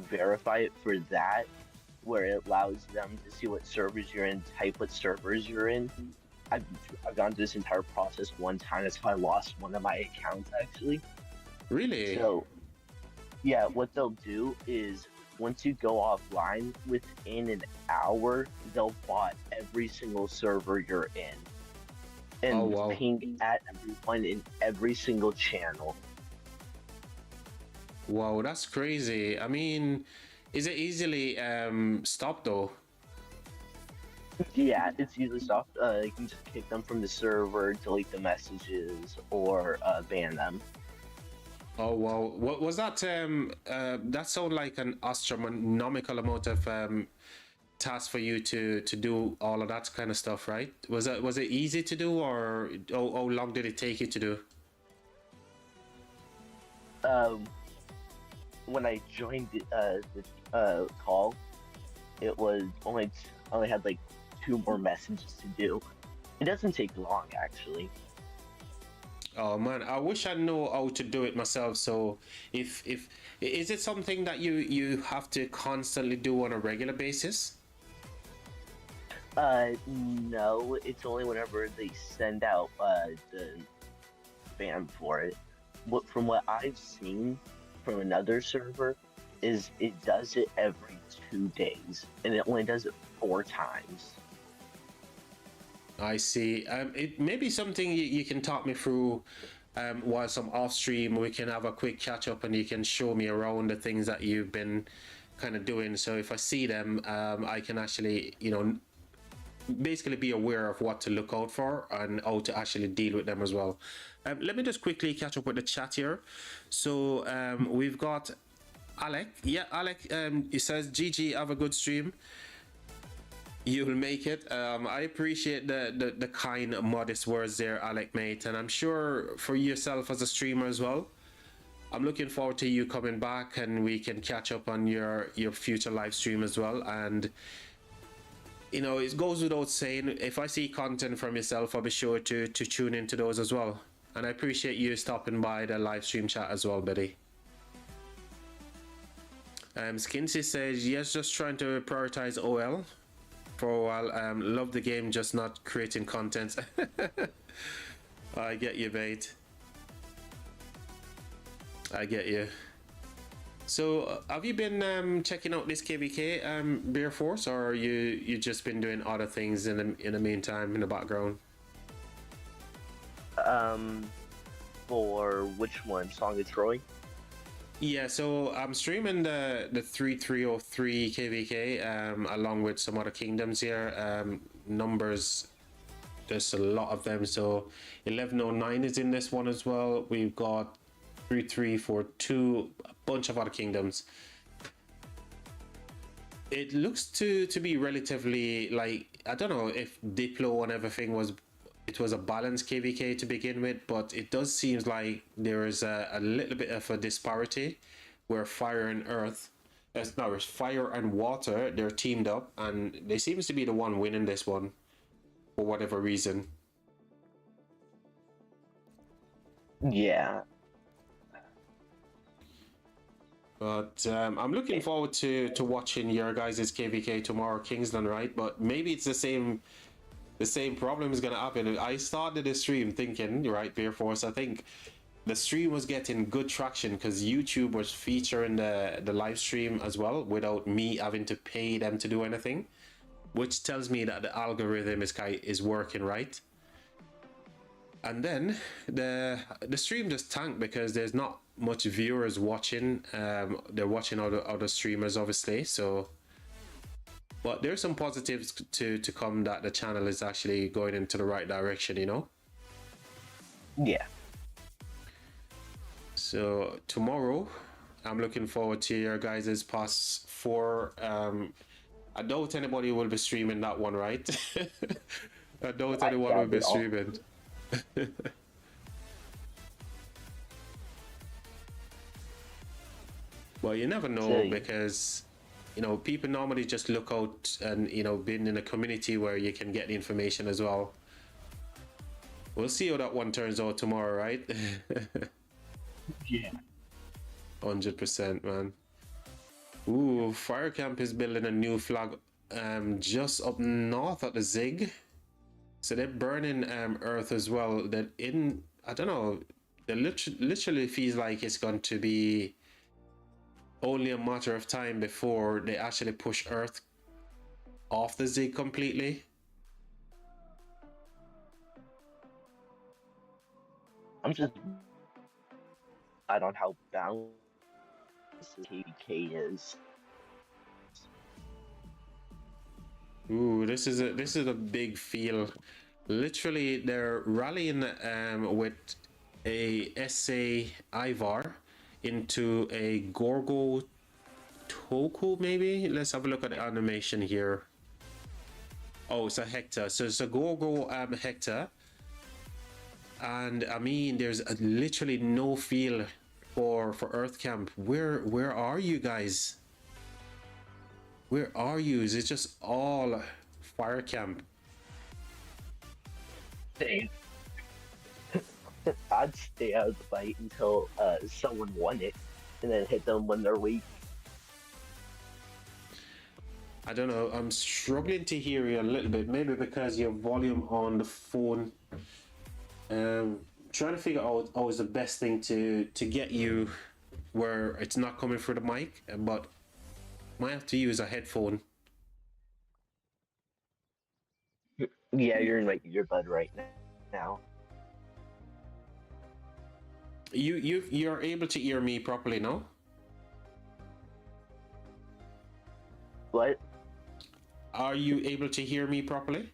verify it for that, where it allows them to see what servers you're in, type what servers you're in. I've gone through this entire process one time. That's how I lost one of my accounts, actually. Really? So, yeah, what they'll do is once you go offline, within an hour, they'll bot every single server you're in. And ping at everyone in every single channel. Wow, that's crazy. I mean, is it easily stopped though? Yeah, it's usually stopped. You can just kick them from the server, delete the messages, or ban them. Oh wow, what was that? That sounded like an astronomical amount of task for you to do all of that kind of stuff, right? Was it easy to do, or how long did it take you to do? When I joined the call, it was only had like 2 more messages to do. It doesn't take long, actually. Oh man, I wish I know how to do it myself. So if is it something that you have to constantly do on a regular basis? No, it's only whenever they send out the ban for it. From what I've seen from another server, is it does it every 2 days, and it only does it 4 times. I see. It may be something you can talk me through whilst I'm off stream. We can have a quick catch up and you can show me around the things that you've been kind of doing. So if I see them, I can actually, basically be aware of what to look out for and how to actually deal with them as well. Let me just quickly catch up with the chat here. So we've got Alec, yeah, Alec, he says, GG, have a good stream. You'll make it. I appreciate the kind, modest words there, Alec, mate. And I'm sure for yourself as a streamer as well, I'm looking forward to you coming back and we can catch up on your future live stream as well. And, you know, it goes without saying, if I see content from yourself, I'll be sure to tune into those as well. And I appreciate you stopping by the live stream chat as well, buddy. Skinsy says, yes, just trying to prioritize OL for a while. Love the game, just not creating content. I get you, mate. I get you. So, have you been checking out this KVK Beer Force, or you just been doing other things in the meantime in the background? For which one? Song of Troy? Yeah, so I'm streaming the 3303 KVK along with some other kingdoms here. Numbers, there's a lot of them. So 1109 is in this one as well. We've got 3342, a bunch of other kingdoms. It looks to be relatively, like, I don't know if Diplo and everything was a balanced KVK to begin with, but it does seem like there is a little bit of a disparity where fire and earth, fire and water, they're teamed up, and they seems to be the one winning this one for whatever reason. Yeah. But I'm looking forward to watching your guys' KVK tomorrow, Kingsland, right? But maybe it's the same problem is gonna happen. I started the stream thinking, right, Beer Force, I think the stream was getting good traction because YouTube was featuring the live stream as well without me having to pay them to do anything, which tells me that the algorithm is working right. And then the stream just tanked because there's not much viewers watching. They're watching other streamers, obviously, so. But there's some positives to come that the channel is actually going into the right direction, you know? Yeah. So tomorrow, I'm looking forward to your guys' Pass 4. I doubt anybody will be streaming that one, right? I doubt anyone will be streaming. Well, you never know because... You know, people normally just look out and, you know, being in a community where you can get the information as well. We'll see how that one turns out tomorrow, right? Yeah. 100%, man. Ooh, Fire Camp is building a new flag just up north at the Zig. So they're burning earth as well. That I don't know, it literally feels like it's going to be only a matter of time before they actually push Earth off the Zig completely. I'm just on how balanced KVK is. Ooh, this is a big feel. Literally, they're rallying with a 𝑮𝒓𝒐𝒖𝒏𝒅 into a Gorgo Toku, maybe? Let's have a look at the animation here. Oh, it's a Hector. So it's a Gorgo Hector. And I mean, there's literally no feel for Earth Camp. Where are you guys? Where are you? Is it just all Fire Camp? Same. I'd stay out of the fight until someone won it, and then hit them when they're weak. I don't know. I'm struggling to hear you a little bit. Maybe because your volume on the phone. Trying to figure out always the best thing to get you where it's not coming through the mic, but might have to use a headphone. Yeah, you're in like your bud right now. You're able to hear me properly now? What? Are you able to hear me properly?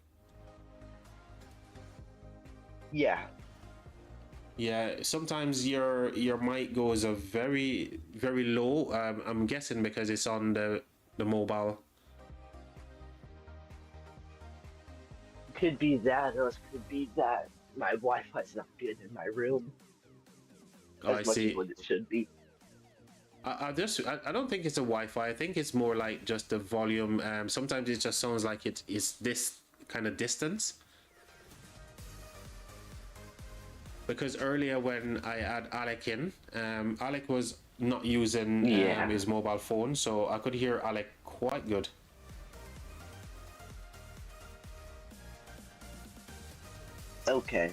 Yeah. Yeah, sometimes your mic goes a very low. I'm guessing because it's on the mobile. Could be that, or else could be that my Wi-Fi's not good in my room Oh, I as much as see. what it should be. I don't think it's a Wi-Fi. I think it's more like just the volume. Sometimes it just sounds like it is this kind of distance. Because earlier when I had Alec in, Alec was not using Yeah. his mobile phone, so I could hear Alec quite good. Okay.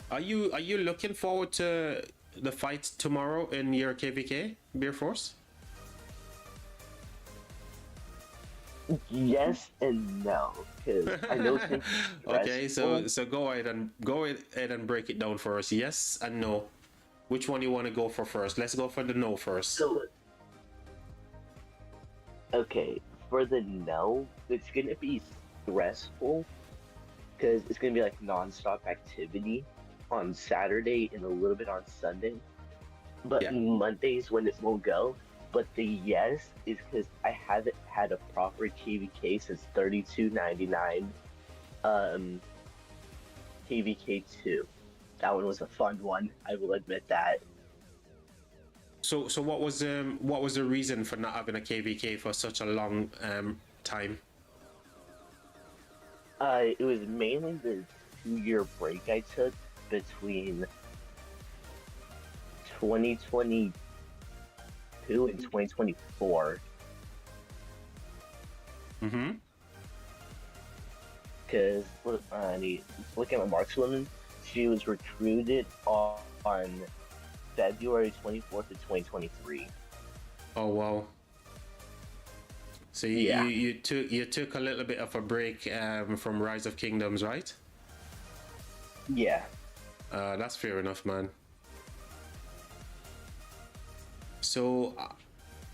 Are you looking forward to the fight tomorrow in your KVK Beer Force? Yes and no, because I know it's gonna be Okay, stressful. so go ahead and break it down for us. Yes and no. Which one you want to go for first? Let's go for the no first. So, okay, for the no, it's gonna be stressful because it's gonna be like nonstop activity on Saturday and a little bit on Sunday. But Yeah. Mondays when it won't go. But the yes is because I haven't had a proper KVK since 32.99 KVK2. That one was a fun one, I will admit that. So what was the reason for not having a KVK for such a long time? It was mainly the 2 year break I took between 2022 and 2024. Mm-hmm. Because look at my markswoman, she was recruited on February 24th of 2023. Oh wow. So Yeah. you took a little bit of a break from Rise of Kingdoms, right? Yeah. That's fair enough, man. So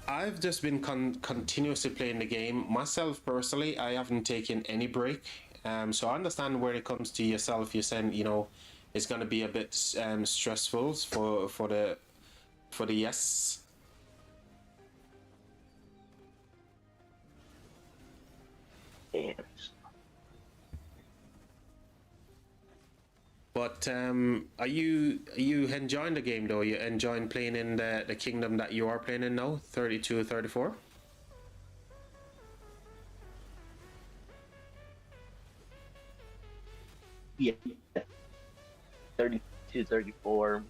I've just been continuously playing the game. Myself personally, I haven't taken any break. So I understand where it comes to yourself. You're saying, you know, it's going to be a bit stressful for the yes. And But are you enjoying the game though? You enjoying playing in the kingdom that you are playing in now, 32, 34? yeah, 32, 34.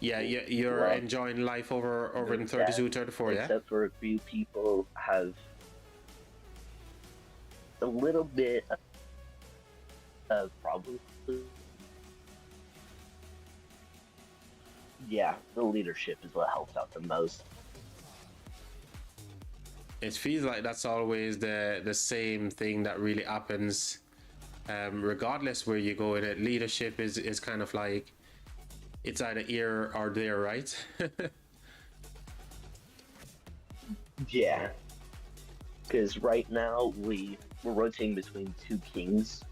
Yeah, you're Love enjoying life over in that, 32, 34, yeah? except for a few people have a little bit of problems. Yeah, the leadership is what helps out the most. It feels like that's always the same thing that really happens, regardless where you go in it. Leadership is kind of like it's either here or there, right? Yeah, because right now we're rotating between two kings.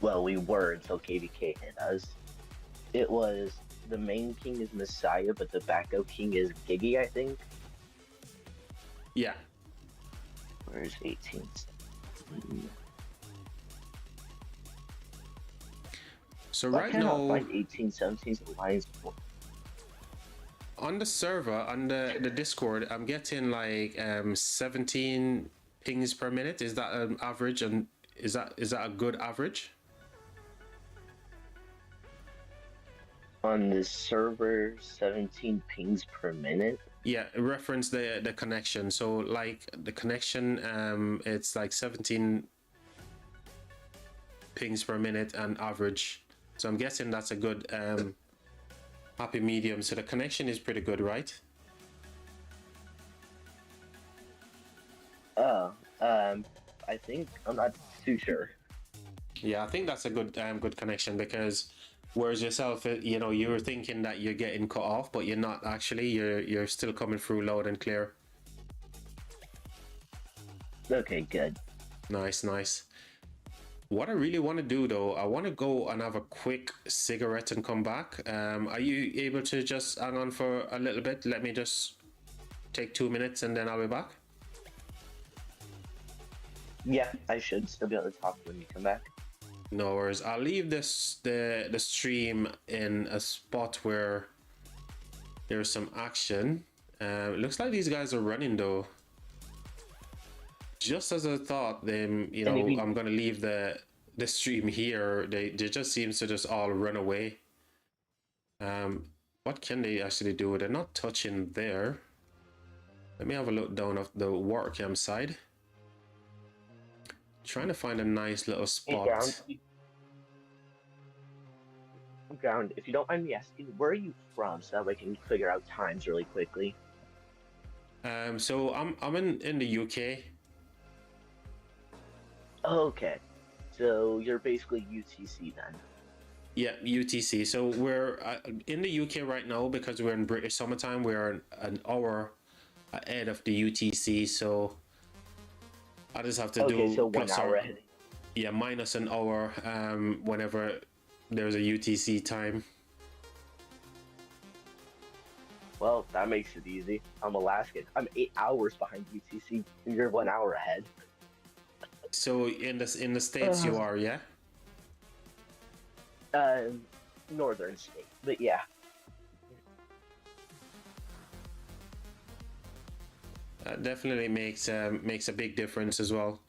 Well, we were until KVK hit us. It was the main king is Messiah, but the backup king is Giggy, I think. Yeah. Where's 18? So Why right can't I now find 1817's alliance? on the server, on the Discord, I'm getting like 17 pings per minute. Is that an average, and is that a good average? On the server, 17 pings per minute. Yeah, reference the connection. So like the connection, it's like 17 pings per minute and average. So I'm guessing that's a good happy medium. So the connection is pretty good, right? Oh, I think I'm not too sure. Yeah, I think that's a good connection, because whereas yourself, you know, you're thinking that you're getting cut off, but you're not actually. You're still coming through loud and clear. Okay, good. Nice, nice. What I really want to do though, I want to go and have a quick cigarette and come back. Are you able to just hang on for a little bit? Let me just take 2 minutes and then I'll be back. Yeah, I should still be able to talk when you come back. No worries. I'll leave this the stream in a spot where there's some action. It looks like these guys are running though. Just as I thought, them, you know, I'm gonna leave the stream here. They just seems to just all run away. What can they actually do? They're not touching there. Let me have a look down of the water cam side. Trying to find a nice little spot. Ground, if you don't mind me asking, where are you from, so that way I can figure out times really quickly? So I'm in the UK. Okay, so you're basically UTC then. Yeah, UTC. So we're in the UK right now because we're in British summertime. We're an hour ahead of the UTC, so I just have to do so 1 hour ahead. Yeah, minus an hour whenever there's a UTC time. Well, that makes it easy. I'm Alaskan. I'm 8 hours behind UTC, and you're 1 hour ahead. So in the States you are, yeah? Northern state, but yeah. That definitely makes a big difference as well.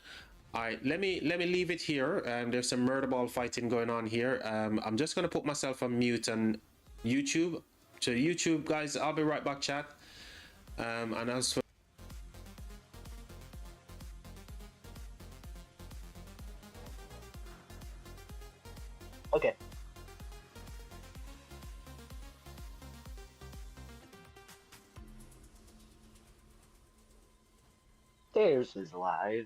All right, let me leave it here. There's some murder ball fighting going on here. I'm just gonna put myself on mute on YouTube. So YouTube guys, I'll be right back, chat. And as for Okay. There's is live.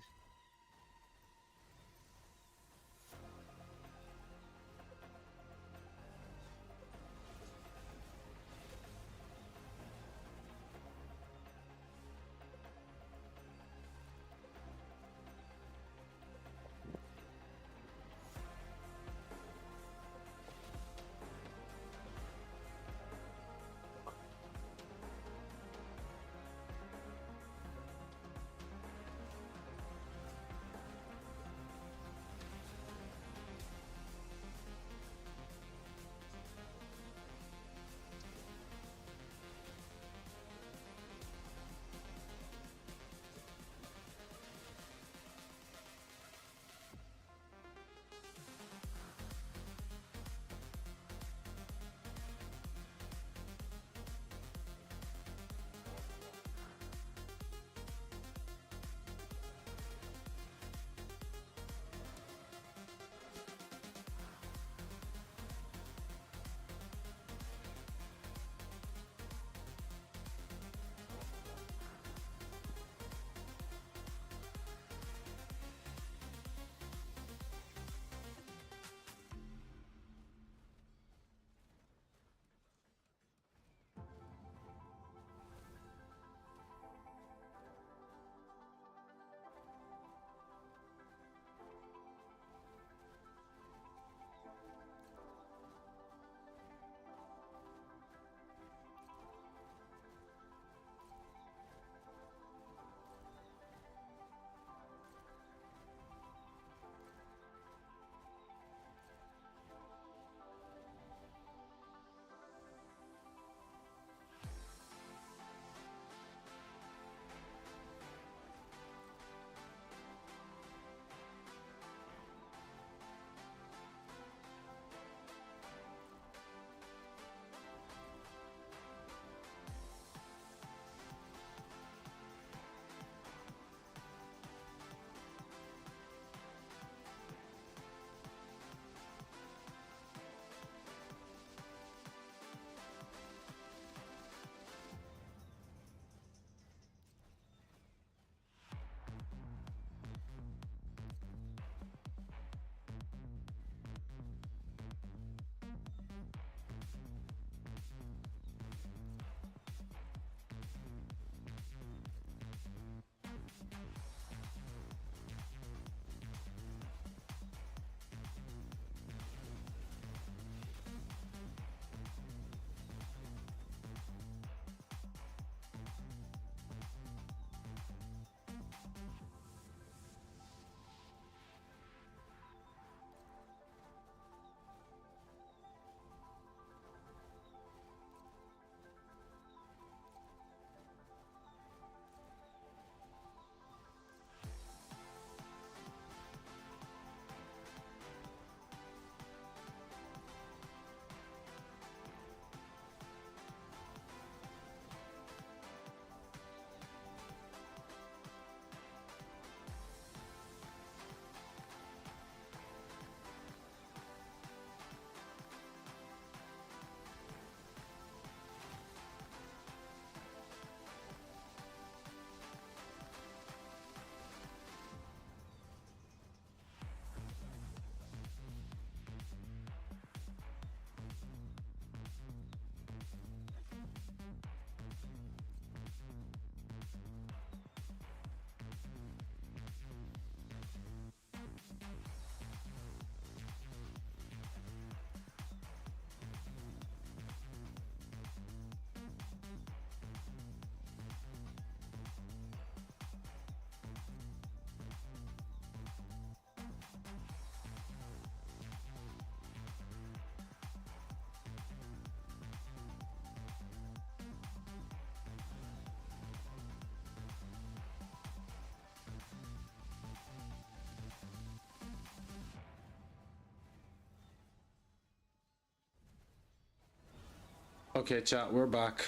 Okay, chat, we're back.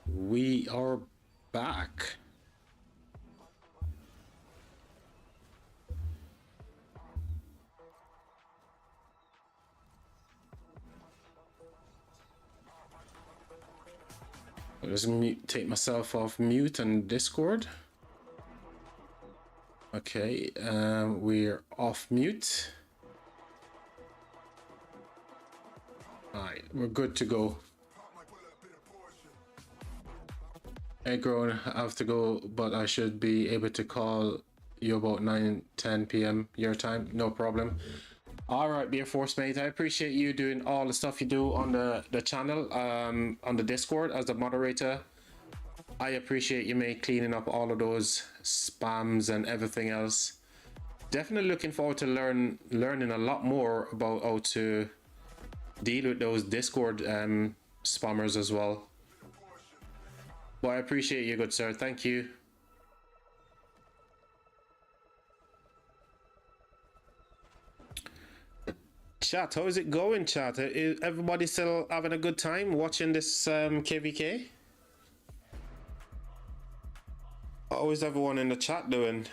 We are back. I'll just take myself off mute and Discord. Okay, we're off mute. Alright, we're good to go. Hey, Grown, I have to go, but I should be able to call you about 9-10 p.m. your time. No problem. All right, 𝒐𝒏𝒅 mate, I appreciate you doing all the stuff you do on the channel, on the Discord as the moderator. I appreciate you, mate, cleaning up all of those spams and everything else. Definitely looking forward to learning a lot more about how to deal with those Discord spammers as well. But I appreciate you, good sir. Thank you. Chat, how is it going, chat? Is everybody still having a good time watching this KVK? How is everyone in the chat doing?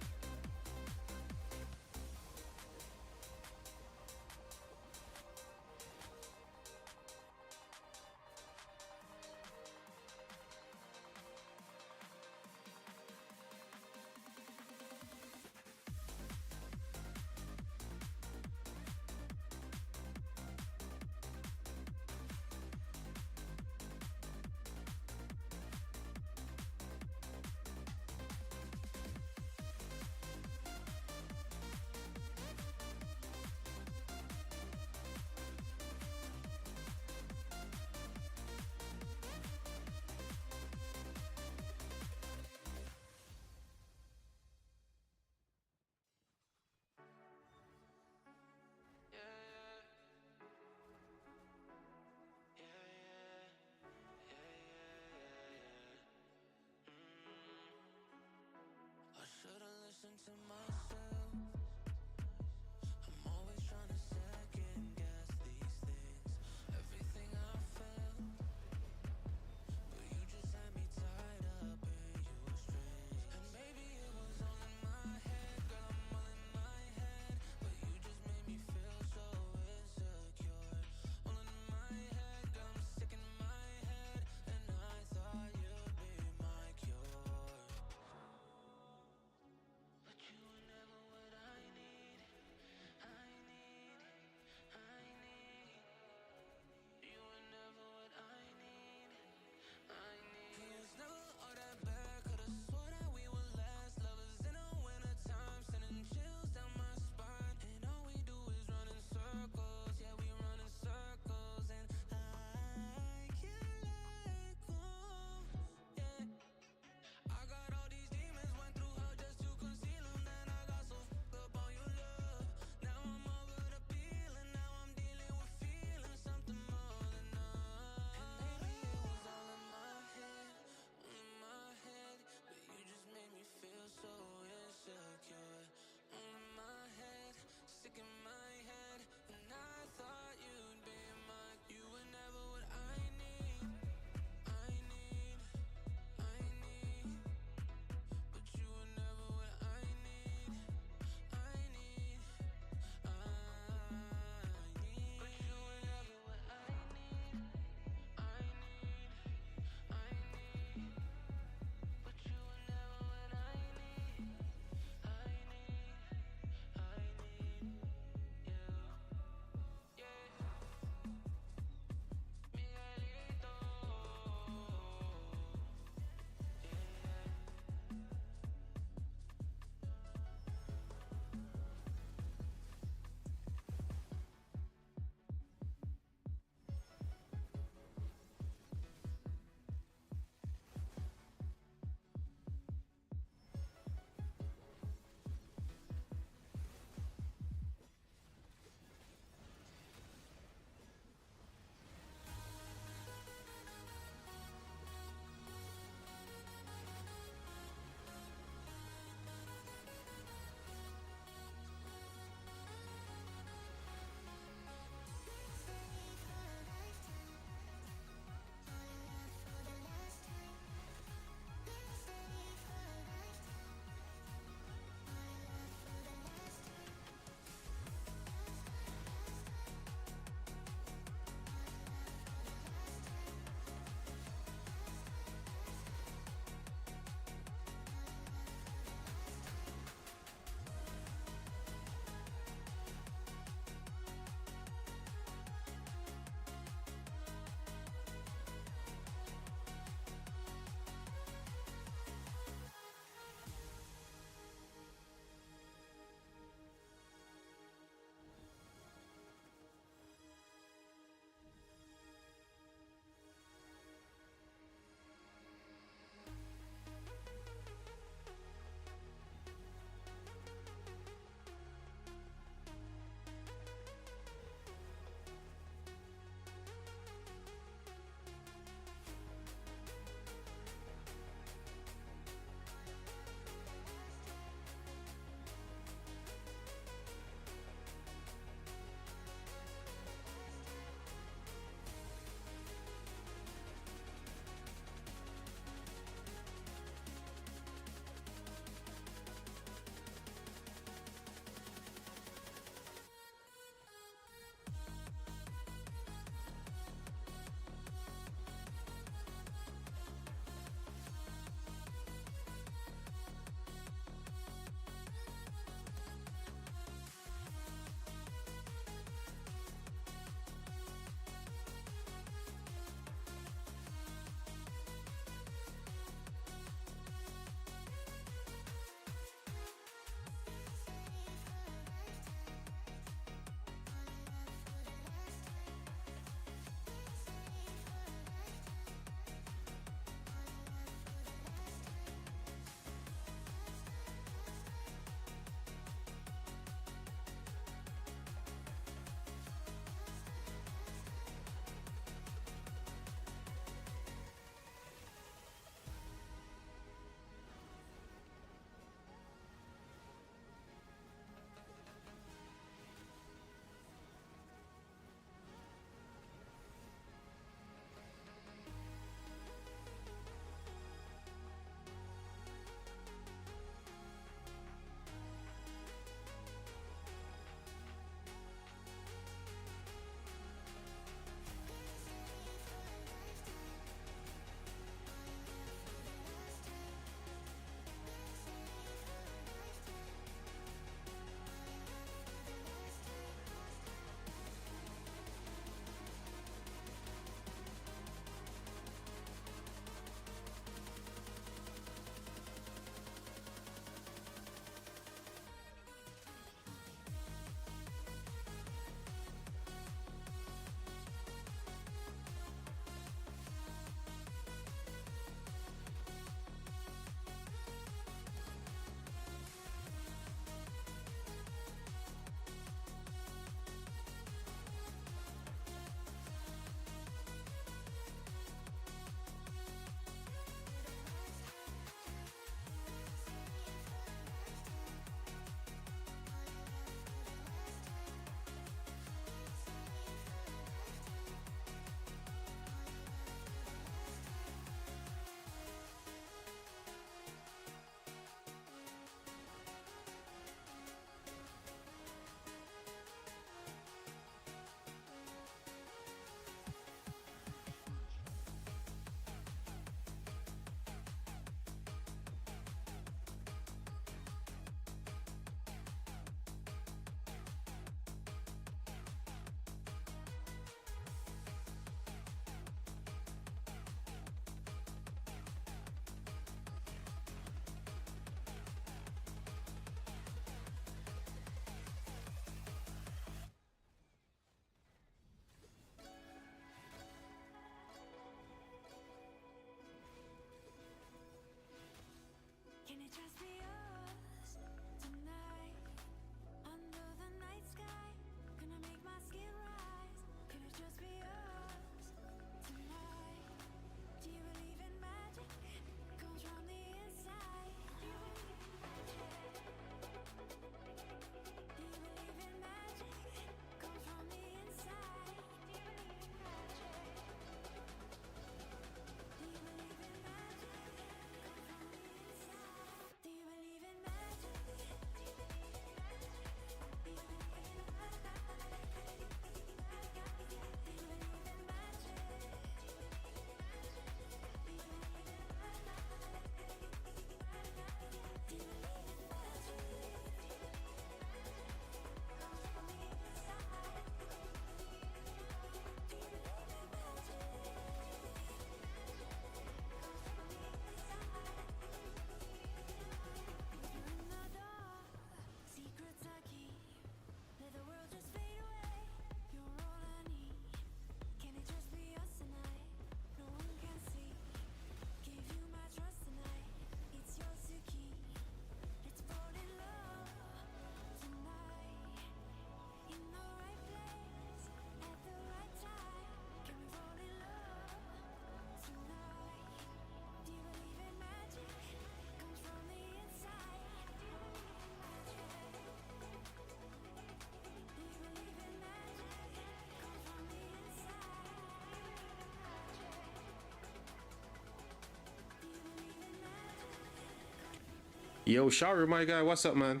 Yo, Sharu, my guy, what's up, man?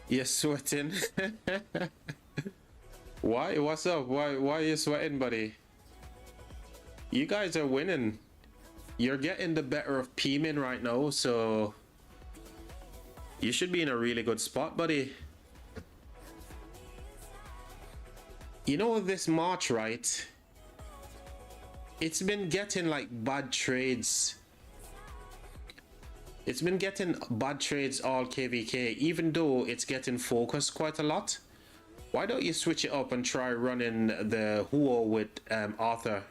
You're sweating. Why? What's up? Why are you sweating, buddy? You guys are winning. You're getting the better of P-Min right now, so you should be in a really good spot, buddy. You know, this March, right? It's been getting like bad trades. It's been getting bad trades all KVK, even though it's getting focused quite a lot. Why don't you switch it up and try running the Huo with Arthur?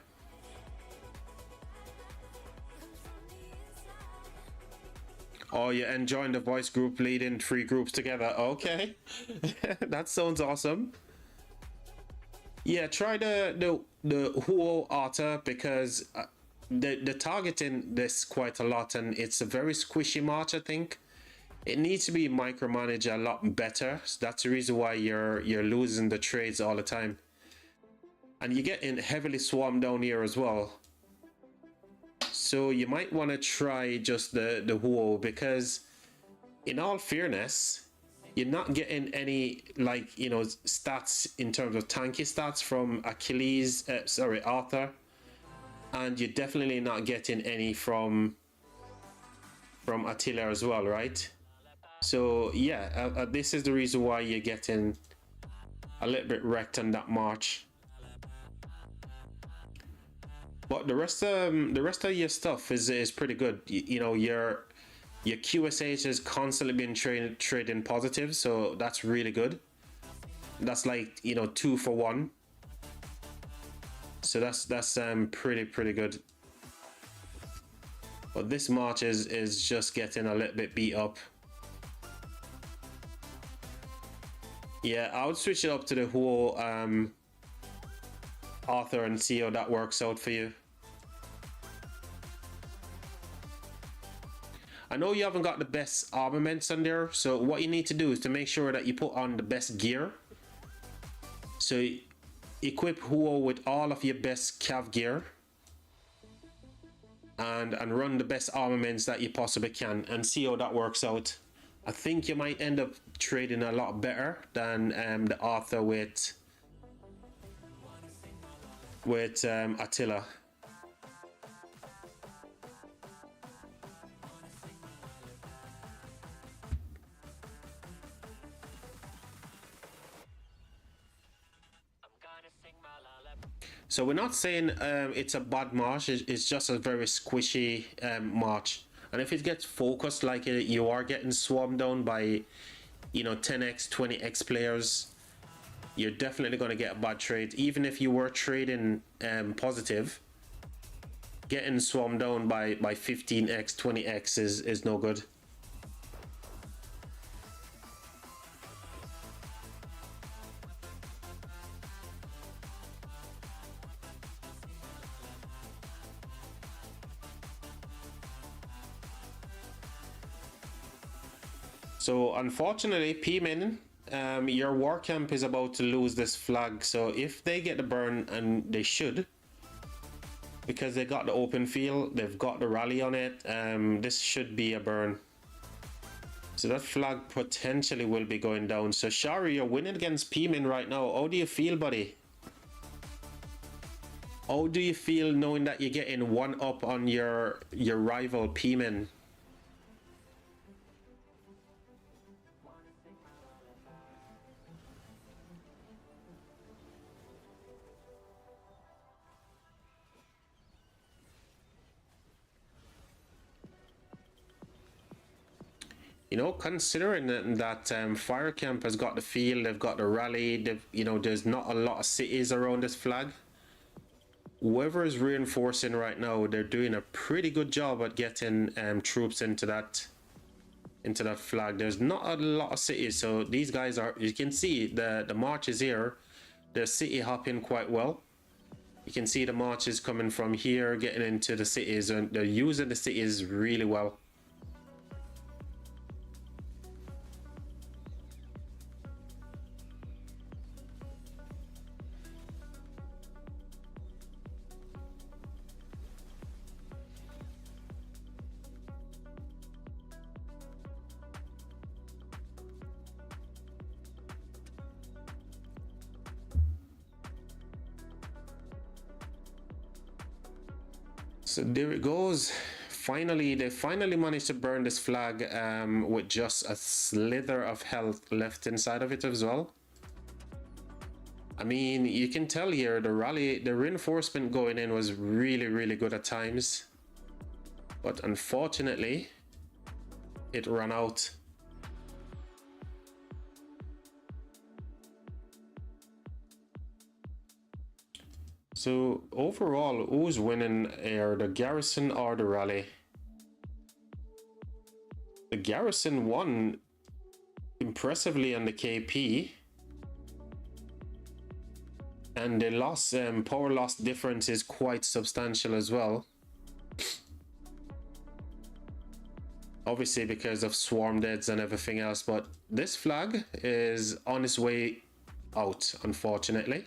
Oh, you're enjoying the voice group leading 3 groups together. Okay. That sounds awesome. Yeah, try the Huo Arthur, because they're targeting this quite a lot, and it's a very squishy march. I think it needs to be micromanaged a lot better. So that's the reason why you're losing the trades all the time, and you're getting heavily swarmed down here as well. So you might want to try just the Huo, because in all fairness, you're not getting any, like, you know, stats in terms of tanky stats from Arthur, and you're definitely not getting any from Attila as well, right? So yeah, this is the reason why you're getting a little bit wrecked on that march. But the rest of your stuff is pretty good. You know, your QSH has constantly been trading positive, so that's really good. That's like, you know, 2 for 1. So that's pretty good. But this march is just getting a little bit beat up. Yeah, I would switch it up to the whole Arthur and see how that works out for you. I know you haven't got the best armaments on there, so what you need to do is to make sure that you put on the best gear. So equip Huo with all of your best cav gear, and run the best armaments that you possibly can, and see how that works out. I think you might end up trading a lot better than the Arthur with Attila. So we're not saying it's a bad march, it's just a very squishy march. And if it gets focused like you are getting swarmed down by, you know, 10x, 20x players, you're definitely going to get bad trades. Even if you were trading positive, getting swarmed down by 15x, 20x is no good. So unfortunately, P-Min, your war camp is about to lose this flag. So if they get the burn, and they should, because they got the open field, they've got the rally on it, this should be a burn. So that flag potentially will be going down. So Shari, you're winning against P-Min right now. How do you feel, buddy? How do you feel knowing that you're getting one up on your rival P-Min? You know, considering that Fire Camp has got the field, they've got the rally, you know, there's not a lot of cities around this flag. Whoever is reinforcing right now, they're doing a pretty good job at getting troops into that flag. There's not a lot of cities, so these guys are, you can see the march is here. They're city hopping quite well. You can see the marches coming from here, getting into the cities, and they're using the cities really well. So there it goes. Finally, they finally managed to burn this flag with just a slither of health left inside of it as well. I mean, you can tell here the reinforcement going in was really, really good at times. But unfortunately, it ran out. So overall, who's winning here, the garrison or the rally? The garrison won impressively on the KP. And the loss, power loss difference is quite substantial as well. Obviously because of swarm deads and everything else, but this flag is on its way out, unfortunately.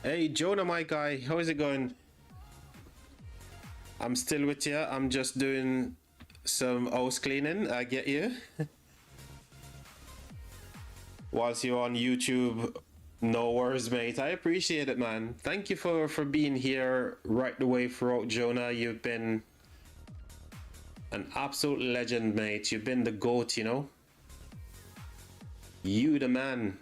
Hey, Jonah, my guy, how is it going? I'm still with you. I'm just doing some house cleaning. I get you. Whilst you're on YouTube, no worries, mate. I appreciate it, man. Thank you for being here right the way throughout, Jonah. You've been an absolute legend, mate. You've been the GOAT, you know? You the man.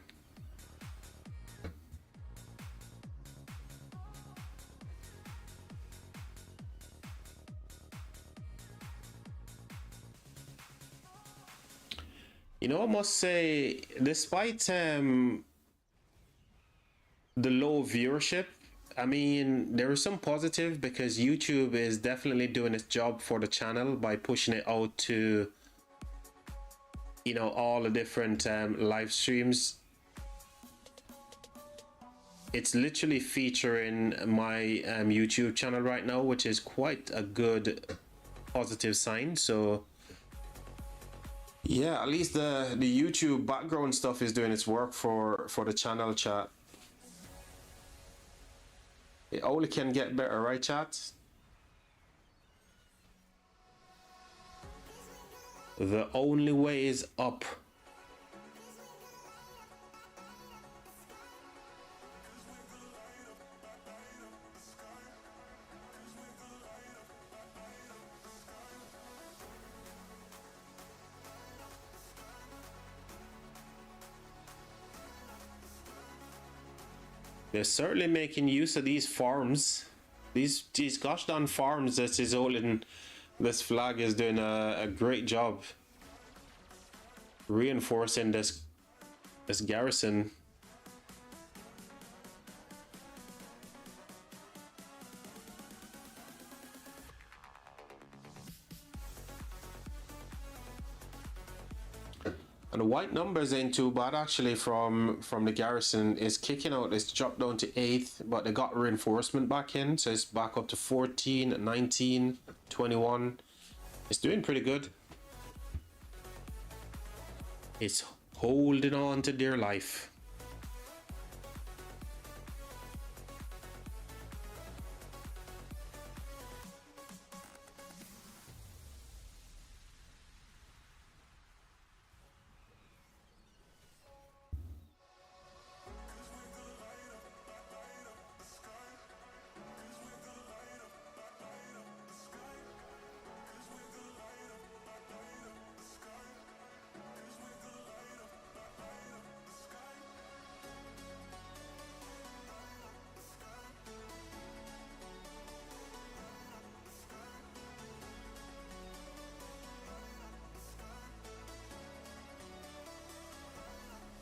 You know, I must say, despite the low viewership, I mean, there is some positive because YouTube is definitely doing its job for the channel by pushing it out to, you know, all the different live streams. It's literally featuring my YouTube channel right now, which is quite a good positive sign. So yeah, at least the YouTube background stuff is doing its work for the channel, chat. It only can get better, right, chat? The only way is up. They're certainly making use of these farms. These gosh darn farms that is holding this flag is doing a great job reinforcing this garrison. And the white numbers ain't too bad actually from the garrison. Is kicking out. It's dropped down to 8th, but they got reinforcement back in, so it's back up to 14, 19, 21. It's doing pretty good. It's holding on to dear life.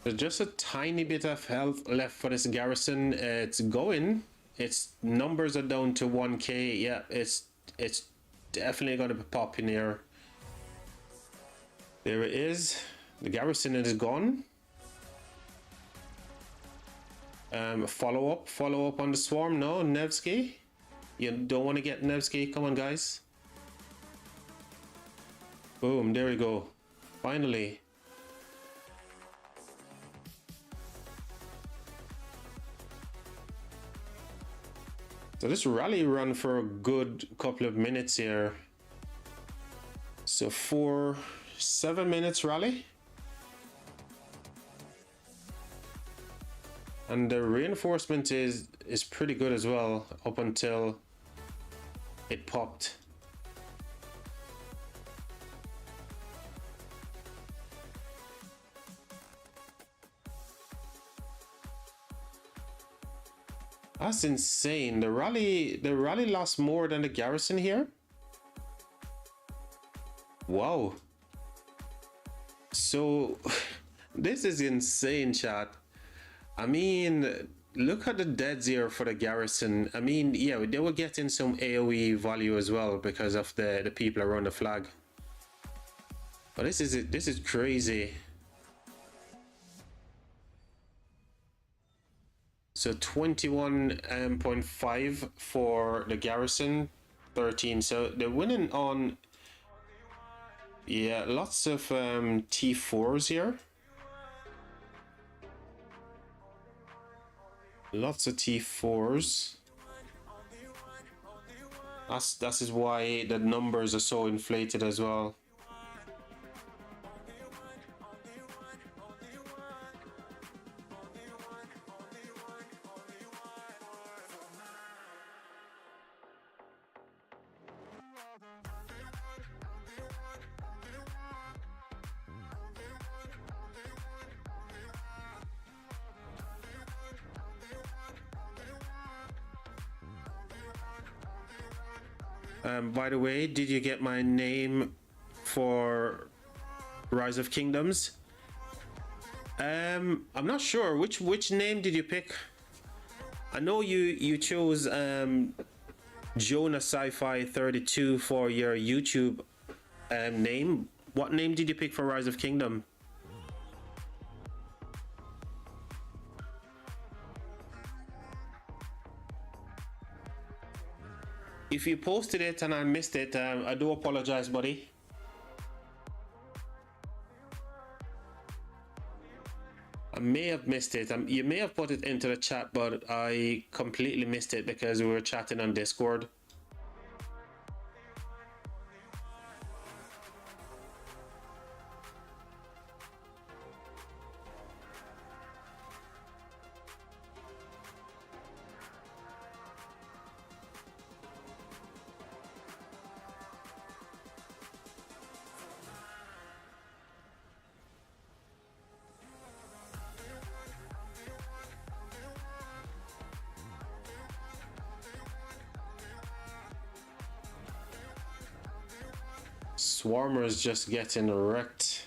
There's just a tiny bit of health left for this garrison. It's going. Its numbers are down to 1k. Yeah, it's definitely going to be popping here. There it is. The garrison is gone. Follow up on the swarm. No, 𝒓𝒐𝒏𝒅. You don't want to get 𝒓𝒐𝒏𝒅. Come on, guys. Boom, there we go. Finally. So this rally run for a good couple of minutes here. So 7 minutes rally. And the reinforcement is pretty good as well up until it popped. That's insane. The rally lost more than the garrison here. Wow. So this is insane, chat. I mean, look at the deads here for the garrison. I mean, yeah, they were getting some AoE value as well because of the people around the flag. But this is crazy. So 21.5 for the garrison, 13. So they're winning on, yeah, lots of T4s here. Lots of T4s. That is why the numbers are so inflated as well. By the way, did you get my name for Rise of Kingdoms? I'm not sure. Which name did you pick? I know you chose Jonah Sci-Fi 32 for your YouTube name. What name did you pick for Rise of Kingdom? If you posted it and I missed it, I do apologize, buddy. I may have missed it. You may have put it into the chat, but I completely missed it because we were chatting on Discord. Swarmer's just getting wrecked.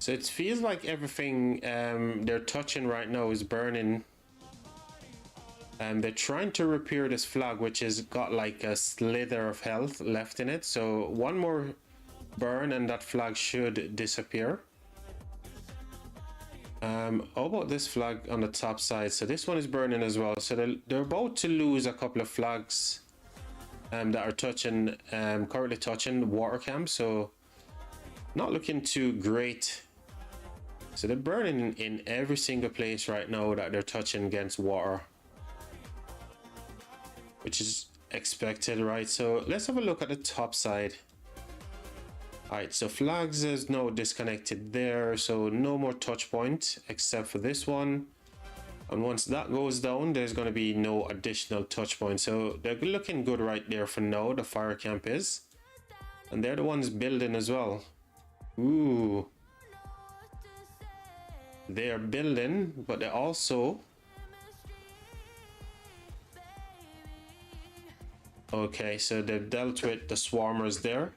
So it feels like everything they're touching right now is burning. They're trying to repair this flag, which has got like a slither of health left in it. So one more burn and that flag should disappear. How about this flag on the top side? So this one is burning as well. So they're about to lose a couple of flags that are touching, currently touching water camp. So not looking too great. So they're burning in every single place right now that they're touching against water, which is expected, right? So let's have a look at the top side. All right, so flags is now disconnected there, so no more touch point except for this one. And once that goes down, there's going to be no additional touch point. So they're looking good right there for now, the fire camp is. And they're the ones building as well. Ooh. They are building, but they're also... Okay, so they've dealt with the swarmers there.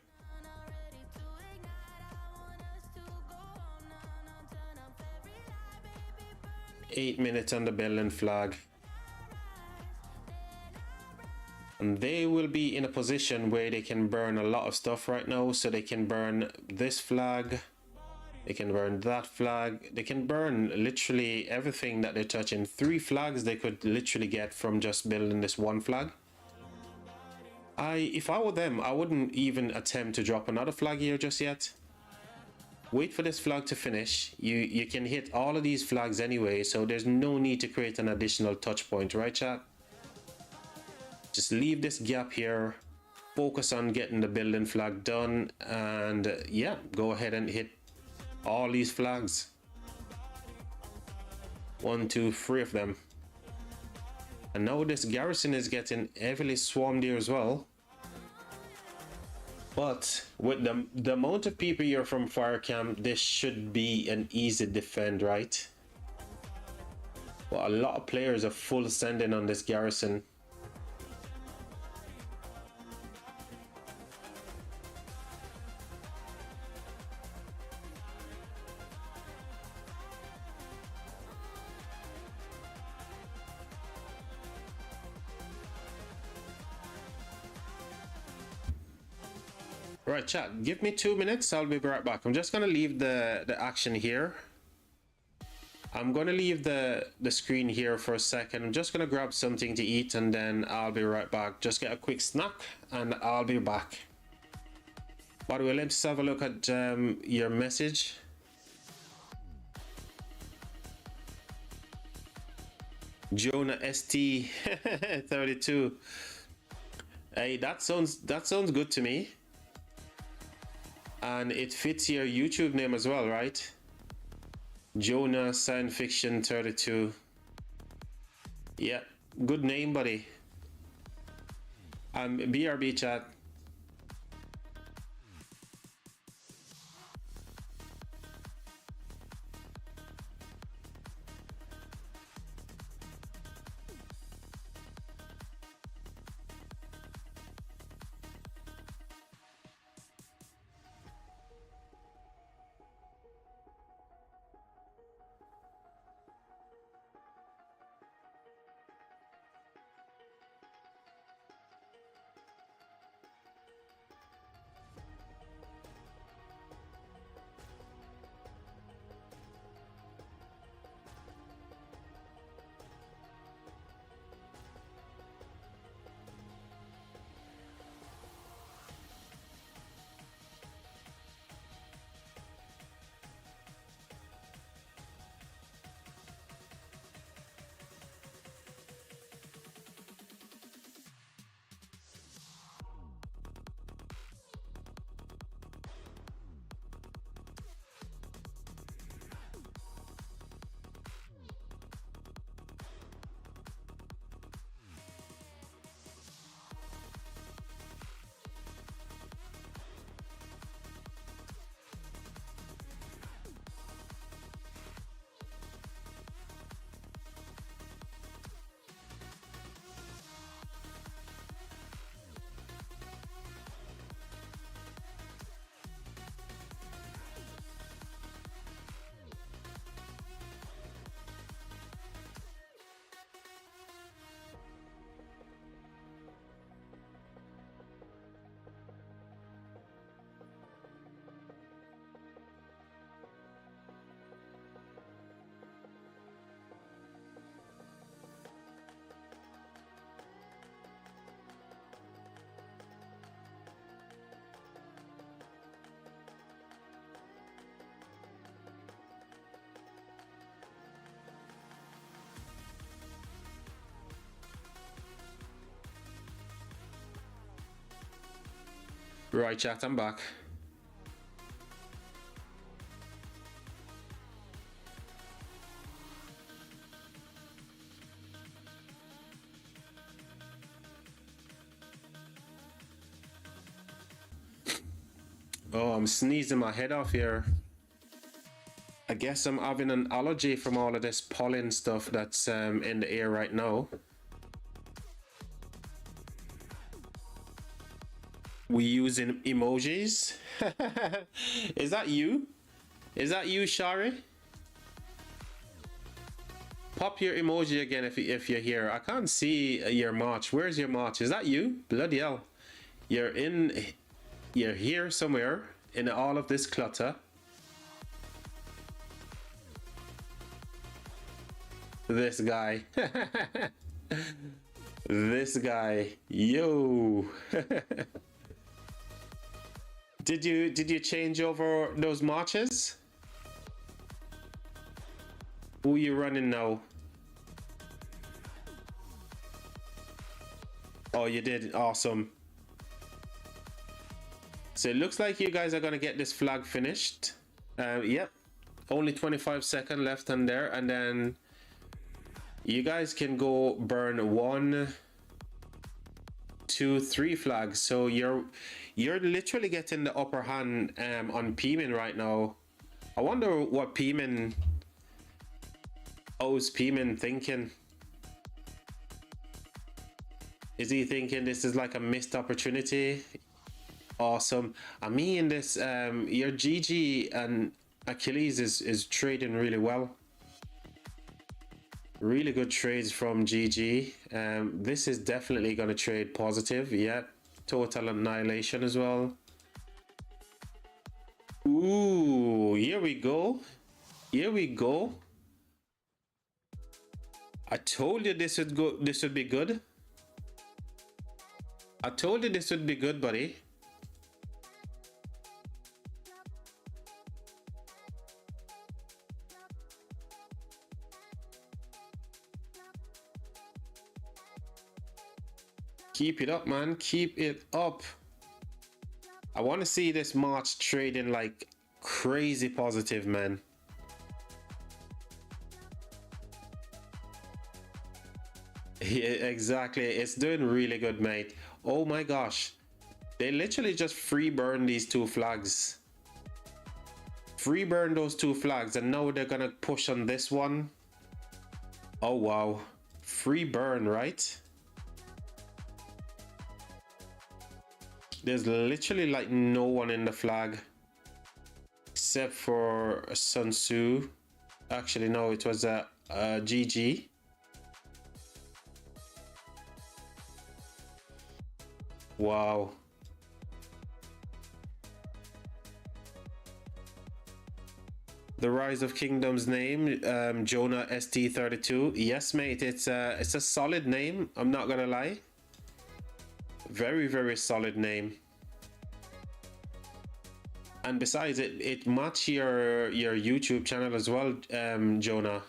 Eight minutes on the building flag. And they will be in a position where they can burn a lot of stuff right now. So they can burn this flag. They can burn that flag. They can burn literally everything that they're touching. 3 flags they could literally get from just building this one flag. If I were them, I wouldn't even attempt to drop another flag here just yet. wait for this flag to finish. You can hit all of these flags anyway, so there's no need to create an additional touch point, right chat? Just leave this gap here, focus on getting the building flag done, and yeah, go ahead and hit all these flags. 1, 2, 3 of them. And now this garrison is getting heavily swarmed here as well. But with the amount of people here from fire camp, this should be an easy defend, right? Well, a lot of players are full sending on this garrison. Right, chat, give me 2 minutes. I'll be right back. I'm just gonna leave the action here. I'm gonna leave the screen here for a second. I'm just gonna grab something to eat and then I'll be right back. Just get a quick snack and I'll be back. By the way, let's have a look at your message. Jonah ST 32. Hey, that sounds good to me. And it fits your YouTube name as well, right? Jonah Science Fiction 32. Yeah, good name, buddy. BRB chat. Right, chat, I'm back. Oh, I'm sneezing my head off here. I guess I'm having an allergy from all of this pollen stuff that's in the air right now. We using emojis. Is that you? Is that you, Shari? Pop your emoji again if you're here. I can't see your march. Where's your march? Is that you? Bloody hell. You're here somewhere in all of this clutter. This guy. This guy. Yo. Did you change over those marches? Who you running now? Oh, you did. Awesome. So it looks like you guys are gonna get this flag finished. Yep, only 25 seconds left on there, and then you guys can go burn 1, 2, 3 flags. So you're literally getting the upper hand on 𝒐𝒏𝒅 right now. I wonder what 𝒐𝒏𝒅 thinking. Is he thinking this is like a missed opportunity? Awesome. I mean, this your GG and Achilles is trading really well. Really good trades from GG. This is definitely going to trade positive. Yeah, total annihilation as well. Ooh, here we go. Here we go. I told you this would go. This would be good. I told you this would be good, buddy. Keep it up, man. Keep it up. I want to see this March trading like crazy positive, man. Yeah, exactly. It's doing really good, mate. Oh my gosh. They literally just free burn these 2 flags. Free burn those 2 flags, and now they're gonna push on this one. Oh wow. Free burn, right? There's literally like no one in the flag except for Sun Tzu. Actually, no, it was a GG. Wow. The Rise of Kingdom's name, Jonah ST32. Yes, mate, it's a solid name. I'm not gonna lie. Very, very solid name. And besides, it match your YouTube channel as well, Jonah.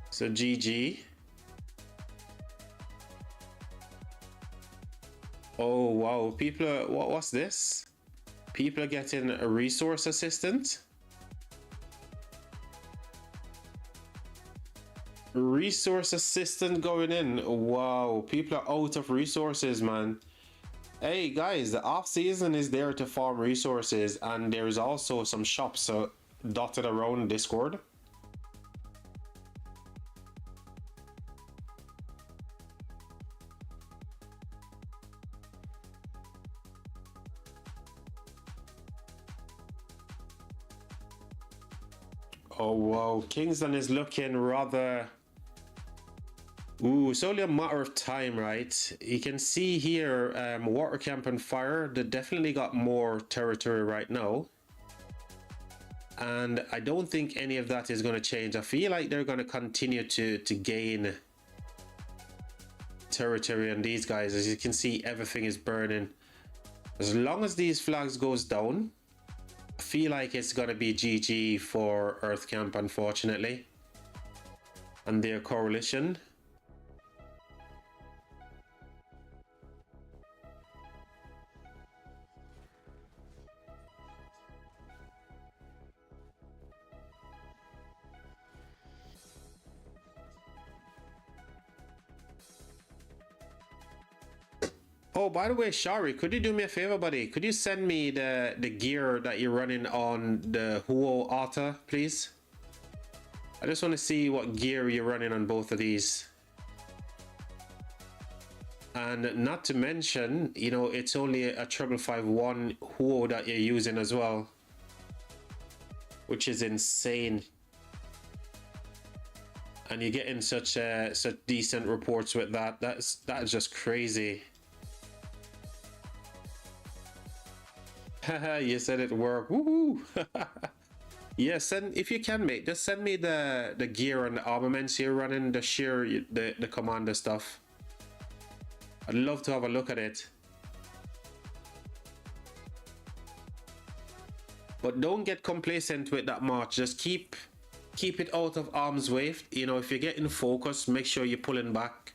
So GG. Oh wow, people are, what's this? People are getting a resource assistant. Resource assistant going in. Wow, people are out of resources, man. Hey guys, the off season is there to farm resources, and there's also some shops dotted around Discord. Oh wow, Kingsland is looking rather... Ooh, it's only a matter of time, right? You can see here, Water Camp and Fire, they definitely got more territory right now. And I don't think any of that is going to change. I feel like they're going to continue to gain territory on these guys. As you can see, everything is burning. As long as these flags goes down, I feel like it's going to be GG for Earth Camp, unfortunately. And their coalition. Oh, by the way, Shari, could you do me a favor, buddy? Could you send me the gear that you're running on the Huo Alta, please? I just want to see what gear you're running on both of these. And not to mention, you know, it's only a 5551 Huo that you're using as well, which is insane. And you're getting such decent reports with that. That is just crazy. Haha, you said it worked. Woohoo! Yeah, if you can, mate, just send me the gear and the armaments you're running, the sheer, the commander stuff. I'd love to have a look at it. But don't get complacent with that march. Just keep it out of arm's way. You know, if you're getting focused, make sure you're pulling back.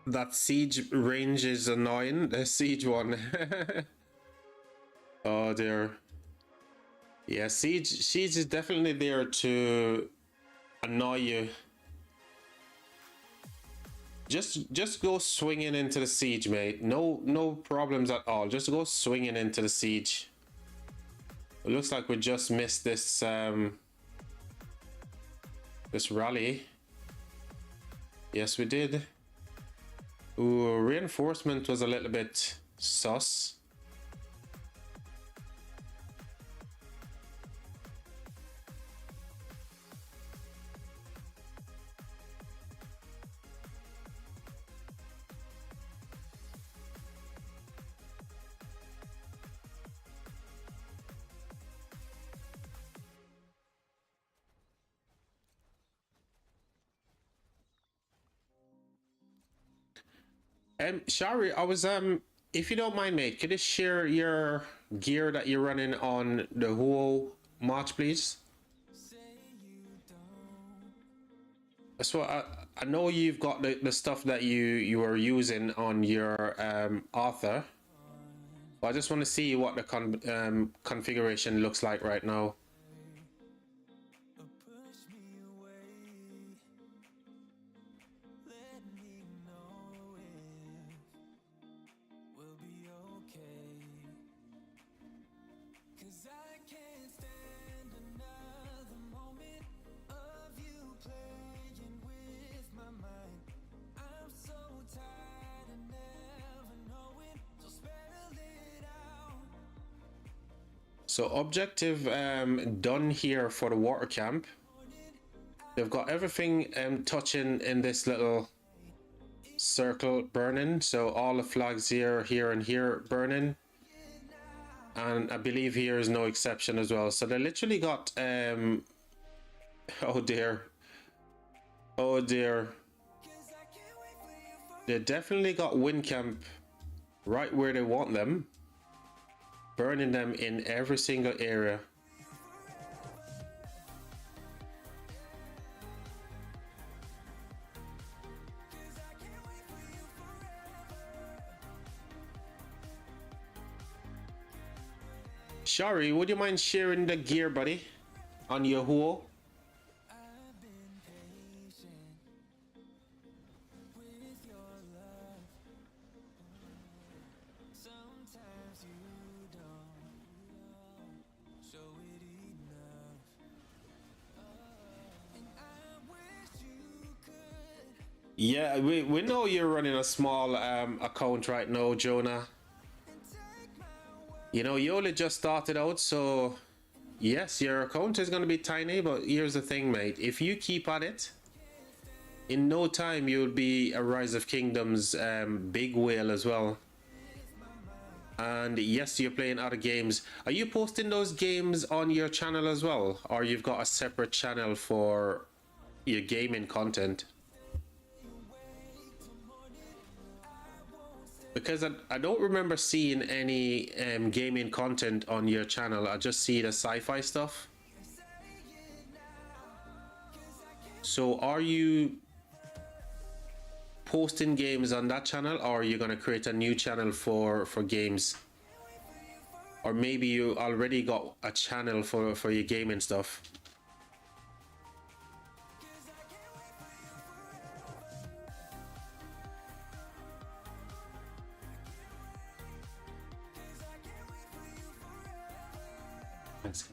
That siege range is annoying. The siege one. Oh dear. Yeah, siege is definitely there to annoy you. Just go swinging into the siege, mate. No problems at all. Just go swinging into the siege. It looks like we just missed this this rally. Yes, we did. Ooh, reinforcement was a little bit sus. Shari, I was if you don't mind, mate, could you share your gear that you're running on the whole match, please? So I know you've got the stuff that you are using on your Arthur. But I just want to see what the configuration looks like right now. So objective done here for the water camp. They've got everything touching in this little circle burning. So all the flags here, and here burning. And I believe here is no exception as well. So they literally got, oh dear. Oh dear. They definitely got Windcamp right where they want them. Burning them in every single area. Shari, would you mind sharing the gear, buddy, on your whole? Yeah, we know you're running a small account right now, Jonah. You know, you only just started out, so yes, your account is going to be tiny, but here's the thing, mate. If you keep at it, in no time you'll be a Rise of Kingdoms big whale as well. And yes, you're playing other games. Are you posting those games on your channel as well? Or you've got a separate channel for your gaming content? Because I don't remember seeing any gaming content on your channel. I just see the sci-fi stuff. So are you posting games on that channel, or are you going to create a new channel for games? Or maybe you already got a channel for your gaming stuff. Thanks.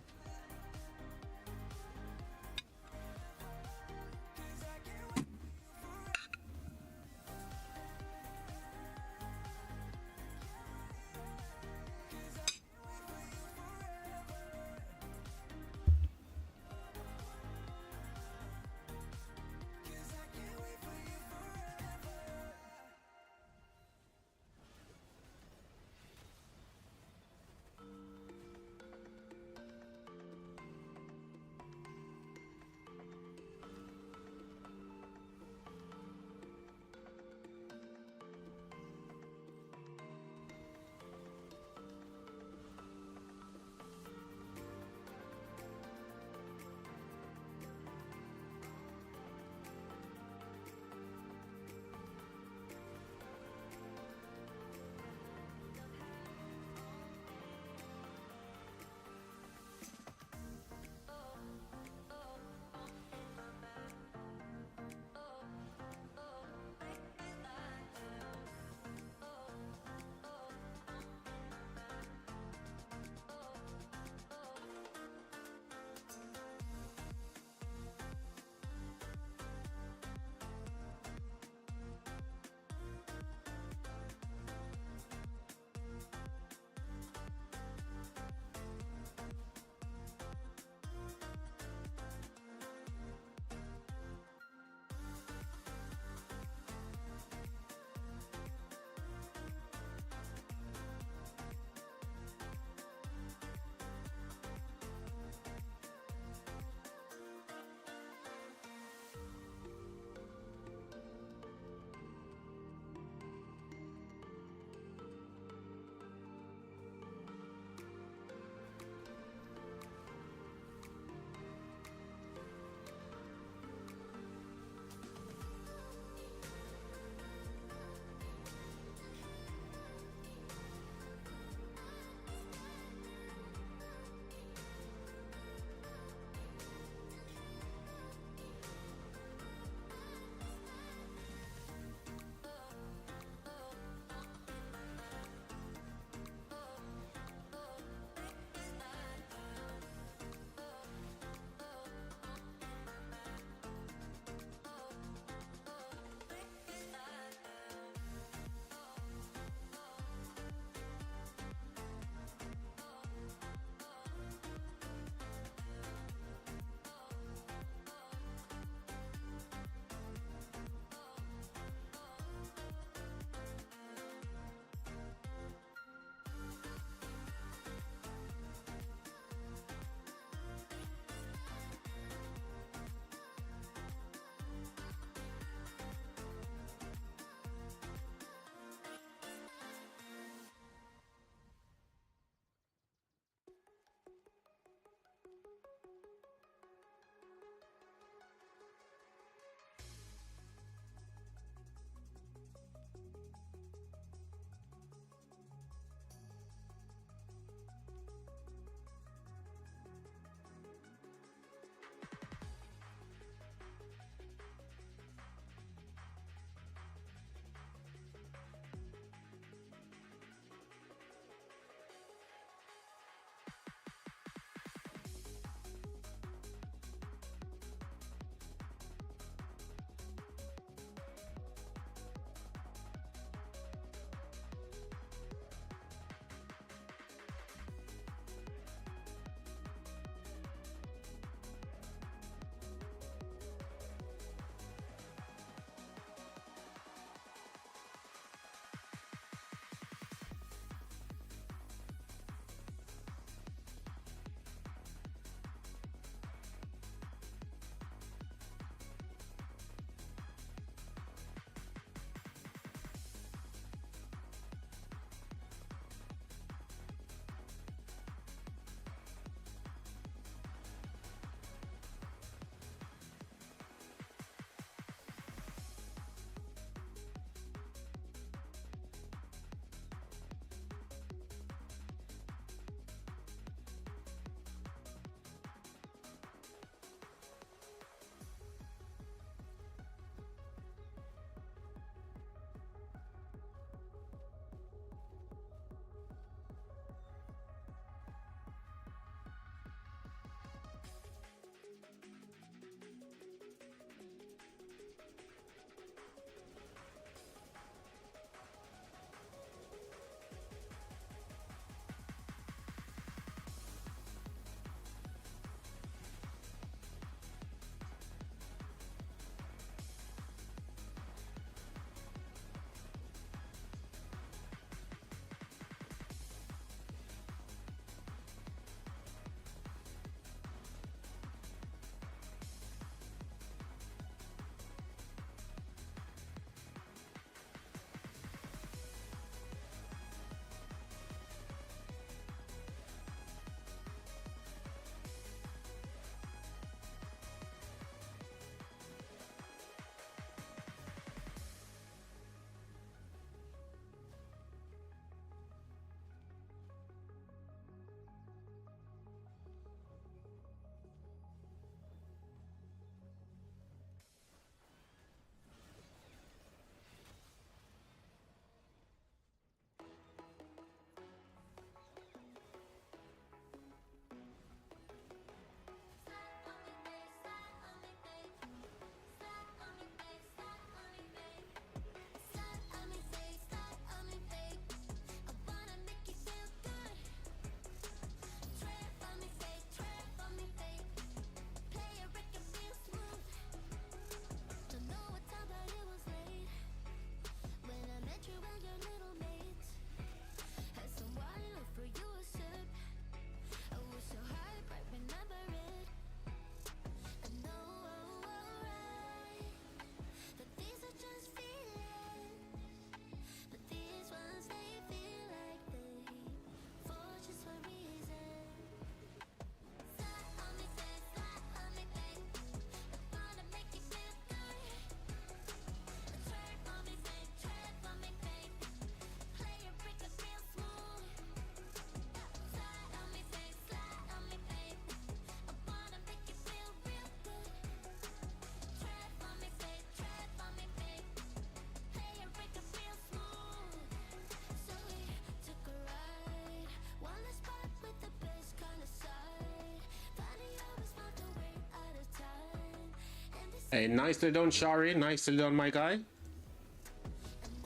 Hey, nicely done, Shari. Nicely done, my guy.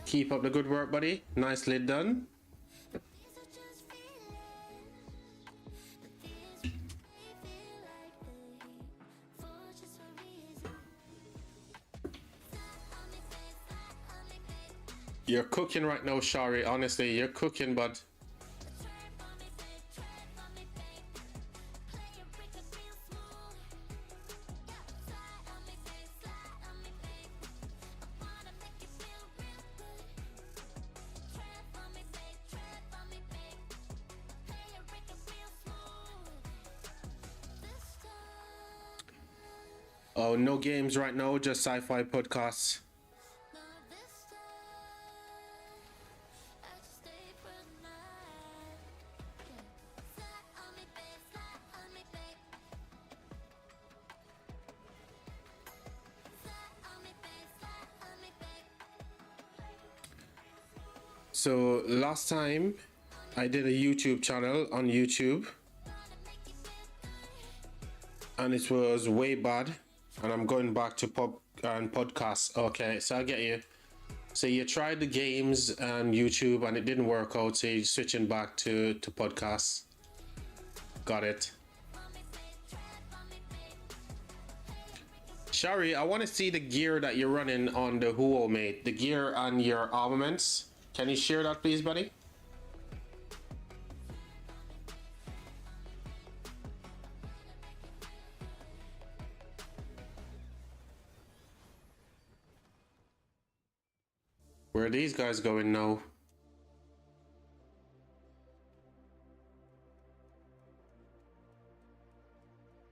Keep up the good work, buddy. Nicely done. You're cooking right now, Shari. Honestly, you're cooking, bud. Oh, no games right now, just sci-fi podcasts. So last time I did a YouTube channel on YouTube and it was way bad, and I'm going back to pub and podcasts. Okay, so I get you. So you tried the games and YouTube and it didn't work out, so you're switching back to podcasts. Got it. Shari, I want to see the gear that you're running on the Huo, mate. The gear and your armaments. Can you share that, please, buddy? Where are these guys going now?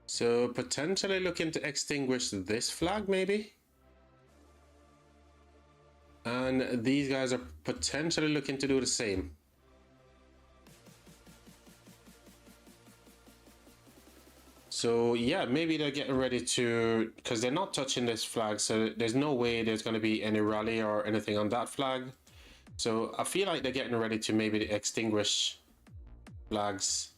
So potentially looking to extinguish this flag, maybe? And these guys are potentially looking to do the same. So yeah, maybe they're getting ready to, because they're not touching this flag, so there's no way there's going to be any rally or anything on that flag. So I feel like they're getting ready to maybe extinguish flags.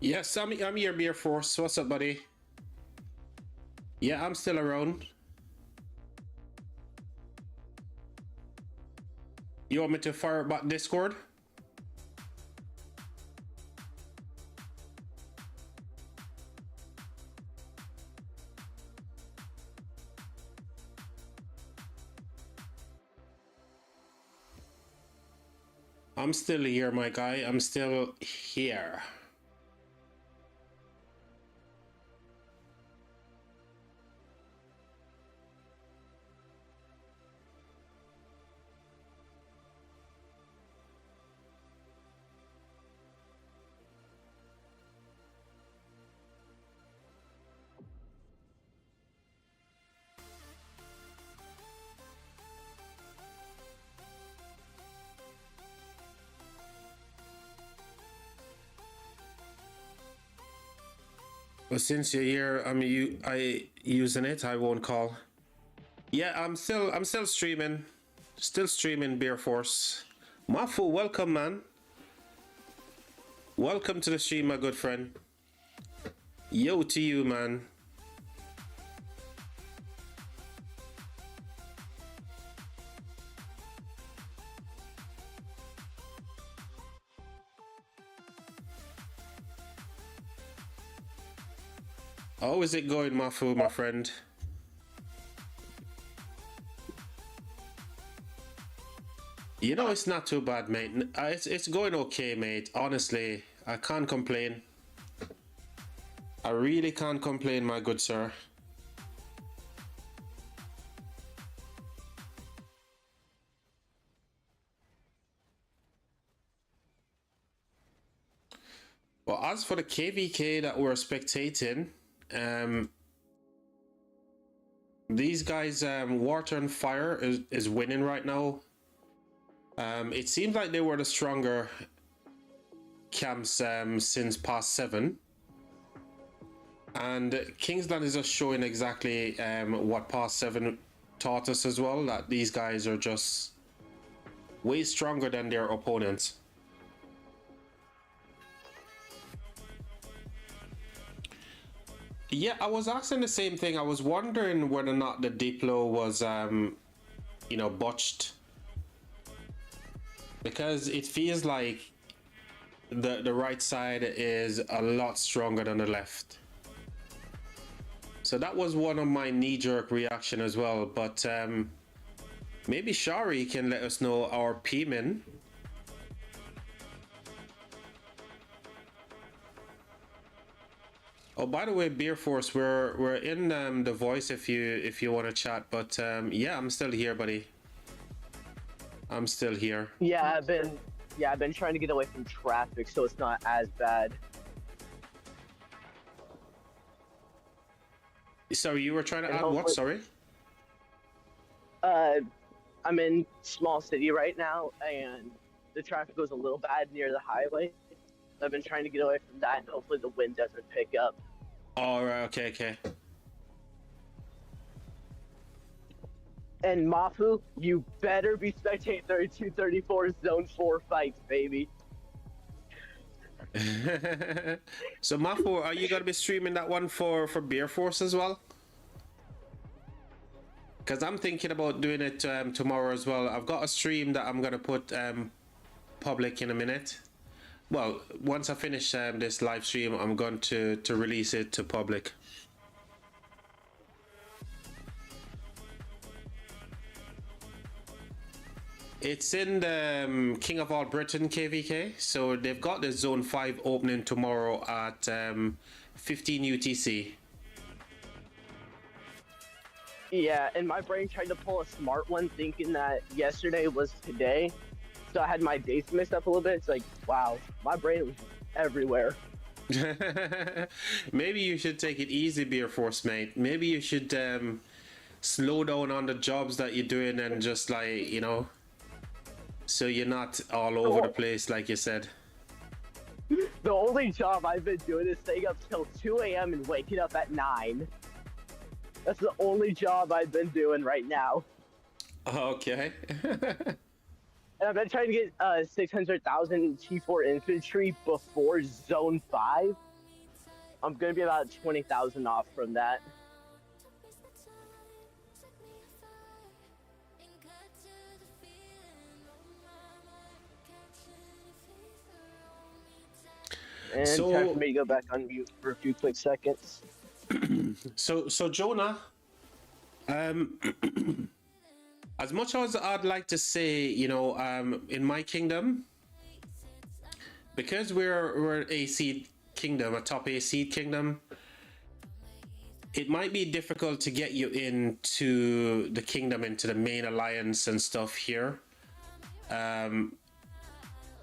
Yes, I'm here, Beer Force. What's up, buddy? Yeah, I'm still around. You want me to fire back Discord? I'm still here, my guy. I'm still here. But since you're here, I using it. I won't call. Yeah, I'm still streaming. Still streaming Beer Force. Mafu, welcome, man. Welcome to the stream, my good friend. Yo to you, man. How is it going, Mafu, my friend? You know, it's not too bad, mate. It's going okay, mate. Honestly, I can't complain. I really can't complain, my good sir. Well, as for the KVK that we're spectating, these guys, Water and Fire is winning right now. It seems like they were the stronger camps since past 7. And Kingsland is just showing exactly what past 7 taught us as well, that these guys are just way stronger than their opponents. Yeah, I was asking the same thing. I was wondering whether or not the Diplo was, you know, botched. Because it feels like the right side is a lot stronger than the left. So that was one of my knee-jerk reaction as well. But maybe Shari can let us know our P-min. Oh, by the way, Beer Force, we're in the voice if you want to chat. But yeah, I'm still here, buddy. I'm still here. Yeah, I've been trying to get away from traffic, so it's not as bad. Sorry, you were trying to add what? Sorry. I'm in small city right now, and the traffic goes a little bad near the highway. I've been trying to get away from that, and hopefully the wind doesn't pick up. All right. Okay. And Mafu, you better be spectating 32-34 Zone 4 fights, baby. So Mafu, are you gonna be streaming that one for Beer Force as well? Because I'm thinking about doing it tomorrow as well. I've got a stream that I'm gonna put public in a minute. Well, once I finish this live stream, I'm going to release it to public. It's in the King of All Britain KVK, so they've got the Zone 5 opening tomorrow at 15 UTC. Yeah, and my brain tried to pull a smart one thinking that yesterday was today. So I had my dates mixed up a little bit. It's like, wow, my brain was everywhere. Maybe you should take it easy, Beer Force, mate. Maybe you should slow down on the jobs that you're doing and just like, you know, so you're not all over the place like you said. The only job I've been doing is staying up till 2 a.m. and waking up at 9. That's the only job I've been doing right now. Okay. And I've been trying to get 600,000 T4 infantry before Zone 5. I'm going to be about 20,000 off from that. And So- time for me to go back on mute for a few quick seconds. So Jonah, as much as I'd like to say, you know, in my kingdom, because we're an A seed kingdom, a top A seed kingdom, it might be difficult to get you into the kingdom, into the main alliance and stuff here.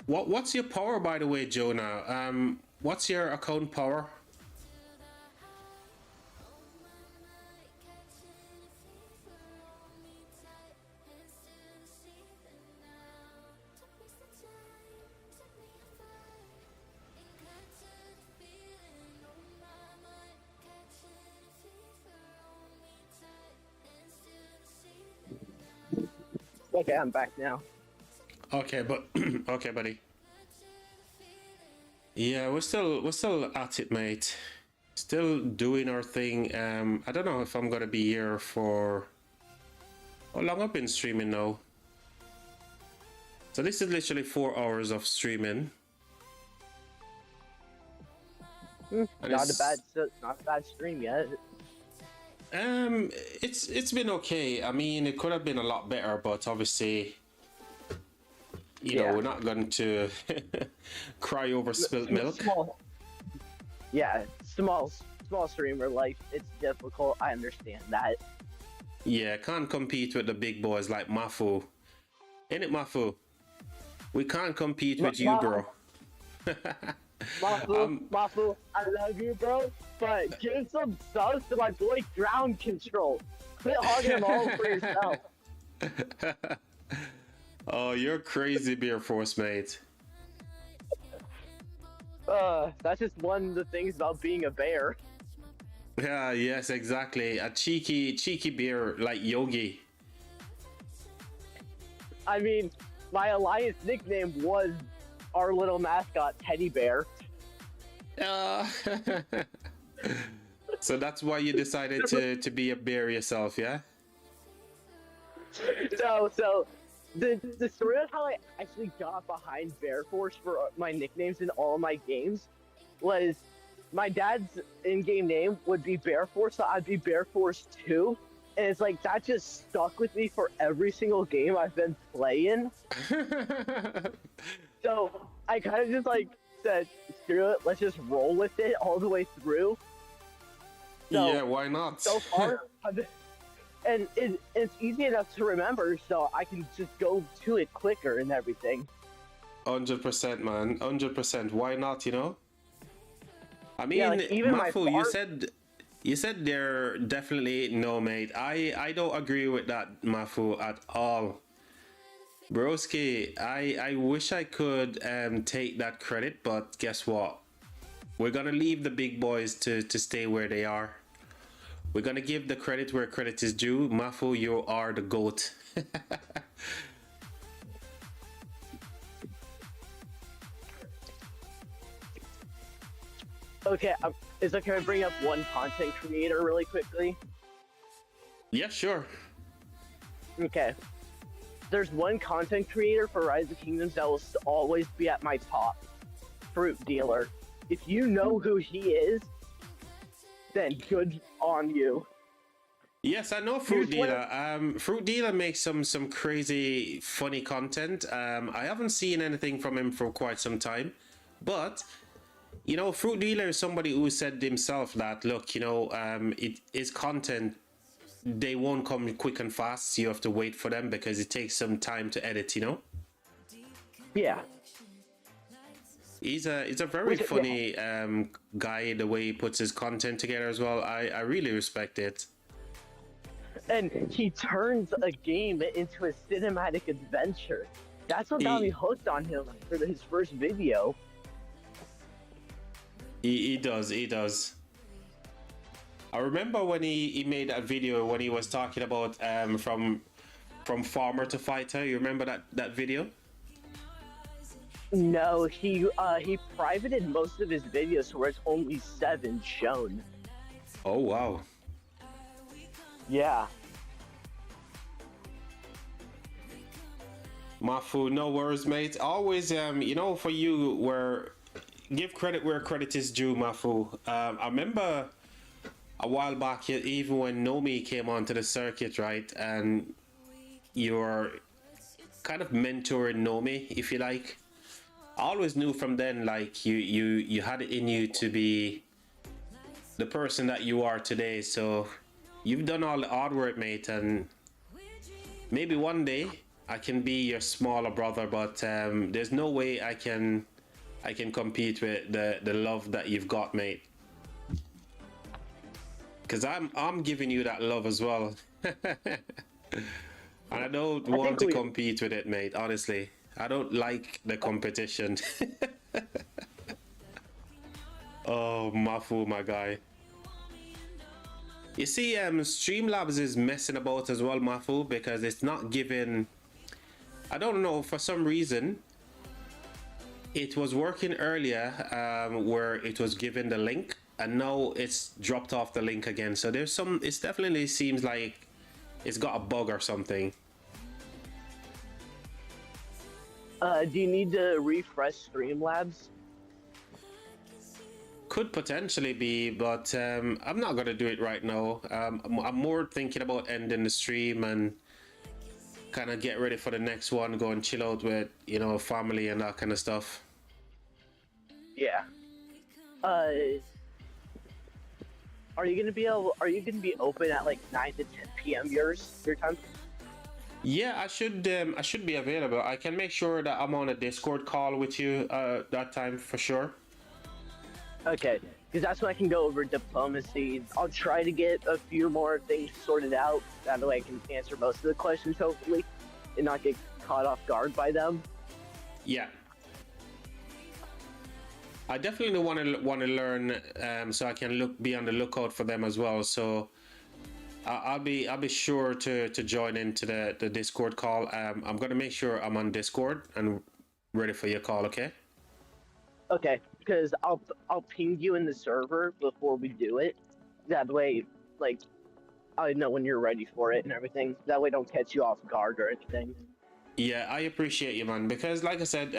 What's your power, by the way, Jonah? What's your account power? Okay, I'm back now. Okay, but okay, buddy. Yeah, we're still at it, mate. Still doing our thing. I don't know if I'm gonna be here for how long I've been streaming now. So this is literally 4 hours of streaming. Not a bad stream yet. It's been okay. I mean, it could have been a lot better, but obviously, you know, we're not going to cry over spilt milk. Small streamer life. It's difficult. I understand that. Yeah, can't compete with the big boys like Mafu. Ain't it, Mafu? We can't compete with you, bro. Mafu, I love you, bro, but give some subs to my boy Ground Control. Quit hogging them all for yourself. Oh, you're crazy, 𝒐𝒏𝒅 𝒐𝒍, mate. That's just one of the things about being a bear. Yeah, yes, exactly. A cheeky bear like Yogi. I mean, my alliance nickname was our little mascot, Teddy Bear. So that's why you decided to be a bear yourself, yeah? So the story of how I actually got behind Bear Force for my nicknames in all my games was my dad's in-game name would be Bear Force, so I'd be Bear Force 2. And it's like, that just stuck with me for every single game I've been playing. So I kind of just like said, screw it, let's just roll with it all the way through. So, yeah, why not? So far, and it's easy enough to remember, so I can just go to it quicker and everything. 100%, man. 100%. Why not, you know? I mean, yeah, like, even Mafu, you said they're definitely no, mate. I don't agree with that, Mafu, at all. Broski, I wish I could take that credit, but guess what? We're gonna leave the big boys to stay where they are. We're gonna give the credit where credit is due. Mafu, you are the GOAT. Okay, is it, can I bring up one content creator really quickly? Yeah, sure. Okay. There's one content creator for Rise of Kingdoms that will always be at my top. Fruit Dealer. If you know who he is, then good on you. Yes, I know Fruit Dealer. Fruit Dealer makes some crazy funny content. I haven't seen anything from him for quite some time, but you know, Fruit Dealer is somebody who said himself that, look, you know, it is content. They won't come quick and fast. So you have to wait for them because it takes some time to edit, you know? Yeah. He's a very funny guy, the way he puts his content together as well. I really respect it. And he turns a game into a cinematic adventure. That's what got me hooked on him for his first video. He does. I remember when he made that video when he was talking about from farmer to fighter. You remember that video? No, he privated most of his videos where it's only 7 shown. Oh wow. Yeah. Mafu, no worries, mate. Always you know, for you, give credit where credit is due, Mafu. I remember a while back, even when Nomi came onto the circuit, right, and you're kind of mentoring Nomi, if you like. I always knew from then, like, you had it in you to be the person that you are today. So you've done all the hard work, mate, and maybe one day I can be your smaller brother, but there's no way I can compete with the love that you've got, mate. Because I'm giving you that love as well. And I don't want to compete with it, mate, honestly. I don't like the competition. Oh, Mafu, my guy. You see, Streamlabs is messing about as well, Mafu, because it's not giving I don't know, for some reason it was working earlier, where it was given the link, and now it's dropped off the link again. So there's some, it definitely seems like it's got a bug or something. Do you need to refresh Streamlabs? Could potentially be, but I'm not gonna do it right now. I'm more thinking about ending the stream and kind of get ready for the next one, go and chill out with, you know, family and that kind of stuff. Yeah. Are you gonna be open at like 9 to 10 p.m. your time? Yeah, I should be available. I can make sure that I'm on a Discord call with you that time for sure. Okay, because that's when I can go over diplomacy. I'll try to get a few more things sorted out. That way I can answer most of the questions, hopefully, and not get caught off guard by them. Yeah. I definitely want to learn, so I can be on the lookout for them as well. So I'll be sure to join into the Discord call. I'm gonna make sure I'm on Discord and ready for your call. Okay. Okay, because I'll ping you in the server before we do it. That way, like, I know when you're ready for it and everything. That way, don't catch you off guard or anything. Yeah, I appreciate you, man. Because like I said,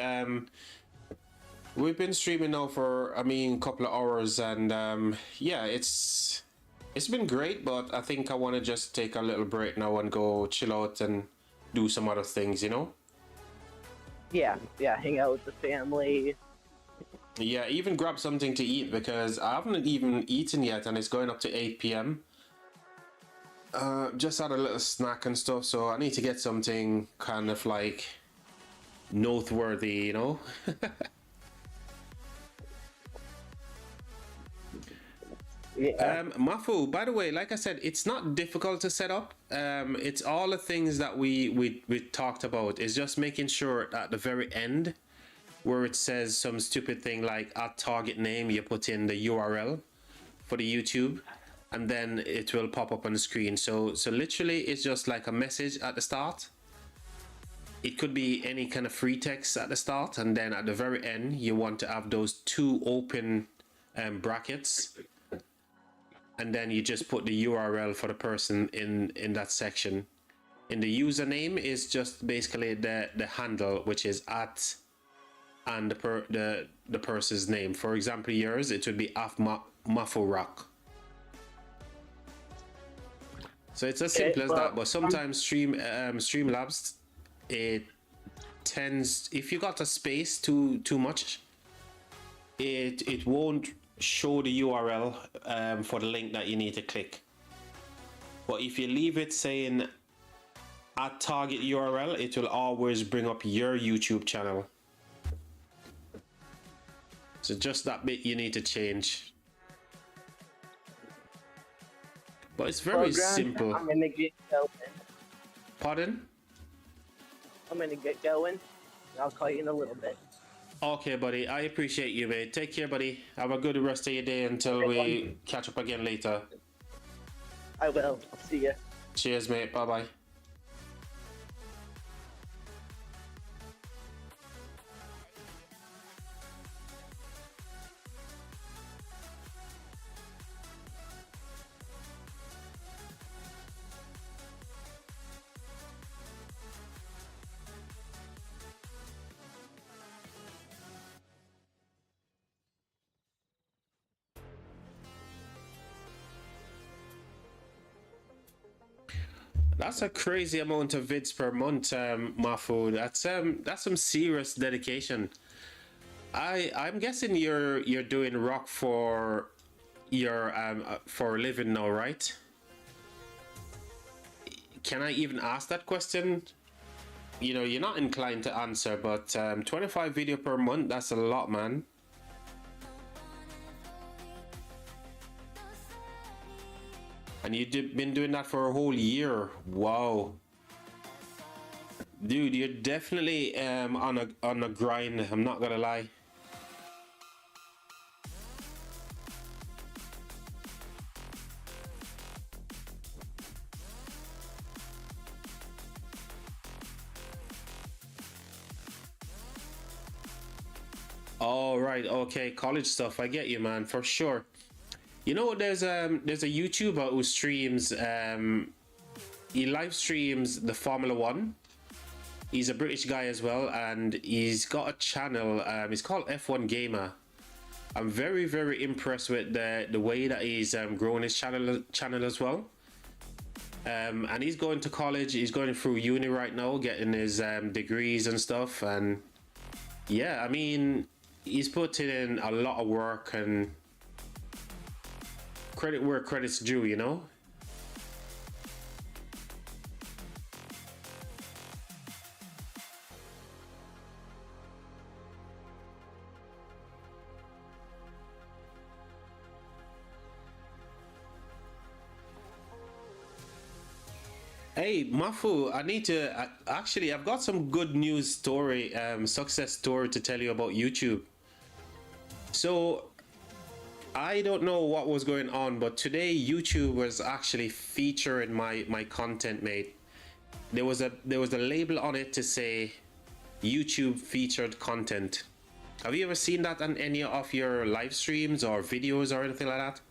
we've been streaming now for a couple of hours, and yeah, it's been great. But I think I want to just take a little break now and go chill out and do some other things, you know? Yeah, hang out with the family. Yeah, even grab something to eat, because I haven't even eaten yet and it's going up to 8 p.m. Just had a little snack and stuff, so I need to get something kind of like noteworthy, you know? Yeah. Mafu, by the way, like I said, it's not difficult to set up. It's all the things that we talked about. It's just making sure at the very end, where it says some stupid thing like at target name, you put in the URL for the YouTube, and then it will pop up on the screen. So literally it's just like a message at the start. It could be any kind of free text at the start, and then at the very end you want to have those two open brackets, and then you just put the URL for the person in that section. And the username is just basically the handle, which is at, and the person's name. For example, yours, it would be 𝒓𝒐𝒏𝒅. So it's as simple as that. But sometimes Streamlabs, it tends, if you got a space too much, it won't show the URL for the link that you need to click. But if you leave it saying at target URL, it will always bring up your YouTube channel. So just that bit you need to change. But it's very simple. I'm gonna get going. Pardon? I'm gonna get going. I'll call you in a little bit. Okay, buddy. I appreciate you, mate. Take care, buddy. Have a good rest of your day until we catch up again later. I will. See ya. Cheers, mate. Bye-bye. That's a crazy amount of vids per month, Mafu. That's some serious dedication. I'm guessing you're doing rock for your for a living now, right? Can I even ask that question? You know, you're not inclined to answer, but 25 video per month, that's a lot, man. And you've been doing that for a whole year. Wow. Dude, you're definitely on a grind, I'm not gonna lie. Oh, right. Okay. College stuff. I get you, man. For sure. You know, there's a YouTuber who streams, he live streams the Formula One. He's a British guy as well, and he's got a channel. It's called F1 Gamer. I'm very, very impressed with the way that he's grown his channel as well. And he's going to college. He's going through uni right now, getting his degrees and stuff. And yeah, I mean, he's putting in a lot of work, and credit where credit's due, you know. Hey, Mafu, I need to actually, I've got some good news story, success story to tell you about YouTube. So I don't know what was going on, but today YouTube was actually featuring my content, mate. There was a label on it to say YouTube featured content. Have you ever seen that on any of your live streams or videos or anything like that?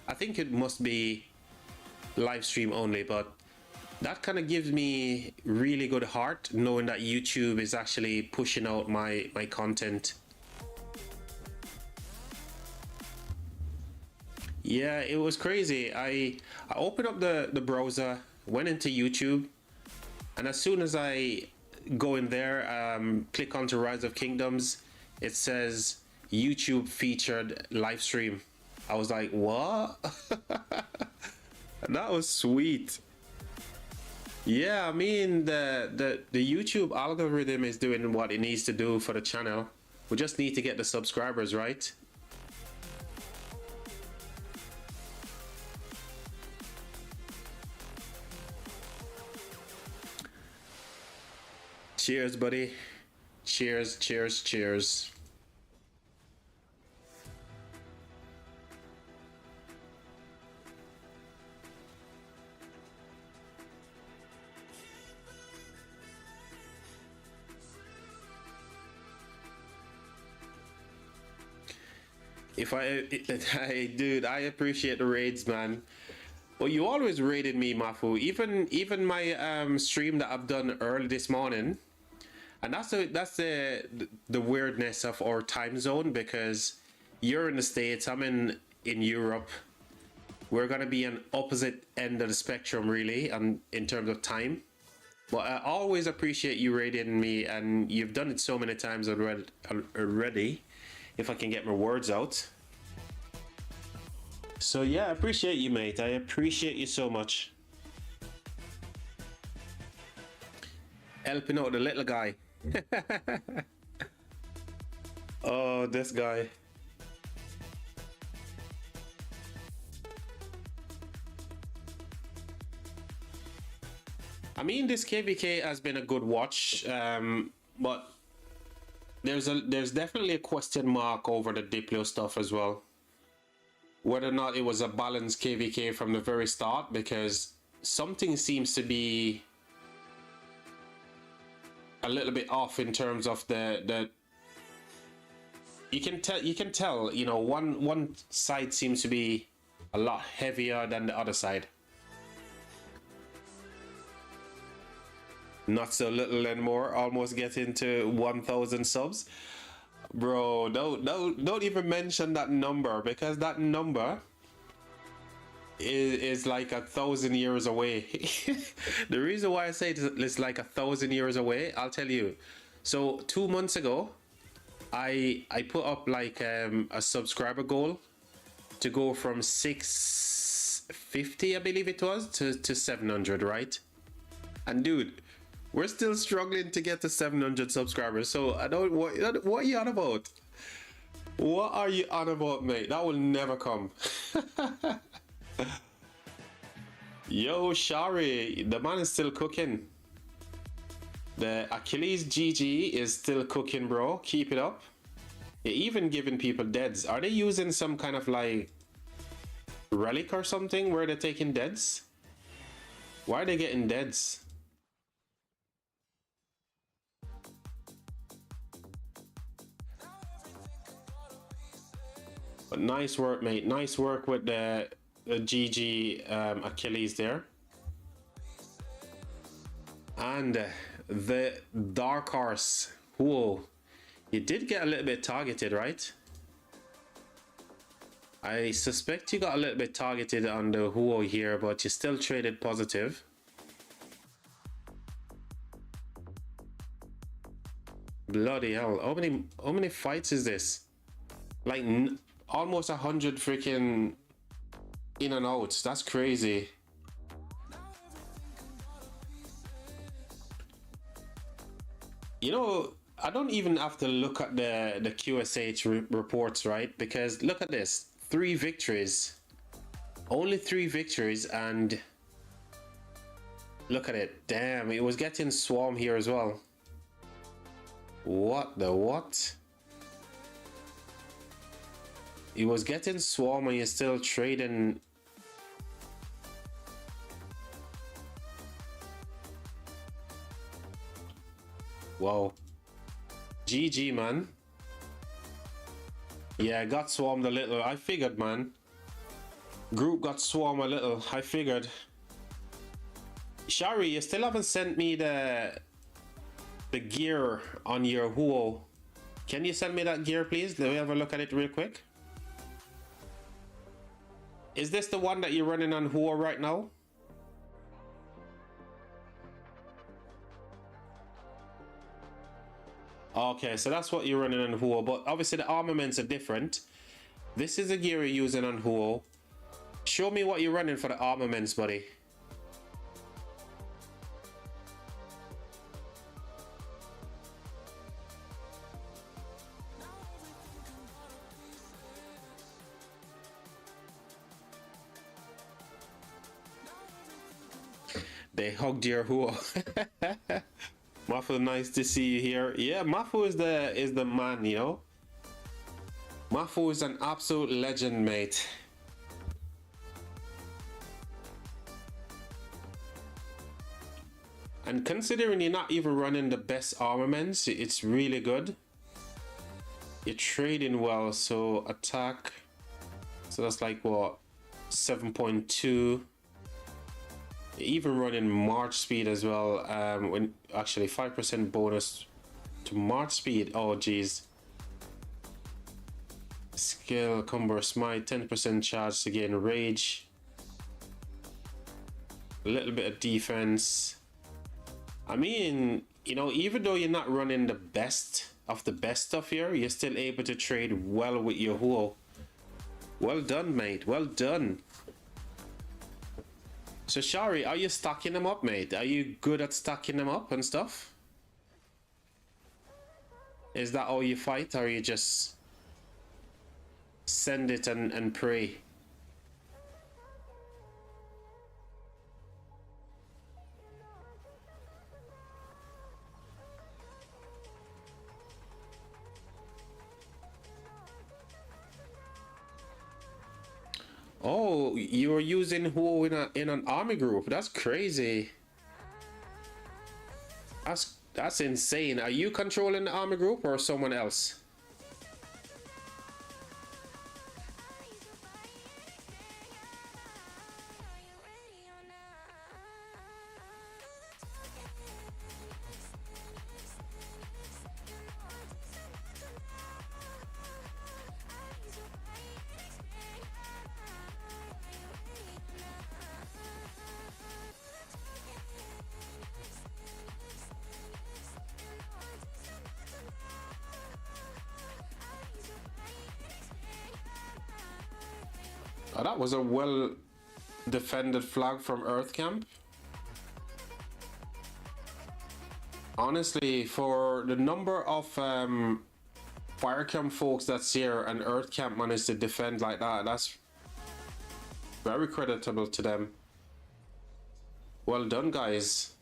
I think it must be live stream only, but that kind of gives me really good heart knowing that YouTube is actually pushing out my content. Yeah, it was crazy. I opened up the browser, went into YouTube, and as soon as I go in there, click onto Rise of Kingdoms, it says YouTube featured live stream. I was like, what? That was sweet. Yeah, I mean, the YouTube algorithm is doing what it needs to do for the channel. We just need to get the subscribers, right? Cheers, buddy. Cheers, cheers, cheers. Dude, I appreciate the raids, man. Well, you always raided me, Mafu. Even my stream that I've done early this morning, and that's the weirdness of our time zone, because you're in the States, I'm in Europe. We're gonna be on opposite end of the spectrum, really, in terms of time. But I always appreciate you raiding me, and you've done it so many times already. If I can get my words out. So yeah, I appreciate you, mate. I appreciate you so much. Helping out the little guy. Oh, this guy. I mean, this KVK has been a good watch, but there's definitely a question mark over the Diplo stuff as well. Whether or not it was a balanced KVK from the very start, because something seems to be a little bit off in terms of the you can tell, you know, one side seems to be a lot heavier than the other side. Not so little anymore, almost getting to 1,000 subs. Bro, don't even mention that number, because that number is like 1,000 years away. The reason why I say it's like 1,000 years away, I'll tell you. So 2 months ago, I put up like a subscriber goal to go from 650, I believe it was, to 700, right? And dude, we're still struggling to get to 700 subscribers. So I don't, what are you on about? What are you on about, mate? That will never come. Yo, Shari, the man is still cooking. The Achilles GG is still cooking, bro. Keep it up. You're even giving people deads. Are they using some kind of like relic or something where they're taking deads? Why are they getting deads? But nice work, mate. Nice work with the GG Achilles there. And the Dark Horse. Whoa. You did get a little bit targeted, right? I suspect you got a little bit targeted on the Huo here, but you still traded positive. Bloody hell. How many fights is this? Like almost 100 freaking in and outs. That's crazy. You know, I don't even have to look at the QSH reports, right? Because look at this. 3 victories. Only 3 victories, and look at it. Damn, it was getting swarm here as well. What the what? He was getting swarm and you're still trading. Wow. GG, man. Yeah, got swarmed a little. I figured, man. Group got swarmed a little. I figured. Shari, you still haven't sent me the gear on your Huo. Can you send me that gear, please? Let me have a look at it real quick. Is this the one that you're running on Huo right now? Okay, so that's what you're running on Huo, but obviously the armaments are different. This is the gear you're using on Huo. Show me what you're running for the armaments, buddy. They hugged your Huo. Mafu, nice to see you here. Yeah, Mafu is the man, you know. Mafu is an absolute legend, mate. And considering you're not even running the best armaments, it's really good. You're trading well, so attack. So that's like what, 7.2. Even running March speed as well. When actually 5% bonus to March speed. Oh geez. Skill, combo, smite, 10% charge to gain rage. A little bit of defense. I mean, you know, even though you're not running the best of the best stuff here, you're still able to trade well with your Huo. Well done, mate. Well done. So Shari, are you stacking them up, mate? Are you good at stacking them up and stuff? Is that all you fight, or you just send it and pray? Oh, you're using Huo in an army group. That's crazy. That's insane. Are you controlling the army group or someone else? Oh, that was a well defended flag from Earth Camp. Honestly, for the number of Fire Camp folks that's here and Earth Camp managed to defend like that, that's very creditable to them. Well done, guys.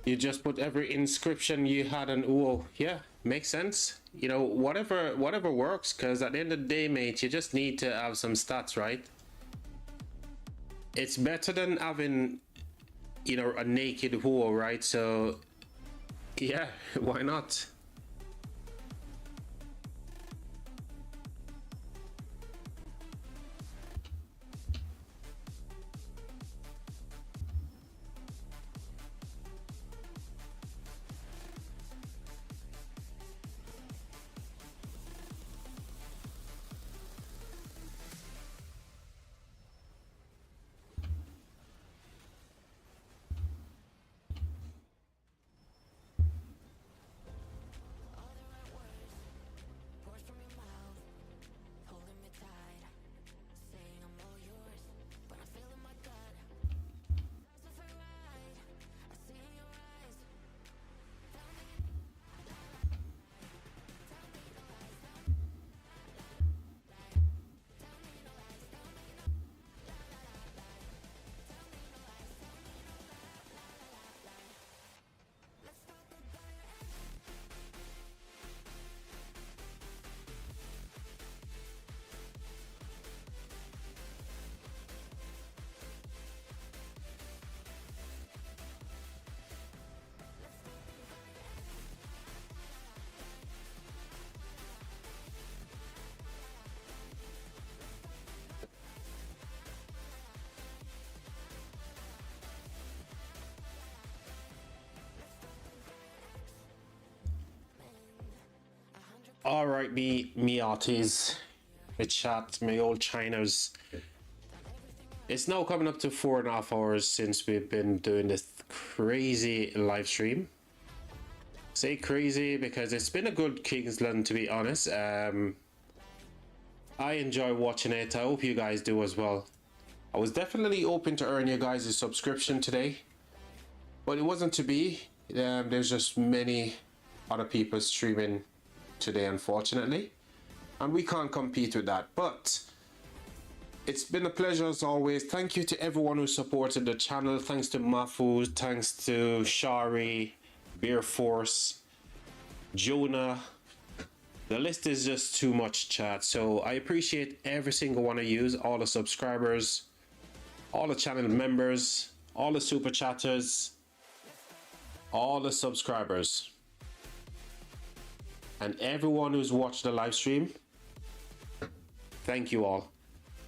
You just put every inscription you had on UO. Yeah, makes sense. You know, whatever works, because at the end of the day, mate, you just need to have some stats, right? It's better than having, you know, a naked UO, right? So yeah, why not? All right, me arties, my chat, my old Chinas. It's now coming up to 4.5 hours since we've been doing this crazy live stream. Say crazy because it's been a good Kingsland, to be honest. I enjoy watching it. I hope you guys do as well. I was definitely open to earn you guys a subscription today, but it wasn't to be. There's just many other people streaming today, unfortunately, and we can't compete with that. But it's been a pleasure as always. Thank you to everyone who supported the channel. Thanks to Mafu, thanks to Shari, Beer Force, Jonah. The list is just too much, chat. So I appreciate every single one of you, all the subscribers, all the channel members, all the super chatters, all the subscribers, and everyone who's watched the live stream. Thank you all.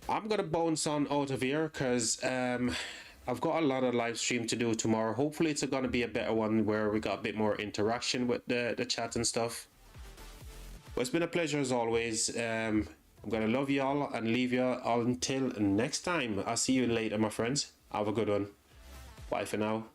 I'm gonna bounce on out of here because I've got a lot of live stream to do tomorrow. Hopefully it's gonna be a better one where we got a bit more interaction with the chat and stuff. But it's been a pleasure as always. I'm gonna love you all and leave you all until next time. I'll see you later, my friends. Have a good one. Bye for now.